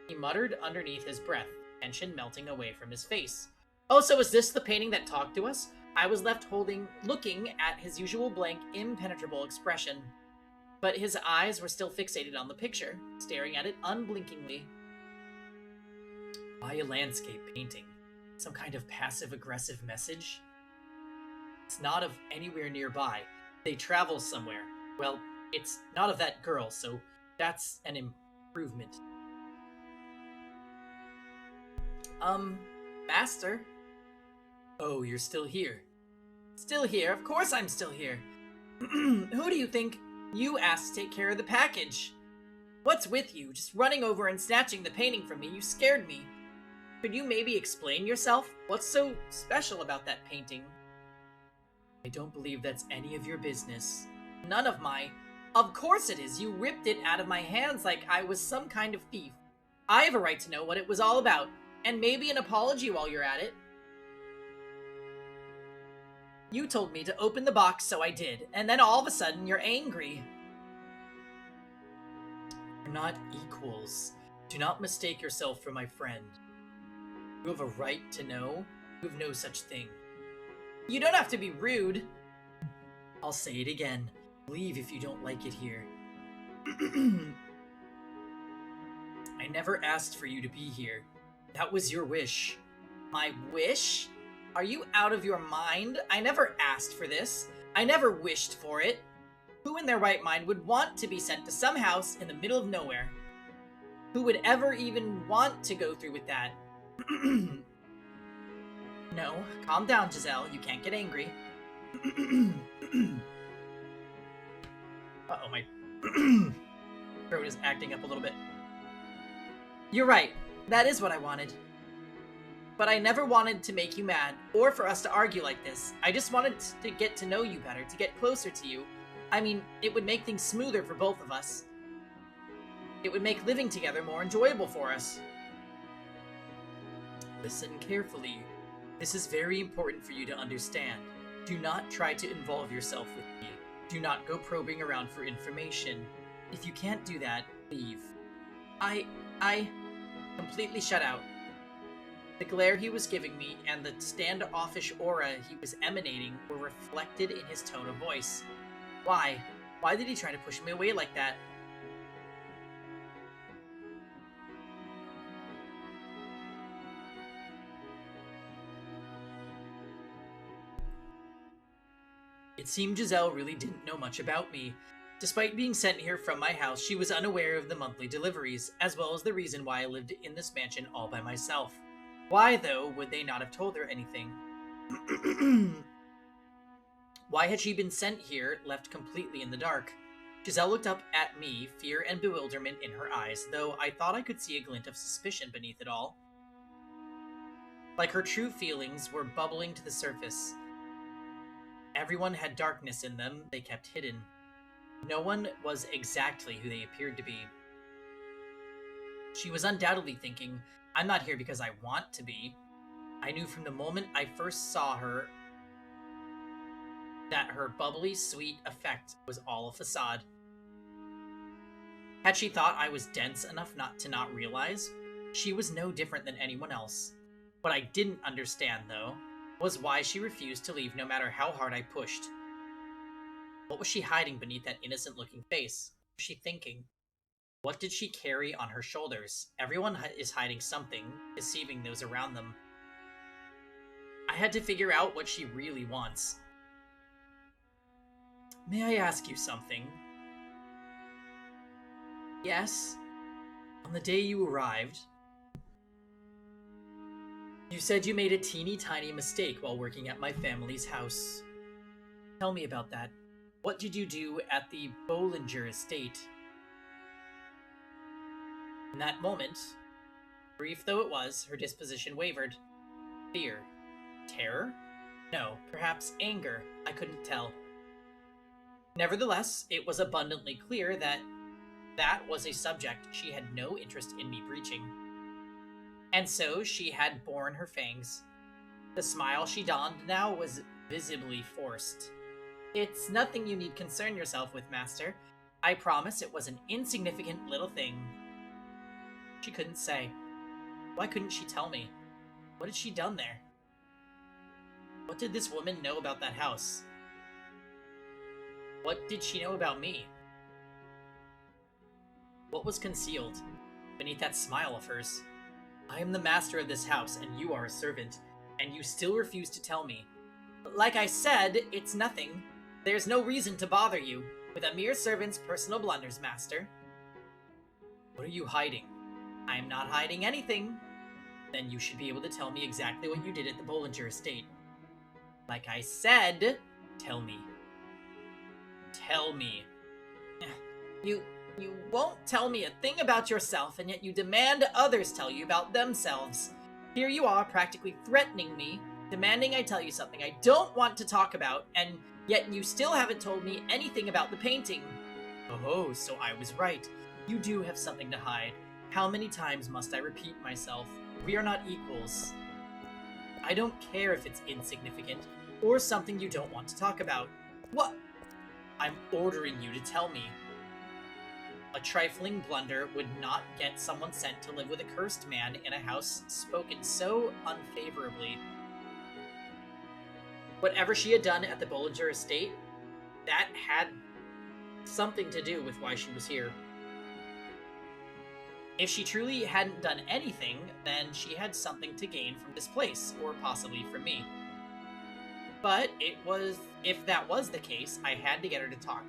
He muttered underneath his breath, tension melting away from his face. Oh, so is this the painting that talked to us? I was left looking at his usual blank, impenetrable expression. But his eyes were still fixated on the picture, staring at it unblinkingly. Why a landscape painting? Some kind of passive-aggressive message? It's not of anywhere nearby. They travel somewhere. Well, it's not of that girl, so that's an improvement. Master? Oh, you're still here. Still here? Of course I'm still here. Who do you think you asked to take care of the package? What's with you? Just running over and snatching the painting from me. You scared me. Could you maybe explain yourself? What's so special about that painting? I don't believe that's any of your business. None of my... Of course it is. You ripped it out of my hands like I was some kind of thief. I have a right to know what it was all about. And maybe an apology while you're at it. You told me to open the box, so I did. And then all of a sudden, you're angry. We're not equals. Do not mistake yourself for my friend. You have a right to know. You have no such thing. You don't have to be rude. I'll say it again. Leave if you don't like it here. I never asked for you to be here. That was your wish. My wish? Are you out of your mind? I never asked for this. I never wished for it. Who in their right mind would want to be sent to some house in the middle of nowhere? Who would ever even want to go through with that? No, calm down, Giselle. You can't get angry. Uh-oh, my throat is acting up a little bit. You're right. That is what I wanted. But I never wanted to make you mad, or for us to argue like this. I just wanted to get to know you better, to get closer to you. I mean, it would make things smoother for both of us. It would make living together more enjoyable for us. Listen carefully. This is very important for you to understand. Do not try to involve yourself with me. Do not go probing around for information. If you can't do that, leave. I completely shut out. The glare he was giving me and the standoffish aura he was emanating were reflected in his tone of voice. Why? Why did he try to push me away like that? It seemed Giselle really didn't know much about me. Despite being sent here from my house, she was unaware of the monthly deliveries, as well as the reason why I lived in this mansion all by myself. Why, though, would they not have told her anything? Why had she been sent here, left completely in the dark? Giselle looked up at me, fear and bewilderment in her eyes, though I thought I could see a glint of suspicion beneath it all. Like her true feelings were bubbling to the surface. Everyone had darkness in them they kept hidden. No one was exactly who they appeared to be. She was undoubtedly thinking, I'm not here because I want to be. I knew from the moment I first saw her that her bubbly, sweet effect was all a facade. Had she thought I was dense enough to not realize, she was no different than anyone else. What I didn't understand, though, was why she refused to leave no matter how hard I pushed. What was she hiding beneath that innocent-looking face? What was she thinking? What did she carry on her shoulders? Everyone is hiding something, deceiving those around them. I had to figure out what she really wants. May I ask you something? Yes. On the day you arrived, you said you made a teeny tiny mistake while working at my family's house. Tell me about that. What did you do at the Bollinger estate? In that moment, brief though it was, her disposition wavered. Fear. Terror? No, perhaps anger. I couldn't tell. Nevertheless, it was abundantly clear that that was a subject she had no interest in me breaching. And so she had borne her fangs. The smile she donned now was visibly forced. It's nothing you need concern yourself with, Master. I promise it was an insignificant little thing. She couldn't say. Why couldn't she tell me? What had she done there? What did this woman know about that house? What did she know about me? What was concealed beneath that smile of hers? I am the master of this house, and you are a servant, and you still refuse to tell me. Like I said, it's nothing. There's no reason to bother you with a mere servant's personal blunders, Master. What are you hiding? I am not hiding anything. Then you should be able to tell me exactly what you did at the Bollinger estate. Like I said, tell me. Tell me. You won't tell me a thing about yourself, and yet you demand others tell you about themselves. Here you are, practically threatening me, demanding I tell you something I don't want to talk about, and yet you still haven't told me anything about the painting. Oh, so I was right. You do have something to hide. How many times must I repeat myself? We are not equals. I don't care if it's insignificant, or something you don't want to talk about. What? I'm ordering you to tell me. A trifling blunder would not get someone sent to live with a cursed man in a house spoken so unfavorably. Whatever she had done at the Bollinger estate, that had something to do with why she was here. If she truly hadn't done anything, then she had something to gain from this place, or possibly from me. But if that was the case, I had to get her to talk.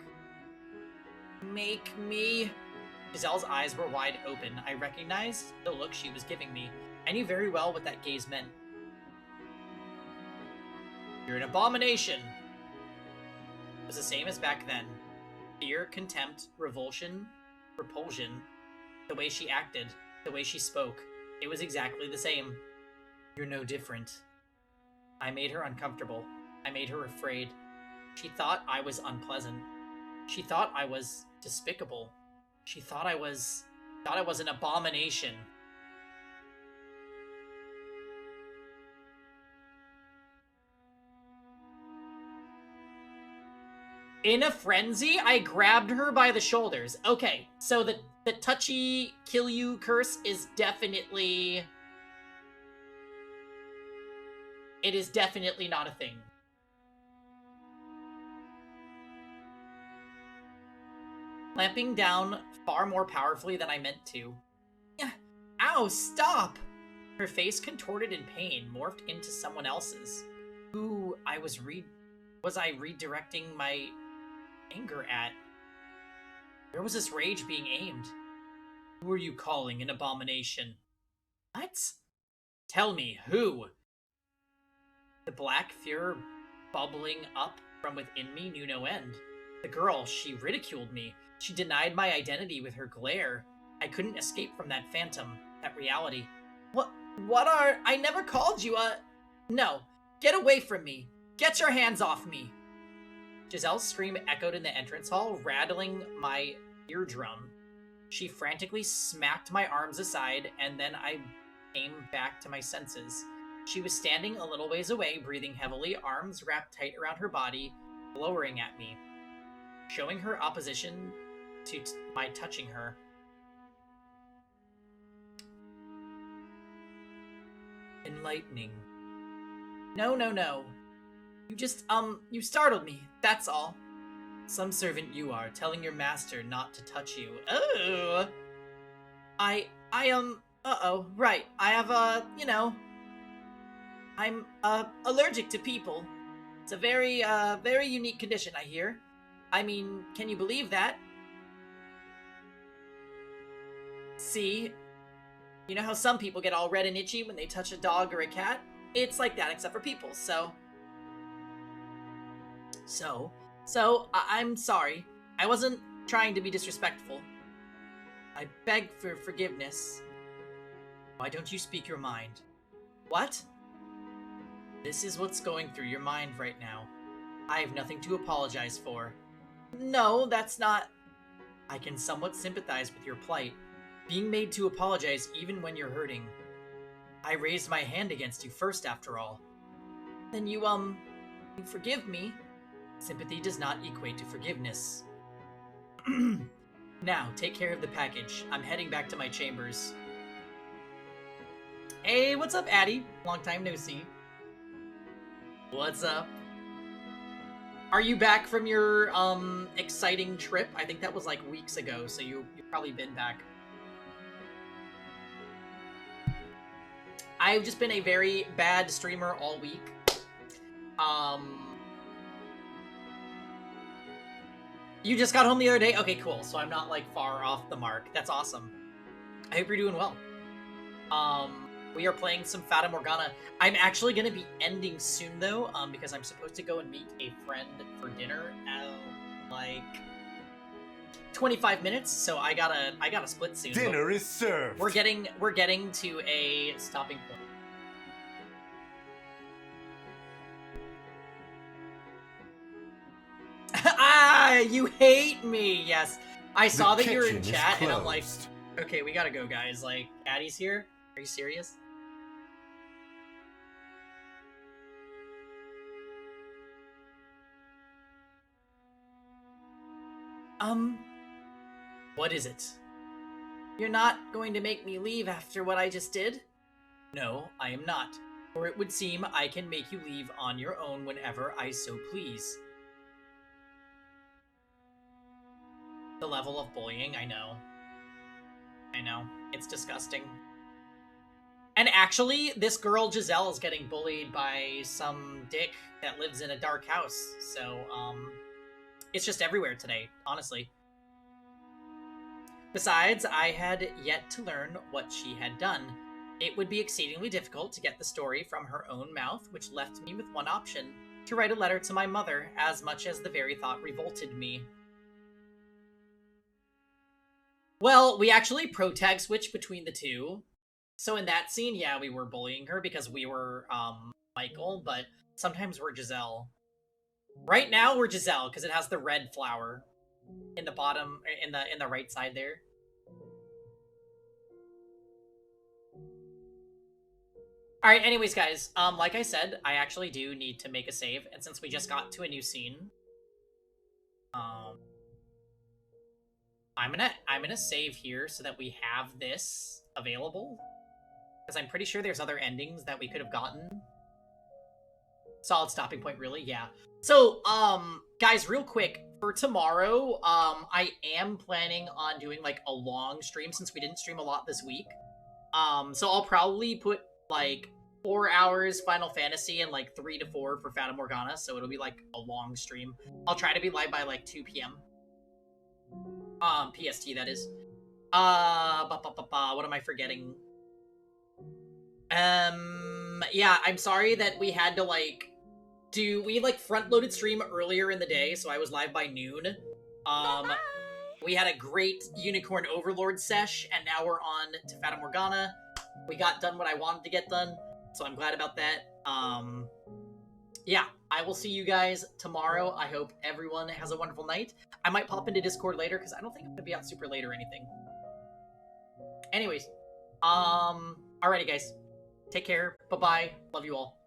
Make me... Giselle's eyes were wide open. I recognized the look she was giving me. I knew very well what that gaze meant. You're an abomination! It was the same as back then. Fear, contempt, revulsion, repulsion. The way she acted, the way she spoke. It was exactly the same. You're no different. I made her uncomfortable. I made her afraid. She thought I was unpleasant. She thought I was despicable. She thought I was an abomination. In a frenzy, I grabbed her by the shoulders. Okay, so the touchy kill you curse is definitely... It is definitely not a thing. Clamping down far more powerfully than I meant to. Ow, stop! Her face contorted in pain, morphed into someone else's. Who was I redirecting my anger at? Where was this rage being aimed? Who are you calling an abomination? What? Tell me, who? The black furor bubbling up from within me knew no end. The girl, she ridiculed me. She denied my identity with her glare. I couldn't escape from that phantom, that reality. I never called you No. Get away from me. Get your hands off me. Giselle's scream echoed in the entrance hall, rattling my eardrum. She frantically smacked my arms aside, and then I came back to my senses. She was standing a little ways away, breathing heavily, arms wrapped tight around her body, glowering at me, showing her opposition to my touching her. Enlightening. No. You just, you startled me, that's all. Some servant you are, telling your master not to touch you. Oh! Right. I have, I'm, allergic to people. It's a very, very unique condition, I hear. I mean, can you believe that? See? You know how some people get all red and itchy when they touch a dog or a cat? It's like that, except for people, so... I'm sorry. I wasn't trying to be disrespectful. I beg for forgiveness. Why don't you speak your mind? What? This is what's going through your mind right now. I have nothing to apologize for. No, that's not... I can somewhat sympathize with your plight. Being made to apologize even when you're hurting. I raised my hand against you first, after all. Then you forgive me? Sympathy does not equate to forgiveness. Now, take care of the package. I'm heading back to my chambers. Hey, what's up, Addie? Long time no see. What's up? Are you back from your, exciting trip? I think that was, like, weeks ago, so you've probably been back. I've just been a very bad streamer all week. You just got home the other day? Okay, cool. So I'm not, like, far off the mark. That's awesome. I hope you're doing well. We are playing some Fata Morgana. I'm actually going to be ending soon, though, because I'm supposed to go and meet a friend for dinner at, like, 25 minutes, so I gotta split soon. Dinner is served. We're getting to a stopping point. You hate me. Yes, I saw that you're in chat, and I'm like, okay, we gotta go, guys. Like, Addie's here. Are you serious? What is it? You're not going to make me leave after what I just did? No, I am not. For it would seem I can make you leave on your own whenever I so please. The level of bullying, I know. I know. It's disgusting. And actually, this girl Giselle is getting bullied by some dick that lives in a dark house. So, it's just everywhere today, honestly. Besides, I had yet to learn what she had done. It would be exceedingly difficult to get the story from her own mouth, which left me with one option: to write a letter to my mother, as much as the very thought revolted me. Well, we actually pro-tag switched between the two. So in that scene, yeah, we were bullying her because we were, Michael, but sometimes we're Giselle. Right now, we're Giselle, because it has the red flower in the bottom, in the right side there. Alright, anyways, guys, like I said, I actually do need to make a save, and since we just got to a new scene, I'm gonna save here so that we have this available. Because I'm pretty sure there's other endings that we could have gotten. Solid stopping point, really? Yeah. So, guys, real quick, for tomorrow, I am planning on doing, like, a long stream since we didn't stream a lot this week. So I'll probably put, like, 4 hours Final Fantasy and, like, 3 to 4 for Fata Morgana, so it'll be, like, a long stream. I'll try to be live by, like, 2 p.m. PST, that is. What am I forgetting? Yeah, I'm sorry that we had to, like, we, like, front-loaded stream earlier in the day, so I was live by noon. Bye-bye. we had a great Unicorn Overlord sesh, and now we're on to Fata Morgana. We got done what I wanted to get done, so I'm glad about that. Yeah, I will see you guys tomorrow. I hope everyone has a wonderful night. I might pop into Discord later, because I don't think I'm going to be out super late or anything. Anyways, alrighty guys. Take care. Bye-bye. Love you all.